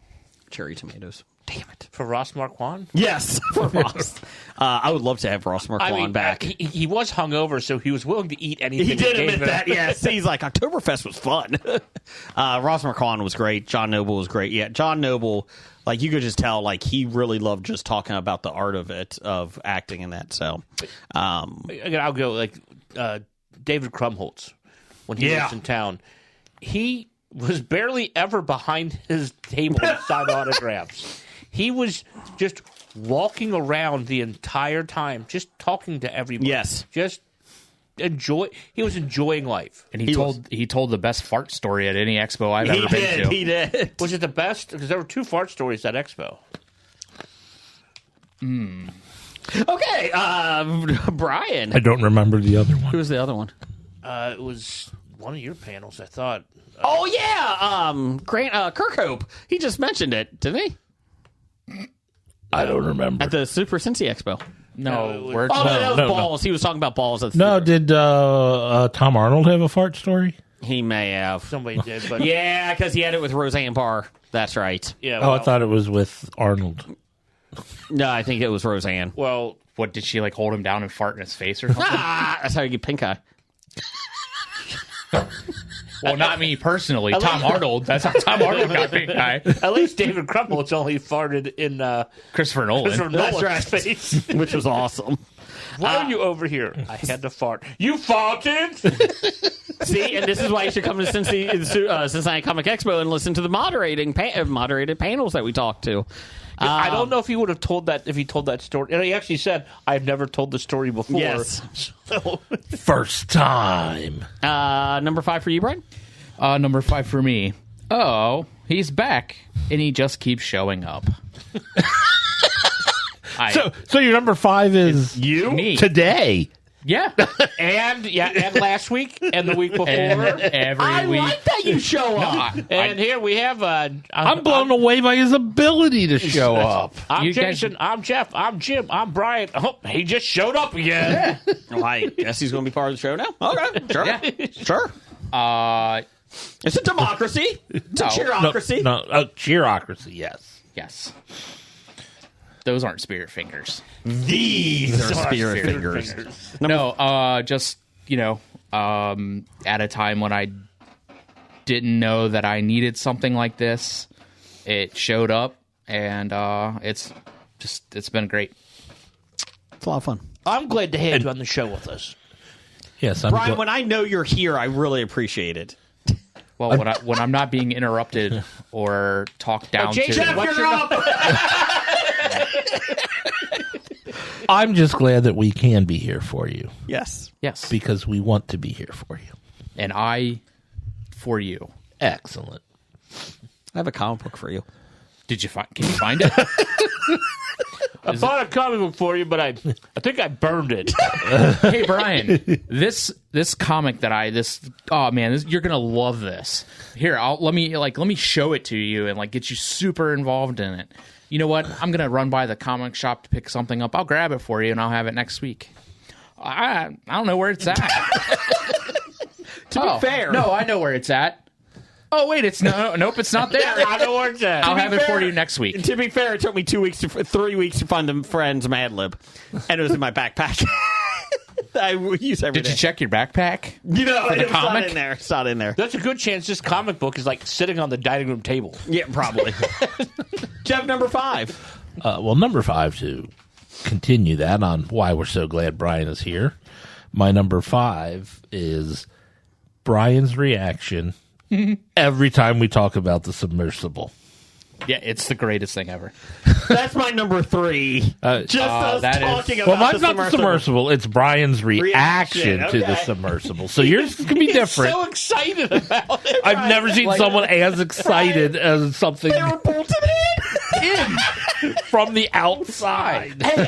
Speaker 1: Cherry tomatoes. Damn it.
Speaker 5: For Ross Marquand?
Speaker 1: Yes, for Ross. I would love to have Ross Marquand back.
Speaker 5: He was hungover, so he was willing to eat anything.
Speaker 1: He did admit that, yes. He's like, Oktoberfest was fun. Ross Marquand was great. John Noble was great. Yeah, John Noble, like, you could just tell, like, he really loved just talking about the art of it, of acting and that, so.
Speaker 5: Again, I'll go, like, David Krumholtz, when he was in town. He was barely ever behind his table to sign autographs. He was just walking around the entire time, just talking to everybody.
Speaker 1: Yes.
Speaker 5: Just he was enjoying life.
Speaker 6: And he told the best fart story at any expo I've ever been to.
Speaker 1: He did.
Speaker 5: Was it the best? Because there were 2 fart stories at expo.
Speaker 1: Okay, Brian.
Speaker 2: I don't remember the other one.
Speaker 1: Who was the other one?
Speaker 5: It was one of your panels, I thought.
Speaker 1: Oh yeah, Grant Kirkhope. He just mentioned it, didn't he?
Speaker 2: I don't remember.
Speaker 1: At the Super Cincy Expo.
Speaker 6: No,
Speaker 5: No,
Speaker 6: we're
Speaker 1: Oh, that was
Speaker 2: no.
Speaker 1: balls. He was talking about balls. At the
Speaker 2: No,
Speaker 1: theater.
Speaker 2: did Tom Arnold have a fart story?
Speaker 1: He may have.
Speaker 5: Somebody did, but
Speaker 1: Yeah, because he had it with Roseanne Barr. That's right.
Speaker 5: yeah.
Speaker 2: Oh, I
Speaker 5: Well,
Speaker 2: thought it was with Arnold.
Speaker 1: No, I think it was Roseanne.
Speaker 5: well,
Speaker 6: what did she like hold him down and fart in his face or something?
Speaker 1: That's how you get pink eye.
Speaker 6: Well, not me personally. Tom Arnold. That's how Tom Arnold got pink eye.
Speaker 5: at least David Crumble only farted in
Speaker 6: Christopher Nolan.
Speaker 5: Christopher Nolan's face.
Speaker 1: Which was awesome.
Speaker 5: Why are you over here? I had to fart. You farted?
Speaker 1: See, and this is why you should come to Cincinnati Comic Expo and listen to the moderated panels that we talked to.
Speaker 5: I don't know if he would have told that if he told that story. And he actually said, "I've never told the story before."
Speaker 1: Yes.
Speaker 5: So,
Speaker 2: First time.
Speaker 1: Number 5 for you, Brian?
Speaker 6: Number 5 for me. Oh, he's back, and he just keeps showing up.
Speaker 2: So your number 5 is
Speaker 1: You?
Speaker 6: Me.
Speaker 2: today.
Speaker 6: Yeah.
Speaker 5: and last week and the week before.
Speaker 6: Every
Speaker 1: I
Speaker 6: week.
Speaker 1: like that you show up.
Speaker 5: And here we have.
Speaker 2: I'm blown away by his ability to show up.
Speaker 5: I'm
Speaker 6: You guys-
Speaker 5: Jason. I'm Jeff. I'm Jim. I'm Brian. Oh, he just showed up again.
Speaker 1: Well, I guess he's going to be part of the show now. Okay, sure.
Speaker 6: Yeah.
Speaker 1: Sure.
Speaker 6: Uh,
Speaker 1: It's a democracy. It's a
Speaker 6: No.
Speaker 1: cheerocracy.
Speaker 2: No, cheerocracy, yes.
Speaker 6: yes. Those aren't spirit fingers.
Speaker 1: These are spirit fingers.
Speaker 6: No, just, at a time when I didn't know that I needed something like this, it showed up, and it's been great.
Speaker 1: It's a lot of fun.
Speaker 5: I'm glad to have you on the show with us.
Speaker 2: Yes, I'm
Speaker 1: Brian, when I know you're here, I really appreciate it.
Speaker 6: Well, when I'm not being interrupted or talked down
Speaker 5: Jason,
Speaker 6: to,
Speaker 5: what's your
Speaker 2: I'm just glad that we can be here for you
Speaker 1: Yes.
Speaker 6: yes,
Speaker 2: because we want to be here for you.
Speaker 6: and I for you.
Speaker 2: Excellent.
Speaker 1: I have a comic book for you.
Speaker 6: Did you find? Can you find it?
Speaker 5: I bought a comic book for you, but I think I burned it.
Speaker 6: Hey Brian, this comic that you're gonna love this. Here, let me show it to you and get you super involved in it. You know what? I'm gonna run by the comic shop to pick something up. I'll grab it for you and I'll have it next week. I don't know where it's at.
Speaker 1: To be fair.
Speaker 6: no, I know where it's at. Oh wait, nope, it's not there.
Speaker 5: I know where it's at.
Speaker 6: I'll have it
Speaker 1: fair-
Speaker 6: for you next week.
Speaker 1: To be fair, it took me 3 weeks to find the Friends Mad Lib, and it was in my backpack. I use every
Speaker 6: Did
Speaker 1: day.
Speaker 6: you check your backpack?
Speaker 1: It's
Speaker 6: comic?
Speaker 1: not in there. It's not in there.
Speaker 5: There's a good chance this comic book is sitting on the dining room table.
Speaker 1: Yeah, probably. Jeff, number 5.
Speaker 2: Well, number 5, to continue that on why we're so glad Brian is here, my number 5 is Brian's reaction every time we talk about the Submersible.
Speaker 6: Yeah, it's the greatest thing ever.
Speaker 1: That's my number 3. Just us
Speaker 6: that is-
Speaker 1: talking
Speaker 2: Well,
Speaker 1: about
Speaker 2: mine's
Speaker 1: the
Speaker 2: not the submersible. It's Brian's reaction to the
Speaker 1: okay.
Speaker 2: submersible. So yours can be different.
Speaker 5: So excited about it.
Speaker 2: I've never seen someone as excited as something
Speaker 1: They were bolted in.
Speaker 2: from the outside.
Speaker 1: Hey,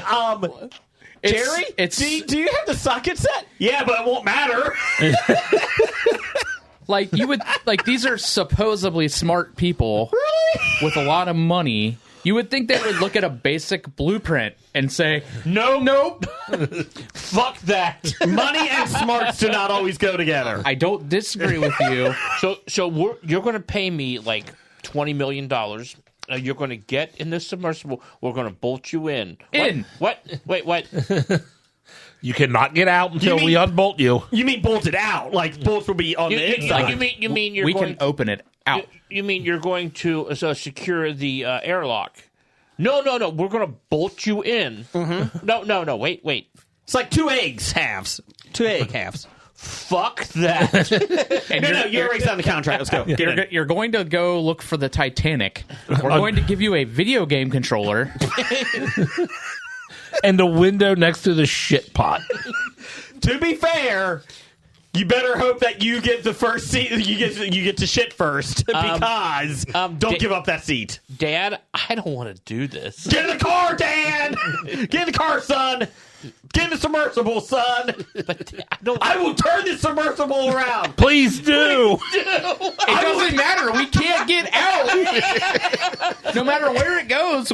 Speaker 6: It's-
Speaker 1: Jerry,
Speaker 6: it's-
Speaker 1: do you have the socket set? Yeah, but it won't matter.
Speaker 6: These are supposedly smart people with a lot of money. You would think they would look at a basic blueprint and say, nope.
Speaker 5: Fuck that.
Speaker 1: Money and smarts do not always go together.
Speaker 6: I don't disagree with you.
Speaker 5: So you're going to pay me $20 million. You're going to get in this submersible. We're going to bolt you in.
Speaker 6: In.
Speaker 5: What? Wait, what?
Speaker 2: You cannot get out until we unbolt you.
Speaker 1: You mean bolted out? Like bolts will be on the inside.
Speaker 5: You mean you're
Speaker 6: We
Speaker 5: going?
Speaker 6: can open it out.
Speaker 5: You mean you're going to secure the airlock? No. We're going to bolt you in. Mm-hmm. No. Wait.
Speaker 1: It's like 2 eggs halves. 2 egg halves.
Speaker 5: Fuck that.
Speaker 6: And
Speaker 1: No, you already signed the contract. Let's go. Get in.
Speaker 6: you're going to go look for the Titanic. We're going to give you a video game controller.
Speaker 2: And the window next to the shit pot.
Speaker 1: To be fair, you better hope that you get the first seat. You get to shit first because don't give up that seat.
Speaker 5: Dad, I don't want to do this.
Speaker 1: Get in the car, Dan. Get in the car, son. Get the submersible, son. I will turn this submersible around.
Speaker 2: Please do.
Speaker 6: It doesn't matter. We can't get out. No matter where it goes,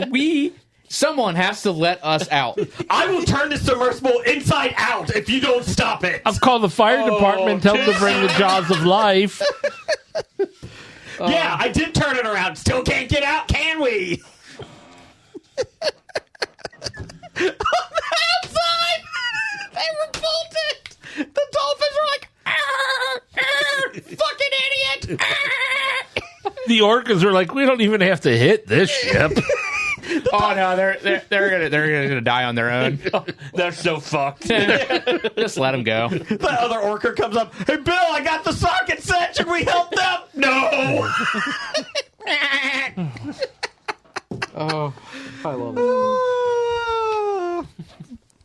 Speaker 6: someone has to let us out.
Speaker 1: I will turn this submersible inside out if you don't stop it.
Speaker 2: I'll call the fire department, tell them to bring the jaws of life.
Speaker 1: Yeah, I did turn it around. Still can't get out, can we? On the outside, they were bolted. The dolphins were like, arr, arr, fucking idiot. Arr.
Speaker 2: The orcas are like, we don't even have to hit this ship.
Speaker 6: Oh no, they're gonna die on their own.
Speaker 5: They're so fucked.
Speaker 6: Just let them go.
Speaker 1: The other orca comes up. Hey, Bill, I got the socket set. Should we help them? No.
Speaker 6: Oh, I love it.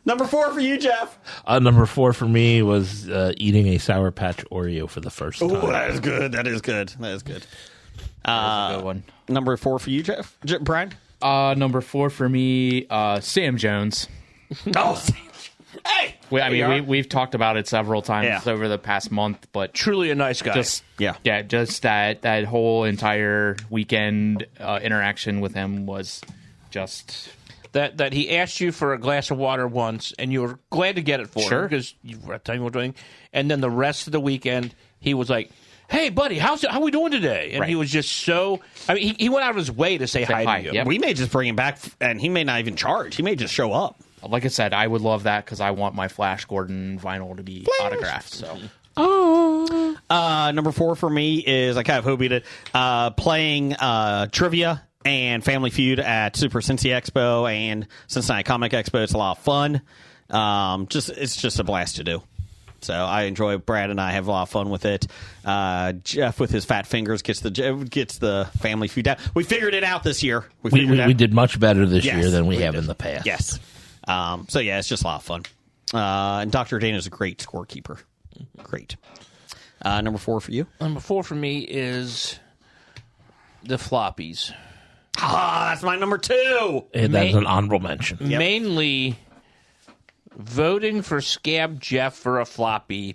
Speaker 1: Number 4 for you, Jeff.
Speaker 2: Number 4 for me was eating a Sour Patch Oreo for the first time.
Speaker 1: Oh, that is good. That is good. That is good.
Speaker 6: That's a good one.
Speaker 1: Number 4 for you, Jeff. Brian?
Speaker 6: Number 4 for me, Sam Jones.
Speaker 1: Oh, hey!
Speaker 6: We've talked about it several times over the past month, but
Speaker 5: Truly a nice guy.
Speaker 6: just that whole entire weekend interaction with him was just
Speaker 5: that he asked you for a glass of water once, and you were glad to get it for him because you were telling him what doing. And then the rest of the weekend, he was like, "Hey, buddy, how we doing today?" And he was just so. I mean, he went out of his way to say hi to you.
Speaker 6: Yep.
Speaker 1: We may just bring him back, and he may not even charge. He may just show up.
Speaker 6: like I said, I would love that because I want my Flash Gordon vinyl to be autographed. So.
Speaker 1: Number 4 for me is, I kind of hobied it, playing trivia and Family Feud at Super Cincy Expo and Cincinnati Comic Expo. It's a lot of fun. It's just a blast to do. So I enjoy. Brad and I have a lot of fun with it. Jeff, with his fat fingers, gets the Family Feud down. We figured it out this year.
Speaker 2: We did much better this year than we have in the past.
Speaker 1: Yes. So yeah, it's just a lot of fun. And Dr. Dana is a great scorekeeper. Great. Number 4 for you?
Speaker 5: Number 4 for me is the floppies.
Speaker 1: That's my number 2.
Speaker 2: And that's an honorable mention.
Speaker 5: Yep. Mainly voting for Scab Jeff for a floppy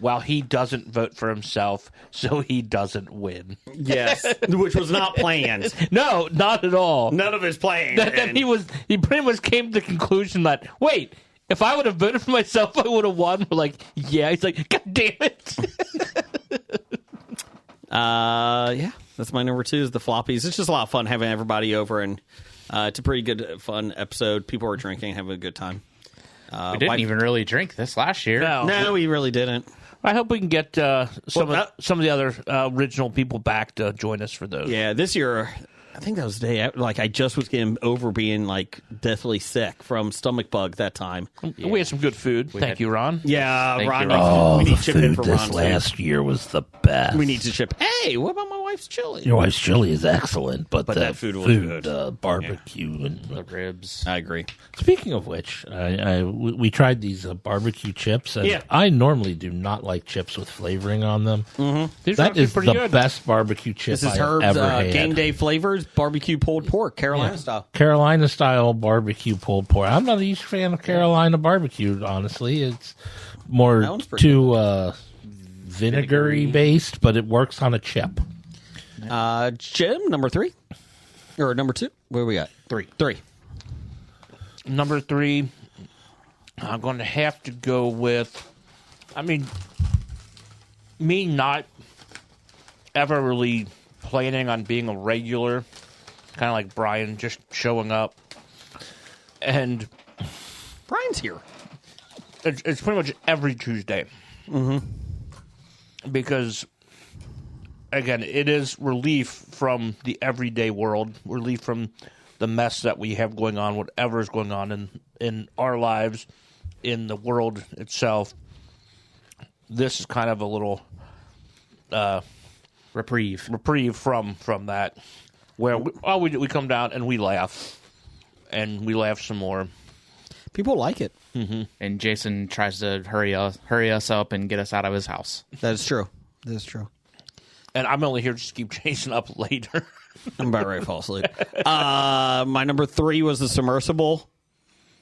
Speaker 5: while he doesn't vote for himself, so he doesn't win.
Speaker 1: Yes, which was not planned.
Speaker 5: No, not at all.
Speaker 1: None of his planned.
Speaker 5: Then he pretty much came to the conclusion that, wait, if I would have voted for myself, I would have won. We're like, yeah. He's like, God damn it.
Speaker 1: Yeah, that's my number 2 is the floppies. It's just a lot of fun having everybody over, and it's a pretty good, fun episode. People are drinking, having a good time.
Speaker 6: We didn't even really drink this last year.
Speaker 1: No, we really didn't.
Speaker 5: I hope we can get some of the other original people back to join us for those.
Speaker 1: Yeah, this year, I think that was the day, I just was getting over being, deathly sick from stomach bug that time.
Speaker 5: We had some good food. Thank you, Ron.
Speaker 1: Yeah,
Speaker 6: Thank
Speaker 1: Ron.
Speaker 6: you, Ron.
Speaker 1: We need
Speaker 2: the
Speaker 1: to chip in
Speaker 2: food
Speaker 1: for
Speaker 2: this
Speaker 1: Ron's
Speaker 2: last year was the best.
Speaker 1: We need to chip. Hey, what about my wife's chili?
Speaker 2: Your wife's chili is excellent, but
Speaker 1: that food was good.
Speaker 2: Barbecue and
Speaker 6: The ribs.
Speaker 1: I agree.
Speaker 2: Speaking of which, we tried these barbecue chips, and I normally do not like chips with flavoring on them.
Speaker 1: Mm-hmm.
Speaker 2: That is the best barbecue chip
Speaker 1: This is
Speaker 2: I have
Speaker 1: Herb's
Speaker 2: ever had.
Speaker 1: Game Day Flavors barbecue pulled pork, Carolina style.
Speaker 2: Carolina style barbecue pulled pork. I'm not a huge fan of Carolina barbecue, honestly. It's more too vinegary based, but it works on a chip.
Speaker 1: Jim, number 3? Or number 2? What do we got? 3.
Speaker 5: Number 3, I'm going to have to go with, me not ever really planning on being a regular, kind of like Brian, just showing up. And
Speaker 1: Brian's here.
Speaker 5: It's pretty much every Tuesday. Mm-hmm. Because, again, it is relief from the everyday world, relief from the mess that we have going on, whatever is going on in our lives, in the world itself. This is kind of a little
Speaker 6: reprieve
Speaker 5: from that, where we come down and we laugh, and we laugh some more.
Speaker 1: People like it.
Speaker 6: Mm-hmm. And Jason tries to hurry us up and get us out of his house.
Speaker 1: That is true.
Speaker 5: And I'm only here just to keep Jason up later.
Speaker 1: I'm about ready to fall asleep. My number 3 was the Submersible.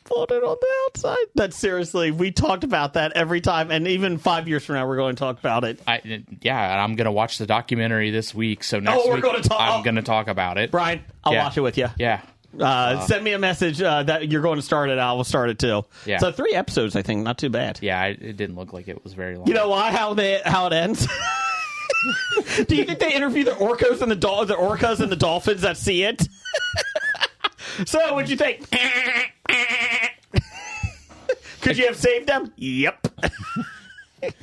Speaker 1: floated on the outside. That's seriously, we talked about that every time, and even 5 years from now, we're going to talk about it.
Speaker 6: I'm going to watch the documentary this week, so next week I'm going to talk about it.
Speaker 1: Brian, I'll watch it with you.
Speaker 6: Yeah.
Speaker 1: Send me a message that you're going to start it. I will start it too.
Speaker 6: Yeah.
Speaker 1: So 3 episodes, I think, not too bad.
Speaker 6: Yeah, it didn't look like it was very long.
Speaker 1: You know why? How it ends? Do you think they interview the orcas and the orcas and the dolphins that see it? So, what'd you think? Could you have saved them? Yep.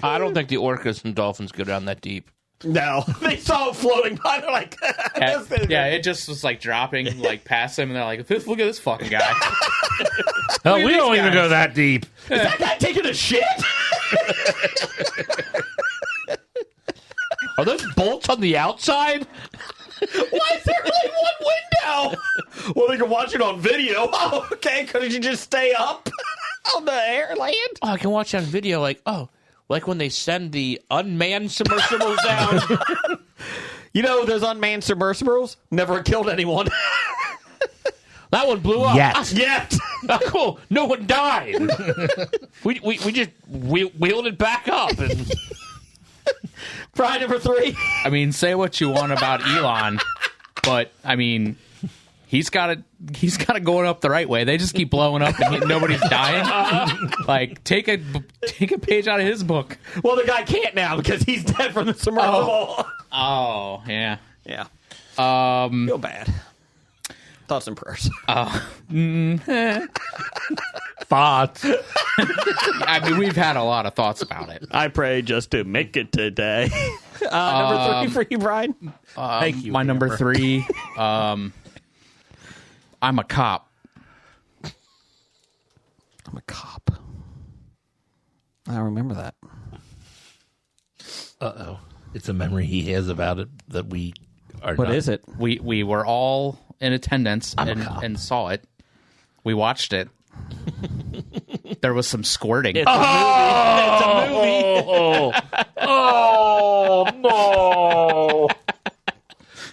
Speaker 5: I don't think the orcas and dolphins go down that deep.
Speaker 1: No, they saw it floating by. They're like,
Speaker 6: it just was like dropping like past them, and they're like, "Look at this fucking guy."
Speaker 2: Hell, we don't even go that deep.
Speaker 1: Is that guy taking a shit?
Speaker 5: Are those bolts on the outside?
Speaker 1: Why is there only one window? Well, they can watch it on video. Oh, okay. Couldn't you just stay up on the airland?
Speaker 5: Oh, I can watch on video. Like when they send the unmanned submersibles down.
Speaker 1: You know, those unmanned submersibles never killed anyone.
Speaker 5: That one blew up.
Speaker 1: Yet.
Speaker 5: Oh, cool. No one died. we just wheeled it back up. And
Speaker 1: Pride number 3.
Speaker 6: I mean, say what you want about Elon, but I mean, he's got it going up the right way. They just keep blowing up and nobody's dying. Like, take a page out of his book.
Speaker 1: Well, the guy can't now because he's dead from the submersible.
Speaker 6: Oh, yeah.
Speaker 1: Yeah. Feel bad. Thoughts and prayers.
Speaker 2: Thoughts.
Speaker 6: I mean, we've had a lot of thoughts about it.
Speaker 1: I pray just to make it today. Number 3 for you, Brian.
Speaker 2: Thank you.
Speaker 6: My number 3, I'm a cop.
Speaker 1: I'm a cop. I remember that.
Speaker 2: Uh-oh. It's a memory he has about it that we are
Speaker 1: What
Speaker 2: not.
Speaker 1: is it?
Speaker 6: We were all in attendance and saw it. We watched it. There was some squirting.
Speaker 5: it's a movie.
Speaker 2: Oh, no.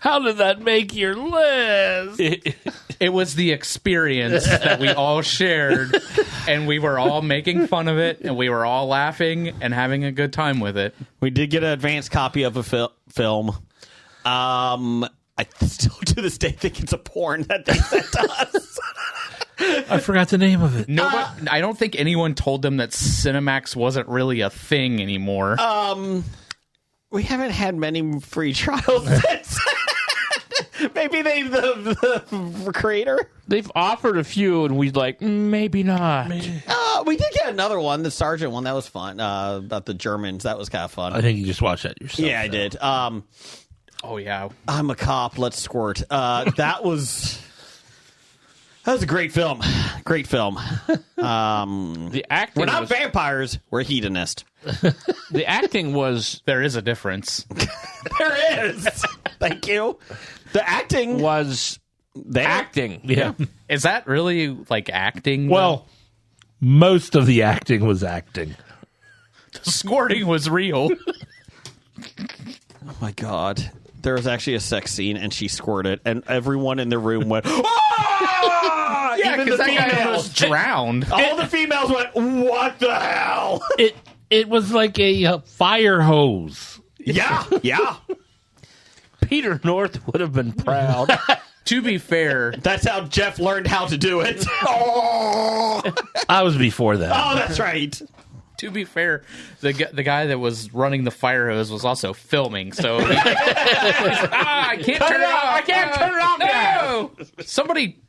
Speaker 2: How did that make your list?
Speaker 6: It was the experience that we all shared, and we were all making fun of it, and we were all laughing and having a good time with it.
Speaker 1: We did get an advanced copy of a film. I still to this day think it's a porn that they sent to us.
Speaker 2: I forgot the name of it.
Speaker 6: I don't think anyone told them that Cinemax wasn't really a thing anymore.
Speaker 1: We haven't had many free trials since. Maybe the creator.
Speaker 5: They've offered a few, and we'd like, maybe not.
Speaker 1: We did get another one, the Sergeant one. That was fun. About the Germans. That was kind of fun.
Speaker 2: I think you just watched that yourself.
Speaker 1: Yeah, I did.
Speaker 6: Oh, yeah.
Speaker 1: I'm a cop. Let's squirt. That was a great film. Great film.
Speaker 5: The acting
Speaker 1: We're not
Speaker 5: was,
Speaker 1: vampires. We're hedonists.
Speaker 5: the acting was
Speaker 6: There is a difference.
Speaker 1: There is. Thank you. The acting there.
Speaker 5: acting.
Speaker 2: Yeah.
Speaker 6: Is that really like acting?
Speaker 2: Well, most of the acting was acting.
Speaker 6: the squirting was real.
Speaker 1: Oh my God. There was actually a sex scene, and she squirted, and everyone in the room went, "Ah!"
Speaker 6: Yeah,
Speaker 1: Even
Speaker 6: because
Speaker 1: the
Speaker 6: that guy
Speaker 1: females.
Speaker 6: was drowned.
Speaker 1: All the females went, "What the hell?"
Speaker 2: It was like a fire hose.
Speaker 1: Yeah.
Speaker 5: Peter North would have been proud.
Speaker 6: To be fair,
Speaker 1: That's how Jeff learned how to do it. Oh,
Speaker 2: I was before that.
Speaker 1: that's right.
Speaker 6: the guy that was running the fire hose was also filming, so I can't turn it off. I can't turn it off now. Somebody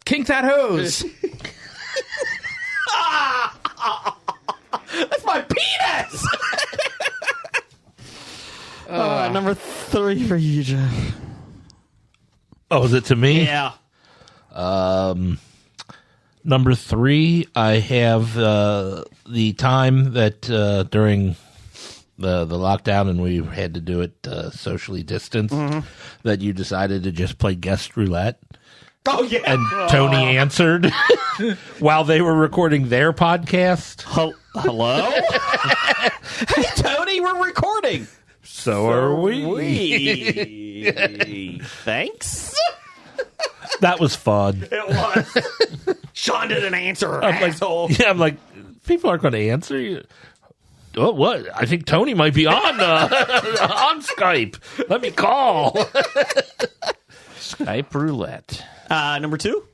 Speaker 6: kink that hose.
Speaker 1: That's my penis. Number 3 for you, Jeff.
Speaker 2: Oh, is it to me?
Speaker 1: Yeah.
Speaker 2: Number 3, I have the time that during the lockdown and we had to do it socially distanced, that you decided to just play guest roulette.
Speaker 1: Oh, yeah.
Speaker 2: And Tony answered while they were recording their podcast.
Speaker 1: Hello? Hey, Tony, we're recording.
Speaker 2: So are we.
Speaker 1: Thanks.
Speaker 2: That was fun.
Speaker 1: It was. Sean didn't answer,
Speaker 2: I'm
Speaker 1: asshole.
Speaker 2: I'm like, people aren't going to answer you. Oh, what? I think Tony might be on on Skype. Let me call.
Speaker 5: Skype roulette.
Speaker 1: Number 2?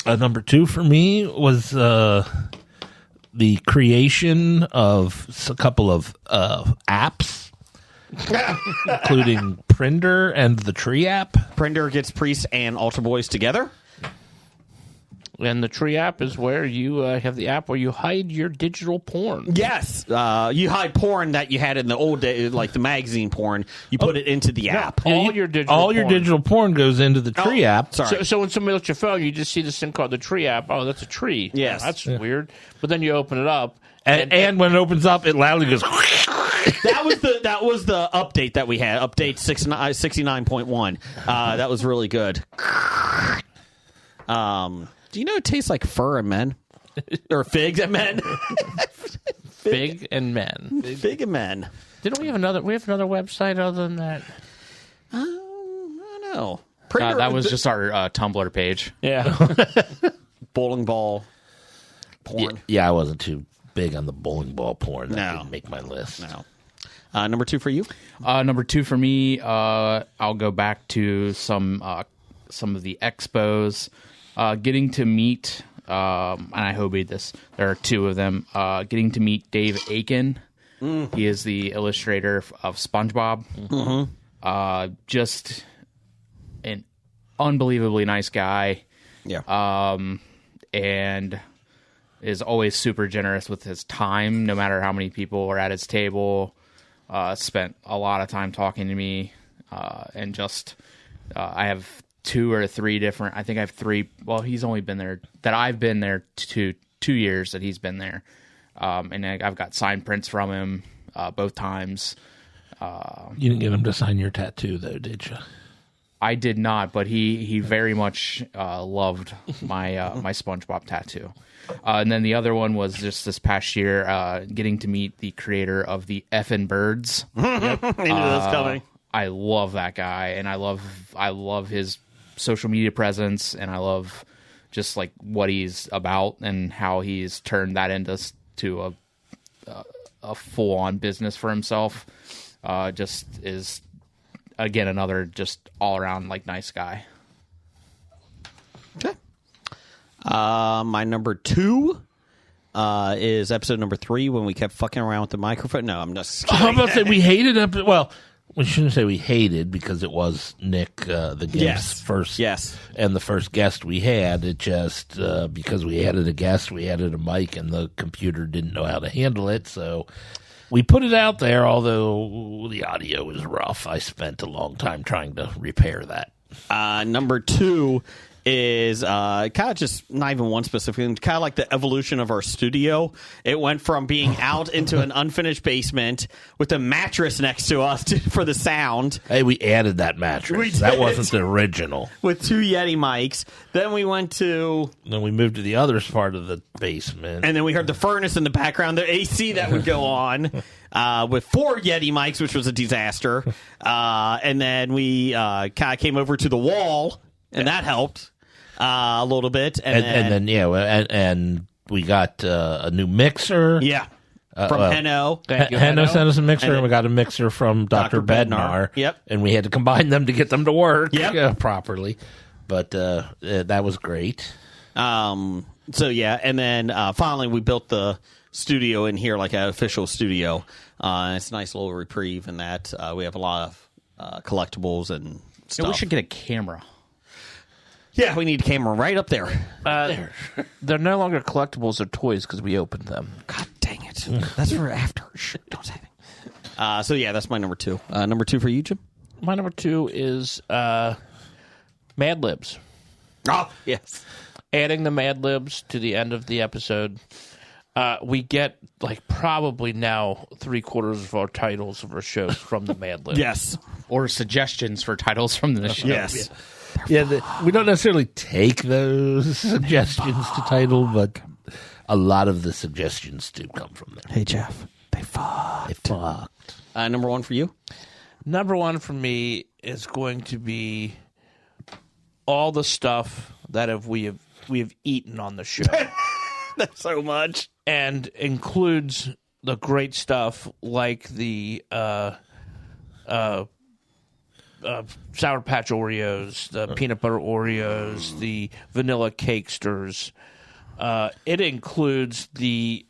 Speaker 2: Number 2 for me was the creation of a couple of apps, including Prinder and the Tree app.
Speaker 1: Prinder gets Priest and Altar Boys together.
Speaker 5: And the Tree app is where you have the app where you hide your digital porn.
Speaker 1: Yes. You hide porn that you had in the old days, like the magazine porn. You put it into the app.
Speaker 5: All your digital
Speaker 2: porn goes into the Tree app.
Speaker 1: Sorry.
Speaker 5: So when somebody looks at your phone, you just see this thing called the Tree app. Oh, that's a tree.
Speaker 1: Yes.
Speaker 5: That's weird. But then you open it up.
Speaker 2: And when it opens up, it loudly goes...
Speaker 1: That was the update that we had. Update 69.1. That was really good. Do you know it tastes like fur and men? Or figs and men?
Speaker 5: Fig and men.
Speaker 1: Fig and men.
Speaker 5: Didn't we have another website other than that?
Speaker 1: I don't know.
Speaker 6: That was just our Tumblr page.
Speaker 5: Yeah.
Speaker 1: Bowling ball porn.
Speaker 2: Yeah, I wasn't too big on the bowling ball porn. That
Speaker 1: No.
Speaker 2: didn't make my list.
Speaker 1: No. Number 2 for you?
Speaker 6: Number 2 for me, I'll go back to some of the expos. Getting to meet, and I hobied this, there are 2 of them, getting to meet Dave Aiken. He is the illustrator of SpongeBob. Mm-hmm. Just an unbelievably nice guy.
Speaker 1: Yeah.
Speaker 6: And is always super generous with his time, no matter how many people are at his table. Spent a lot of time talking to me, and just I have 2 or 3 different. I think I have 3. Well, he's only been there that I've been there 2 years that he's been there, and I've got signed prints from him both times.
Speaker 2: You didn't get him to sign your tattoo, though, did you?
Speaker 6: I did not, but he very much loved my my SpongeBob tattoo. And then the other one was just this past year, getting to meet the creator of the Effin' Birds.
Speaker 1: I knew that was coming.
Speaker 6: I love that guy, and I love his social media presence, and I love just like what he's about and how he's turned that into a full on business for himself. Just is again another just all around like nice guy.
Speaker 1: Okay. My number 2 is episode number 3 when we kept fucking around with the microphone. No, I'm just kidding.
Speaker 2: I'm about to say we hated it. Well, we shouldn't say we hated because it was Nick, the guest first.
Speaker 1: Yes.
Speaker 2: And the first guest we had, it just, because we added a guest, we added a mic and the computer didn't know how to handle it. So we put it out there, although the audio was rough. I spent a long time trying to repair that.
Speaker 1: Number 2 is kind of just not even one specific, kind of like the evolution of our studio. It went from being out into an unfinished basement with a mattress next to us for the sound.
Speaker 2: Hey, we added that mattress. That wasn't the original.
Speaker 1: With 2 Yeti mics. Then we went to...
Speaker 2: Then we moved to the other part of the basement.
Speaker 1: And then we heard the furnace in the background, the AC that would go on. With 4 Yeti mics, which was a disaster. And then we kind of came over to the wall, and that helped a little bit. And
Speaker 2: then we got a new mixer.
Speaker 1: Yeah. From Henno.
Speaker 2: Henno sent us a mixer, and we got a mixer from Dr. Bednar.
Speaker 1: Yep.
Speaker 2: And we had to combine them to get them to work
Speaker 1: properly.
Speaker 2: But that was great.
Speaker 1: So, yeah. And then finally we built the studio in here, like an official studio. It's a nice little reprieve in that we have a lot of collectibles and stuff.
Speaker 6: Yeah, we should get a camera.
Speaker 1: Yeah, we need a camera right up there.
Speaker 5: They're no longer collectibles or toys because we opened them.
Speaker 1: God dang it. That's for after. Shit, don't say anything. So, yeah, that's my number 2. Number 2 for you, Jim?
Speaker 5: My number 2 is Mad Libs.
Speaker 1: Oh, yes.
Speaker 5: Adding the Mad Libs to the end of the episode. We get, like, probably now 3/4 of our titles of our shows from the Mad Libs.
Speaker 1: Yes.
Speaker 6: Or suggestions for titles from the show.
Speaker 1: Yes.
Speaker 2: We don't necessarily take those suggestions to title, but a lot of the suggestions do come from there.
Speaker 1: Hey, Jeff. They fucked. Number 1 for you?
Speaker 5: Number 1 for me is going to be all the stuff that we have we've eaten on the show.
Speaker 1: That's so much.
Speaker 5: And includes the great stuff like the Sour Patch Oreos, the peanut butter Oreos, the vanilla cakesters. It includes the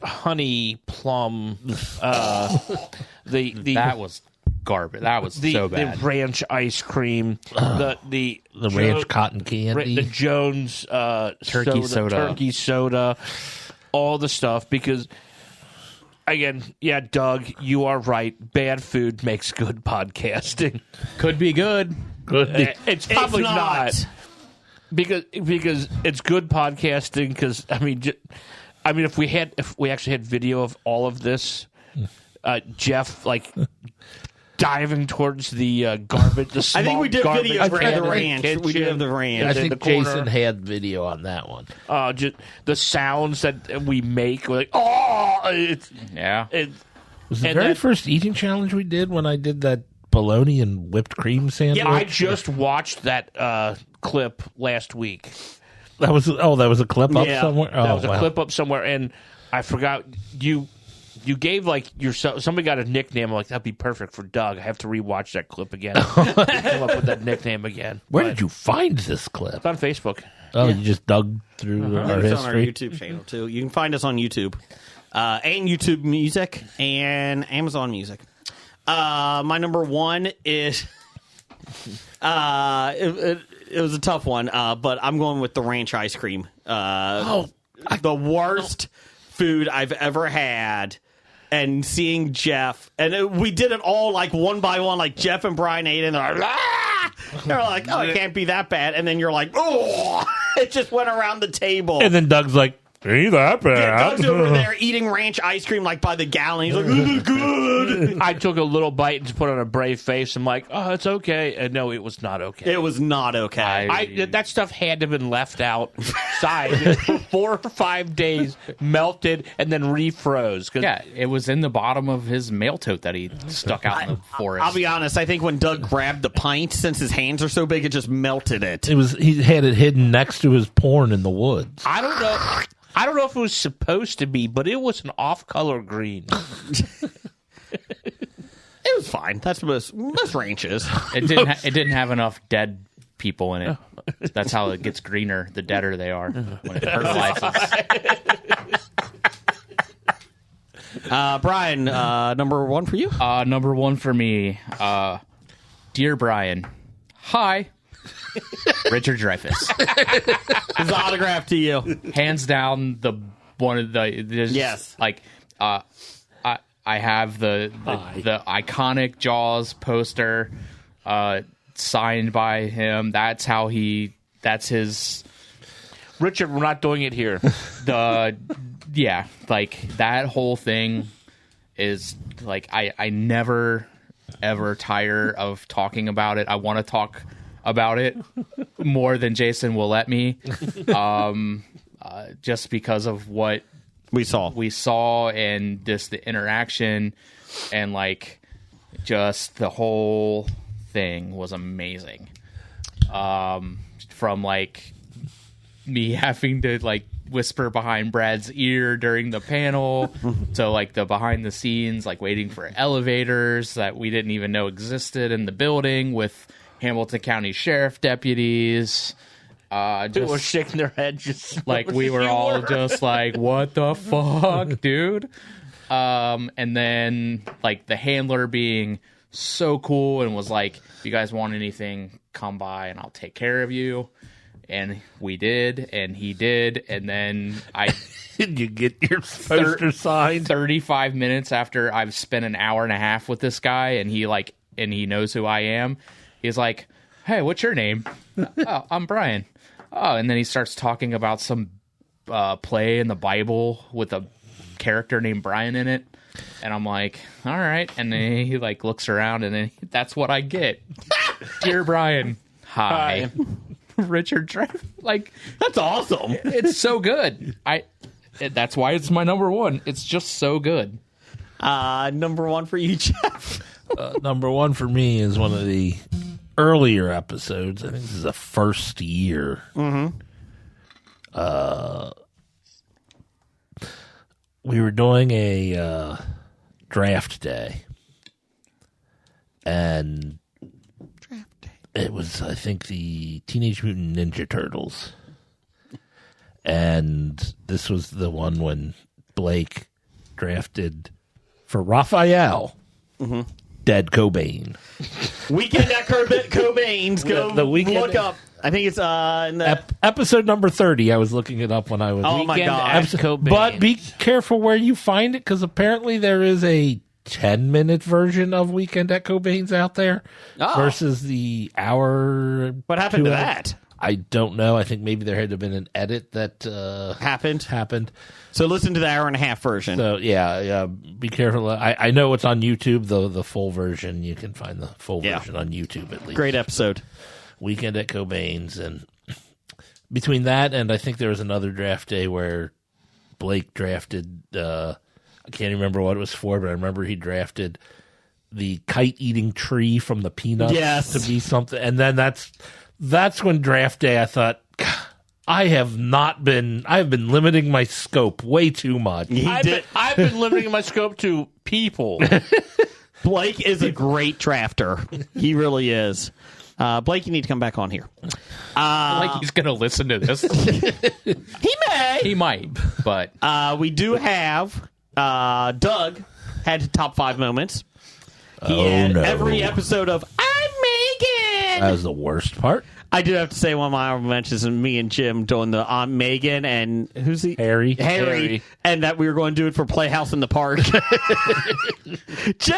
Speaker 5: honey plum.
Speaker 6: That was garbage. That was so bad.
Speaker 5: The ranch ice cream, the
Speaker 2: ranch cotton candy,
Speaker 5: the Jones
Speaker 6: turkey
Speaker 5: soda, all the stuff. Because again, yeah, Doug, you are right. Bad food makes good podcasting.
Speaker 6: Could be good.
Speaker 5: It's probably not. Because it's good podcasting. Because I mean, if we actually had video of all of this, Jeff like diving towards the garbage. The small
Speaker 1: I think we did video for the ranch. We did have the ranch.
Speaker 2: I think Jason had video on that one.
Speaker 5: Just the sounds that we make, we're like,
Speaker 2: was the very first eating challenge we did when I did that bologna and whipped cream sandwich?
Speaker 5: Yeah, I just watched that clip last week.
Speaker 2: That was a clip up somewhere.
Speaker 5: That was a clip up somewhere, and I forgot you gave like somebody got a nickname. I'm like, that'd be perfect for Doug. I have to rewatch that clip again. Come up with that nickname again.
Speaker 2: Where did you find this clip?
Speaker 5: It's on Facebook.
Speaker 2: Oh, you just dug through our history.
Speaker 1: It's on our YouTube channel too. You can find us on YouTube, and YouTube Music and Amazon Music. My number one is it was a tough one, but I'm going with the ranch ice cream. The worst food I've ever had. And seeing Jeff, and we did it all like one by one, like Jeff and Brian ate it, and they're like, oh, it can't be that bad. And then you're like, oh, it just went around the table.
Speaker 2: And then Doug's like, ain't that bad.
Speaker 1: Yeah, Doug's over there eating ranch ice cream like by the gallon. He's like, this is good.
Speaker 5: I took a little bite and just put on a brave face. I'm like, oh, it's okay. And no, it was not okay.
Speaker 1: It was not okay.
Speaker 5: That stuff had to have been left outside for 4 or 5 days, melted, and then refroze.
Speaker 6: Yeah, it was in the bottom of his mail tote that he stuck out in the forest.
Speaker 1: I'll be honest. I think when Doug grabbed the pint, since his hands are so big, it just melted it.
Speaker 2: He had it hidden next to his porn in the woods.
Speaker 5: I don't know if it was supposed to be, but it was an off-color green.
Speaker 1: It was fine. That's most ranches.
Speaker 6: It didn't have enough dead people in it. That's how it gets greener. The deader they are when it fertilizes.
Speaker 1: Brian, number one for you?
Speaker 6: Number one for me. Dear Brian, hi. Richard Dreyfuss.
Speaker 1: His autograph to you.
Speaker 6: Hands down, yes. Like, I have the iconic Jaws poster, signed by him. That's his.
Speaker 5: Richard, we're not doing it here.
Speaker 6: Like that whole thing is like I never ever tire of talking about it. I want to talk about it more than Jason will let me, just because of what we saw and just the interaction and like just the whole thing was amazing. From like me having to like whisper behind Brad's ear during the panel to like the behind the scenes, like waiting for elevators that we didn't even know existed in the building with Hamilton County Sheriff deputies.
Speaker 5: People were shaking their heads just
Speaker 6: like we were all just like, what the fuck, dude? And then like the handler being so cool and was like, if you guys want anything, come by and I'll take care of you. And we did, and he did, and then
Speaker 2: Did you get your poster signed?
Speaker 6: 35 minutes after I've spent an hour and a half with this guy, and he knows who I am. He's like, hey, what's your name? Oh, I'm Brian. Oh, and then he starts talking about some play in the Bible with a character named Brian in it. And I'm like, all right. And then he like looks around, and then that's what I get. Dear Brian, hi. Richard Dreyfuss. Like,
Speaker 1: that's awesome.
Speaker 6: It's so good. That's why it's my number one. It's just so good.
Speaker 1: Number one for you, Jeff.
Speaker 2: Number one for me is one of the earlier episodes. I think this is the first year.
Speaker 1: Mm-hmm.
Speaker 2: we were doing a draft day. And it was, I think, the Teenage Mutant Ninja Turtles. And this was the one when Blake drafted for Raphael, Dead Cobain.
Speaker 1: Weekend at Cobain's. Go
Speaker 2: The weekend
Speaker 1: look up. I think it's in the...
Speaker 2: Episode number 30. I was looking it up when I was...
Speaker 1: Oh, my God.
Speaker 2: But be careful where you find it, because apparently there is a 10-minute version of Weekend at Cobain's out there versus the hour.
Speaker 1: What happened to that?
Speaker 2: I don't know. I think maybe there had to have been an edit that happened.
Speaker 1: So listen to the hour and a half version.
Speaker 2: So yeah, be careful. I know it's on YouTube, the full version. You can find the full version on YouTube at least.
Speaker 1: Great episode.
Speaker 2: Weekend at Cobain's, and between that and I think there was another draft day where Blake drafted. I can't remember what it was for, but I remember he drafted the kite-eating tree from the Peanuts to be something. And then that's when draft day I thought, I have been limiting my scope way too much.
Speaker 5: I've been limiting my scope to people.
Speaker 1: Blake is a great drafter. He really is. Blake, you need to come back on here.
Speaker 6: Like he's going to listen to this.
Speaker 1: He may.
Speaker 6: He might, but...
Speaker 1: we do have... Doug had top 5 moments. He had every episode of I'm Megan.
Speaker 2: That was the worst part.
Speaker 1: I do have to say one of my honorable mentions is me and Jim doing the I'm Megan and who's he? Harry. And that we were going to do it for Playhouse in the Park. Jim.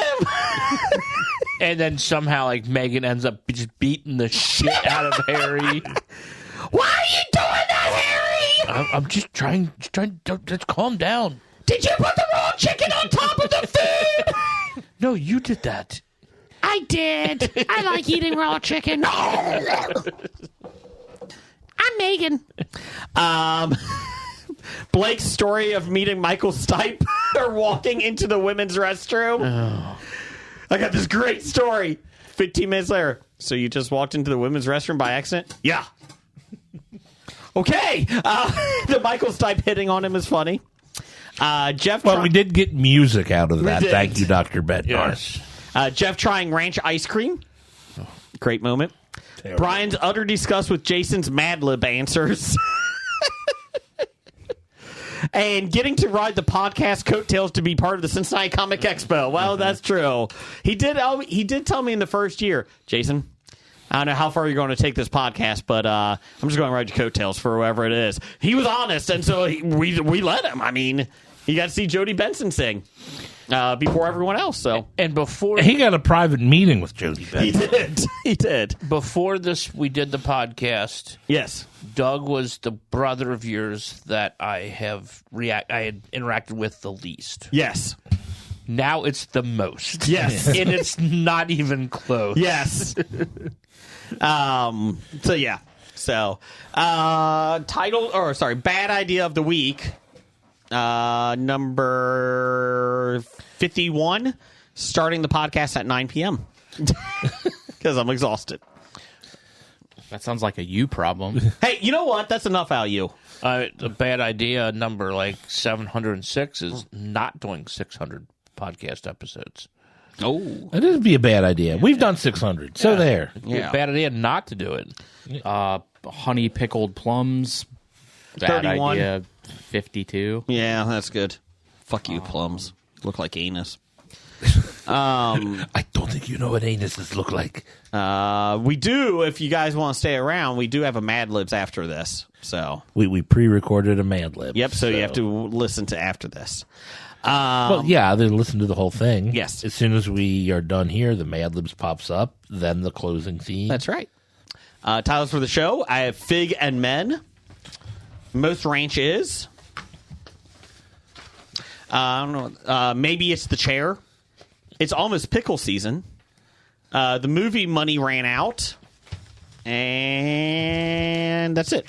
Speaker 5: And then somehow like Megan ends up just beating the shit out of Harry.
Speaker 1: Why are you doing that, Harry?
Speaker 5: I'm just trying just calm down.
Speaker 1: Did you put the raw chicken on top of the food?
Speaker 5: No, you did that.
Speaker 1: I did. I like eating raw chicken. I'm Megan. Blake's story of meeting Michael Stipe or walking into the women's restroom.
Speaker 5: Oh.
Speaker 1: I got this great story. 15 minutes later. So you just walked into the women's restroom by accident? Yeah. Okay. The Michael Stipe hitting on him is funny. Jeff.
Speaker 2: Well, we did get music out of that. Thank you, Dr. Bednar.
Speaker 5: Yes.
Speaker 1: Jeff trying ranch ice cream. Great moment.
Speaker 2: Terrible.
Speaker 1: Brian's utter disgust with Jason's Mad Lib answers. And getting to ride the podcast coattails to be part of the Cincinnati Comic Expo. Well, that's true. He did tell me in the first year, Jason, I don't know how far you're going to take this podcast, but I'm just going to ride your coattails for whoever it is. He was honest, and so we let him. I mean, he got to see Jody Benson sing before everyone else. So,
Speaker 5: and before
Speaker 2: he got a private meeting with Jody Benson.
Speaker 1: He did.
Speaker 5: Before this, we did the podcast.
Speaker 1: Yes,
Speaker 5: Doug was the brother of yours that I had interacted with the least.
Speaker 1: Yes.
Speaker 5: Now it's the most.
Speaker 1: Yes.
Speaker 5: And it's not even close.
Speaker 1: Yes. So yeah. So bad idea of the week. Number 51, starting the podcast at 9 p.m. Because I'm exhausted.
Speaker 6: That sounds like a you problem.
Speaker 1: Hey, you know what? That's enough out of you.
Speaker 5: A bad idea number like 706 is not doing 600 podcast episodes.
Speaker 1: Oh,
Speaker 2: that would be a bad idea. We've done 600, so there.
Speaker 5: Yeah. Bad idea not to do it.
Speaker 6: Honey pickled plums. Bad
Speaker 1: 31.
Speaker 6: idea. 52.
Speaker 1: Yeah, that's good. Fuck you, plums. Look like anus.
Speaker 2: I don't think you know what anuses look like.
Speaker 1: We do, if you guys want to stay around, we do have a Mad Libs after this. So
Speaker 2: we pre-recorded a Mad Lib.
Speaker 1: Yep, so you have to listen to after this.
Speaker 2: Well, yeah, they listen to the whole thing.
Speaker 1: Yes.
Speaker 2: As soon as we are done here, the Mad Libs pops up, then the closing theme.
Speaker 1: That's right. Titles for the show, I have Fig and Men. Most ranch is... I don't know. Maybe it's The Chair. It's almost pickle season. The movie money ran out. And that's it.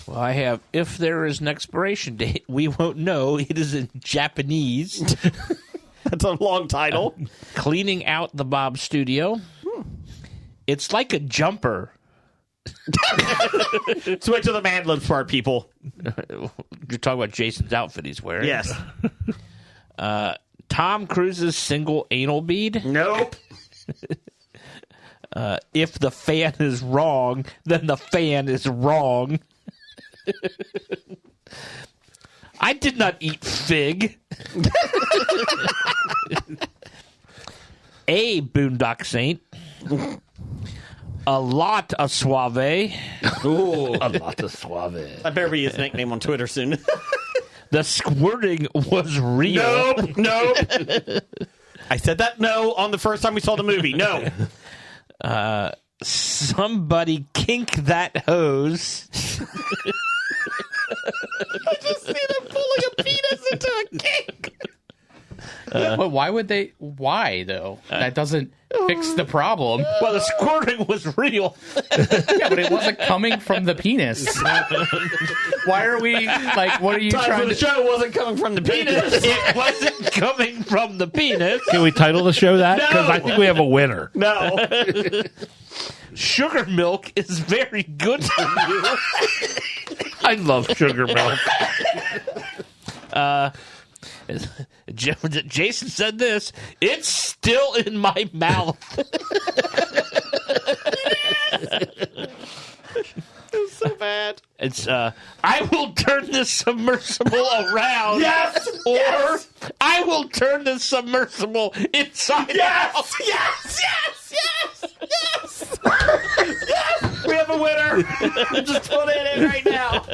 Speaker 5: Well, I have, if there is an expiration date, we won't know. It is in Japanese.
Speaker 1: That's a long title.
Speaker 5: Cleaning out the Bob Studio. It's like a jumper,
Speaker 1: Switch to the Mad Libs part, people.
Speaker 5: You're talking about Jason's outfit he's wearing.
Speaker 1: Yes.
Speaker 5: Tom Cruise's single anal bead.
Speaker 1: Nope.
Speaker 5: If the fan is wrong, then the fan is wrong. I did not eat fig. A Boondock Saint. A lot of suave.
Speaker 1: Ooh.
Speaker 2: A lot of suave.
Speaker 1: I better be his nickname on Twitter soon.
Speaker 5: The squirting was real.
Speaker 1: Nope. I said that no on the first time we saw the movie. No.
Speaker 5: Somebody kink that hose.
Speaker 1: I just see them pulling a penis into a kink.
Speaker 6: But why would they? Why though? That doesn't fix the problem.
Speaker 5: Well, the squirting was real.
Speaker 6: Yeah, but it wasn't coming from the penis. Why are we like? What are you
Speaker 1: Time
Speaker 6: trying
Speaker 1: for the
Speaker 6: to?
Speaker 1: show wasn't coming from the penis.
Speaker 5: It wasn't coming from the penis.
Speaker 2: Can we title the show that? Because
Speaker 1: No.
Speaker 2: I think we have a winner.
Speaker 1: No.
Speaker 5: Sugar milk is very good for you.
Speaker 2: I love sugar milk.
Speaker 5: Jason said this. It's still in my mouth.
Speaker 1: It's so bad.
Speaker 5: It's I will turn this submersible around.
Speaker 1: Yes!
Speaker 5: Or
Speaker 1: Yes!
Speaker 5: I will turn this submersible inside out.
Speaker 1: Yes! Yes! Yes! We have a winner. Just put it in right now.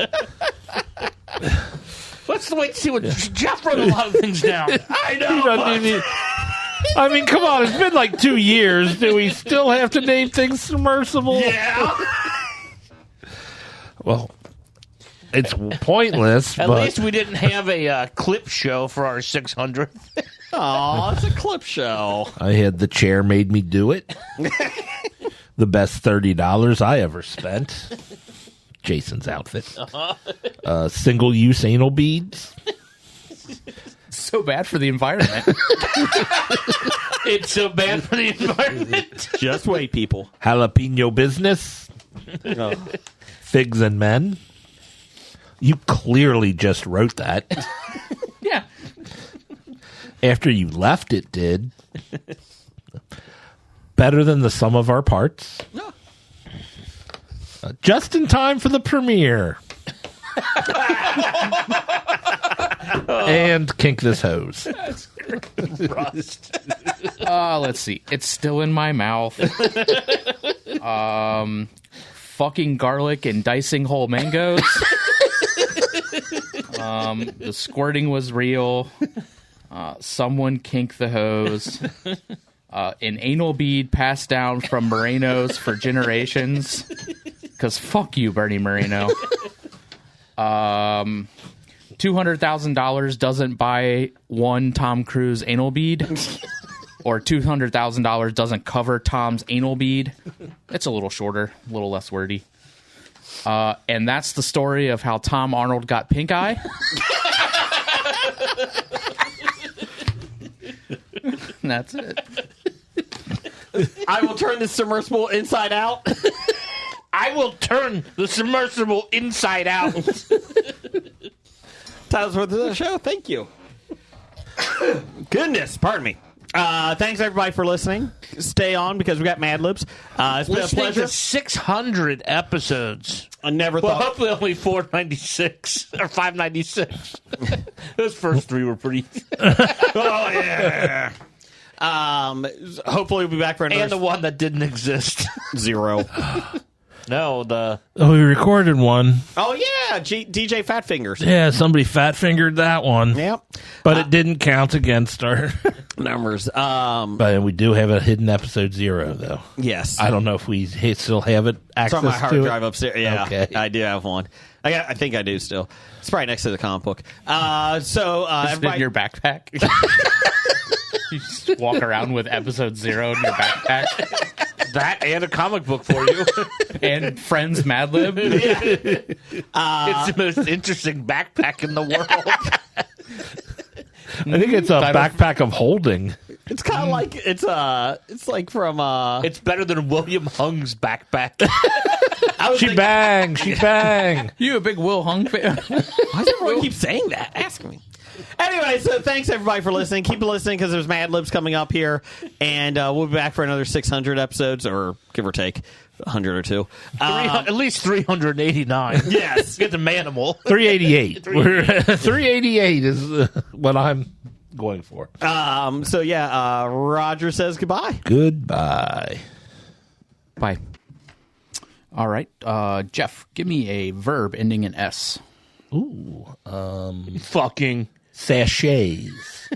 Speaker 5: Let's wait to see what Jeff wrote a lot of things down.
Speaker 1: I know.
Speaker 2: You don't need me. I mean, come on. It's been like 2 years. Do we still have to name things submersible?
Speaker 1: Yeah.
Speaker 2: Well, it's pointless.
Speaker 5: At
Speaker 2: but
Speaker 5: least we didn't have a clip show for our 600th.
Speaker 1: Aw, it's a clip show.
Speaker 2: I had the chair made me do it. The best $30 I ever spent. Jason's outfit. Single-use anal beads.
Speaker 6: So bad for the environment.
Speaker 5: It's so bad for the environment.
Speaker 1: Just wait, people.
Speaker 2: Jalapeno business. Figs and men. You clearly just wrote that.
Speaker 6: Yeah.
Speaker 2: After you left, it did. Better than the sum of our parts. Just in time for the premiere. And kink this hose.
Speaker 5: Rust.
Speaker 6: Let's see. It's still in my mouth. Fucking garlic and dicing whole mangoes. The squirting was real. Someone kink the hose. An anal bead passed down from Morenos for generations. Because fuck you, Bernie Moreno. $200,000 doesn't buy one Tom Cruise anal bead. Or $200,000 doesn't cover Tom's anal bead. It's a little shorter, a little less wordy. And that's the story of how Tom Arnold got pink eye. And that's it.
Speaker 1: I will turn this submersible inside out.
Speaker 5: I will turn the submersible inside out.
Speaker 1: Titles for the show. Thank you. Goodness, pardon me. Thanks everybody for listening. Stay on because we got Mad Libs. It's been a
Speaker 5: Listening
Speaker 1: pleasure.
Speaker 5: to 600 episodes.
Speaker 1: I never
Speaker 5: Well,
Speaker 1: thought.
Speaker 5: hopefully only 496 or 596. Those first three were pretty.
Speaker 1: Oh yeah. Hopefully we'll be back for another
Speaker 5: And the one that didn't exist.
Speaker 1: 0.
Speaker 5: No, the.
Speaker 2: Oh, we recorded one.
Speaker 1: Oh yeah, DJ Fat Fingers.
Speaker 2: Yeah, somebody fat fingered that one.
Speaker 1: Yep.
Speaker 2: But it didn't count against our
Speaker 1: Numbers.
Speaker 2: But we do have a hidden episode 0, though.
Speaker 1: Yes.
Speaker 2: I don't know if we still have it
Speaker 1: It's
Speaker 2: access
Speaker 1: on my hard
Speaker 2: to
Speaker 1: drive
Speaker 2: it.
Speaker 1: upstairs. Yeah,
Speaker 2: Okay.
Speaker 1: I do have one. I think I do still. It's probably next to the comic book.
Speaker 6: Is it in
Speaker 1: Everybody,
Speaker 6: your backpack? You just walk around with episode 0 in your backpack.
Speaker 5: That and a comic book for you.
Speaker 6: And Friends Mad Lib.
Speaker 5: It's the most interesting backpack in the world.
Speaker 2: I think it's a backpack of holding.
Speaker 1: it's kind of like it's like from
Speaker 5: It's better than William Hung's backpack.
Speaker 2: She bang.
Speaker 6: You a big Will Hung fan?
Speaker 1: Why does everyone keep saying that? Ask me. Anyway, so thanks everybody for listening. Keep listening because there's Mad Libs coming up here, and we'll be back for another 600 episodes, or give or take 100 or two.
Speaker 5: At least 389.
Speaker 1: Yes,
Speaker 5: get the manimal.
Speaker 2: 388. 388 is what I'm going for.
Speaker 1: So yeah, Roger says goodbye.
Speaker 2: Goodbye.
Speaker 6: Bye. All right, Jeff, give me a verb ending in S.
Speaker 2: Ooh,
Speaker 5: fucking
Speaker 2: sachets.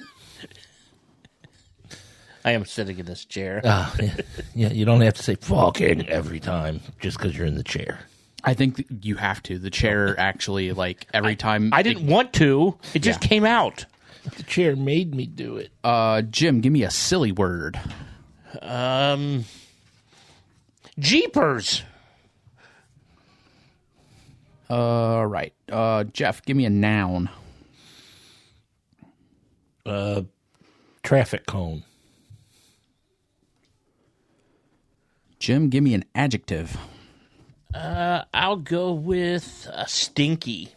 Speaker 5: I am sitting in this chair.
Speaker 2: Yeah, you don't have to say fucking every time just because you're in the chair.
Speaker 6: I think you have to. The chair actually, like, every time.
Speaker 5: I didn't want to. It just came out.
Speaker 2: The chair made me do it.
Speaker 6: Jim, give me a silly word.
Speaker 5: Jeepers.
Speaker 6: Right. Jeff, give me a noun.
Speaker 2: Traffic cone.
Speaker 6: Jim, give me an adjective.
Speaker 5: I'll go with stinky.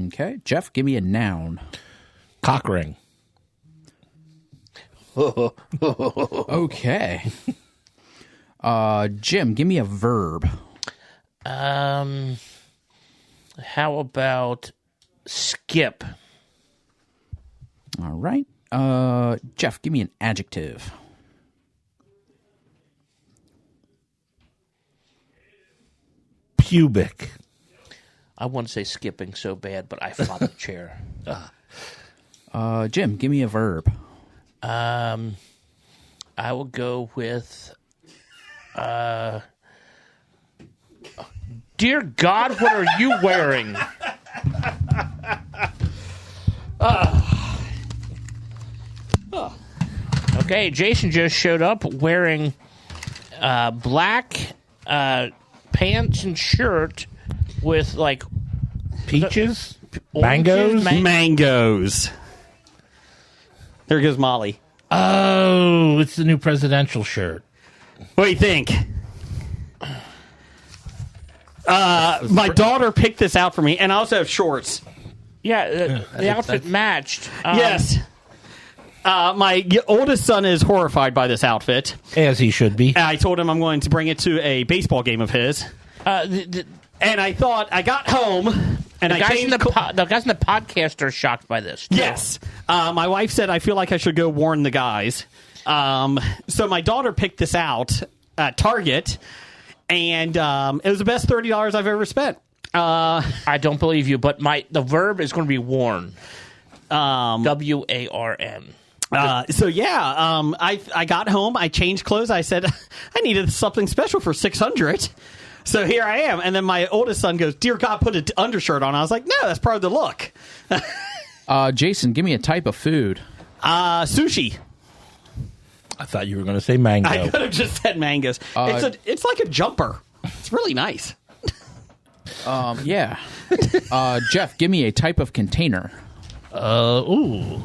Speaker 6: Okay. Jeff, give me a noun.
Speaker 2: Cock ring.
Speaker 6: Okay. Jim, give me a verb.
Speaker 5: How about skip?
Speaker 6: All right. Jeff, give me an adjective.
Speaker 2: Pubic.
Speaker 5: I want to say skipping so bad, but I fought the chair.
Speaker 6: Jim, give me a verb.
Speaker 5: I will go with dear God, what are you wearing? Okay, Jason just showed up wearing black pants and shirt with like
Speaker 2: peaches, mangoes,
Speaker 1: mangoes. There goes Molly.
Speaker 2: Oh, it's the new presidential shirt.
Speaker 1: What do you think? My daughter picked this out for me, and I also have shorts.
Speaker 5: Yeah, the outfit matched.
Speaker 1: Yes. My oldest son is horrified by this outfit.
Speaker 2: As he should be.
Speaker 1: I told him I'm going to bring it to a baseball game of his. And I thought, I got home, and
Speaker 5: the guys in the podcast are shocked by this, too.
Speaker 1: Yes. My wife said, I feel like I should go warn the guys. So my daughter picked this out at Target, and it was the best $30 I've ever spent.
Speaker 5: I don't believe you, but the verb is going to be warn. WARN.
Speaker 1: So yeah, I got home, I changed clothes. I said I needed something special for 600. So here I am. And then my oldest son goes, "Dear God, put an undershirt on." I was like, "No, that's part of the look."
Speaker 6: Jason, give me a type of food.
Speaker 1: Sushi.
Speaker 2: I thought you were going to say mango.
Speaker 1: I could have just said mangoes. It's like a jumper. It's really nice.
Speaker 6: Yeah. Jeff, give me a type of container.
Speaker 2: A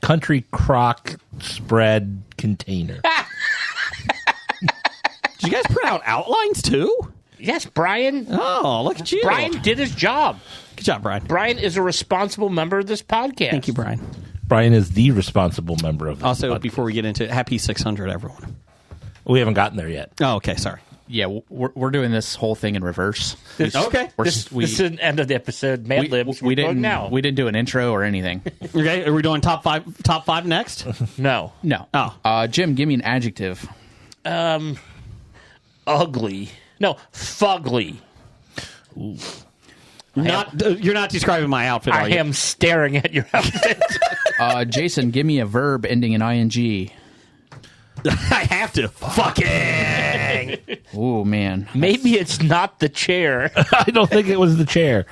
Speaker 2: country crock spread container.
Speaker 1: Did you guys print out outlines too?
Speaker 5: Yes, Brian.
Speaker 1: Oh, look at you.
Speaker 5: Brian did his job.
Speaker 1: Good job, Brian.
Speaker 5: Brian is a responsible member of this podcast.
Speaker 1: Thank you, Brian.
Speaker 2: Brian is the responsible member of this
Speaker 1: Also,
Speaker 2: podcast.
Speaker 1: before we get into it, happy 600, everyone.
Speaker 2: We haven't gotten there yet.
Speaker 1: Oh, okay, sorry.
Speaker 6: Yeah, we're doing this whole thing in reverse.
Speaker 1: Okay.
Speaker 5: This is the end of the episode. Mad Libs. We
Speaker 6: didn't do an intro or anything.
Speaker 1: Okay, are we doing top five next?
Speaker 5: No.
Speaker 1: Oh.
Speaker 6: Jim, give me an adjective.
Speaker 5: Ugly. No, fugly.
Speaker 2: Ooh.
Speaker 1: You're not describing my outfit, are
Speaker 5: I
Speaker 1: you?
Speaker 5: am staring at your outfit.
Speaker 6: Jason, give me a verb ending in ing.
Speaker 1: I have to. Fucking.
Speaker 6: Oh, man.
Speaker 5: Maybe it's not the chair.
Speaker 2: I don't think it was the chair.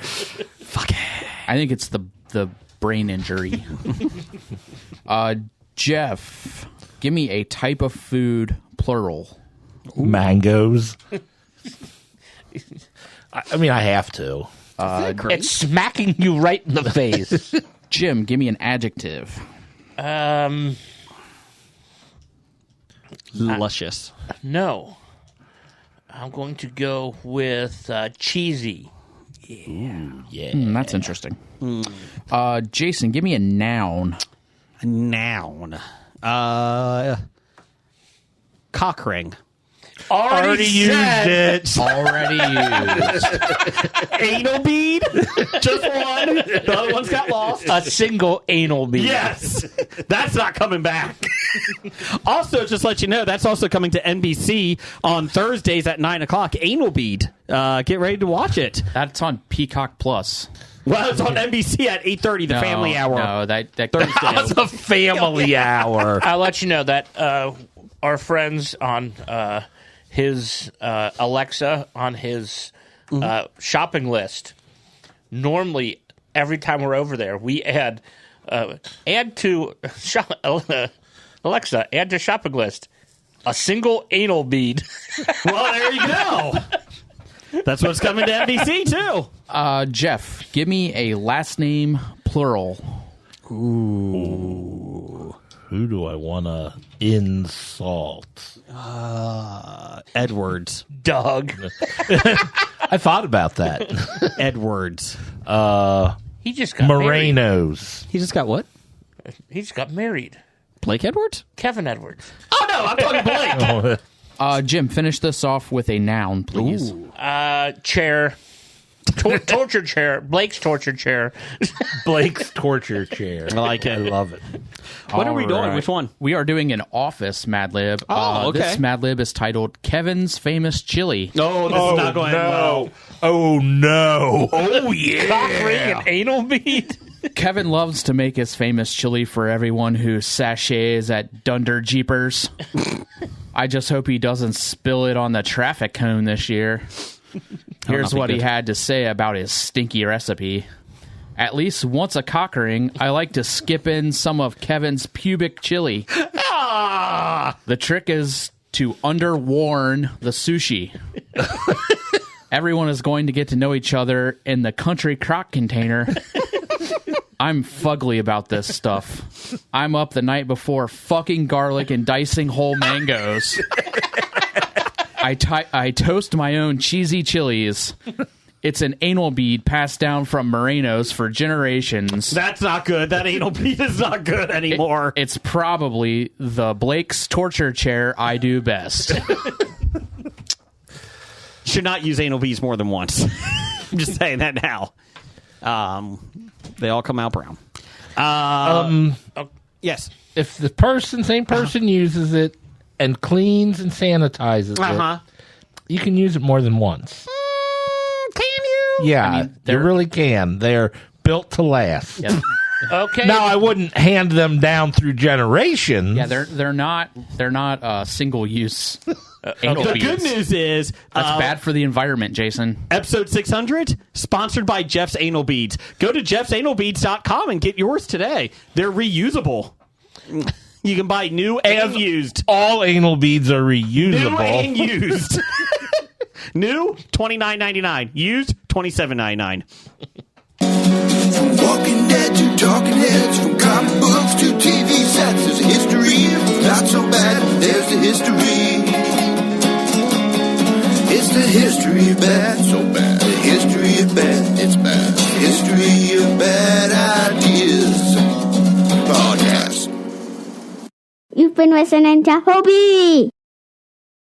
Speaker 1: Fucking.
Speaker 6: I think it's the brain injury. Jeff, give me a type of food, plural.
Speaker 2: Mangoes. I mean, I have to.
Speaker 5: It's smacking you right in the face.
Speaker 6: Jim, give me an adjective.
Speaker 1: Luscious.
Speaker 5: No. I'm going to go with cheesy.
Speaker 6: That's interesting. Jason, give me a noun.
Speaker 1: A noun. Cock ring.
Speaker 5: Already
Speaker 2: used it.
Speaker 6: Already used.
Speaker 1: Anal bead. Just one. The other one's got lost.
Speaker 5: A single anal bead.
Speaker 1: Yes. That's not coming back. Also, just let you know, that's also coming to NBC on Thursdays at 9 o'clock. Anal bead. Get ready to watch it.
Speaker 6: That's on Peacock Plus.
Speaker 1: Well, it's on NBC at 8:30, the family hour.
Speaker 6: No, that
Speaker 1: Thursday.
Speaker 2: That's a family hour.
Speaker 5: I'll let you know that our friends on his Alexa, on his shopping list, normally every time we're over there, we add to Alexa, add to shopping list a single anal bead.
Speaker 1: Well, there you go. That's what's coming to NBC, too.
Speaker 6: Jeff, give me a last name plural.
Speaker 2: Ooh. Who do I want to insult?
Speaker 1: Edwards.
Speaker 5: Doug.
Speaker 2: I thought about that.
Speaker 1: Edwards.
Speaker 5: He just got
Speaker 2: Morenos.
Speaker 1: He just got what?
Speaker 5: married. He just got married.
Speaker 1: Blake Edwards?
Speaker 5: Kevin Edwards.
Speaker 1: Oh, no, I'm talking Blake.
Speaker 6: Jim, finish this off with a noun, please.
Speaker 5: Chair. Torture chair. Blake's torture chair.
Speaker 2: Blake's torture chair.
Speaker 1: I like it.
Speaker 2: I love it.
Speaker 1: What are we doing?
Speaker 6: All right.
Speaker 1: Which one?
Speaker 6: We are doing an Office Mad Lib.
Speaker 1: Oh, okay.
Speaker 6: This Mad Lib is titled Kevin's Famous Chili.
Speaker 1: No, this is not going well.
Speaker 2: Oh, no.
Speaker 1: Oh, yeah.
Speaker 5: Cock ring and anal bead.
Speaker 6: Kevin loves to make his famous chili for everyone who sachets at Dunder Jeepers. I just hope he doesn't spill it on the traffic cone this year. Here's what he had to say about his stinky recipe. At least once a cock ring, I like to skip in some of Kevin's pubic chili. The trick is to underwarn the sushi. Everyone is going to get to know each other in the country crock container. I'm fugly about this stuff. I'm up the night before fucking garlic and dicing whole mangoes. I toast my own cheesy chilies. It's an anal bead passed down from Morenos for generations.
Speaker 1: That's not good. That anal bead is not good anymore.
Speaker 6: It's probably the Blake's torture chair I do best.
Speaker 1: Should not use anal beads more than once. I'm just saying that now. They all come out brown. Yes.
Speaker 2: If the same person uses it and cleans and sanitizes it, you can use it more than once.
Speaker 1: Can you?
Speaker 2: Yeah, you really can. They're built to last.
Speaker 6: Yeah.
Speaker 5: Okay.
Speaker 2: Now, I wouldn't hand them down through generations.
Speaker 6: Yeah, they're not single use. Anal
Speaker 1: The
Speaker 6: beads.
Speaker 1: good news is
Speaker 6: That's bad for the environment, Jason.
Speaker 1: episode 600 sponsored by Jeff's Anal Beads. Go to jeffsanalbeads.com and get yours today. They're reusable. You can buy new and used.
Speaker 2: All anal beads are reusable.
Speaker 1: New and used. New $29.99. Used $27.99.
Speaker 3: From Walking Dead to Talking Heads, from comic books to TV sets, there's a history. Not so bad, there's the history. It's the history of bad, so bad. The history of bad, it's bad. The history of bad ideas. Podcast.
Speaker 11: You've been listening to Hobie.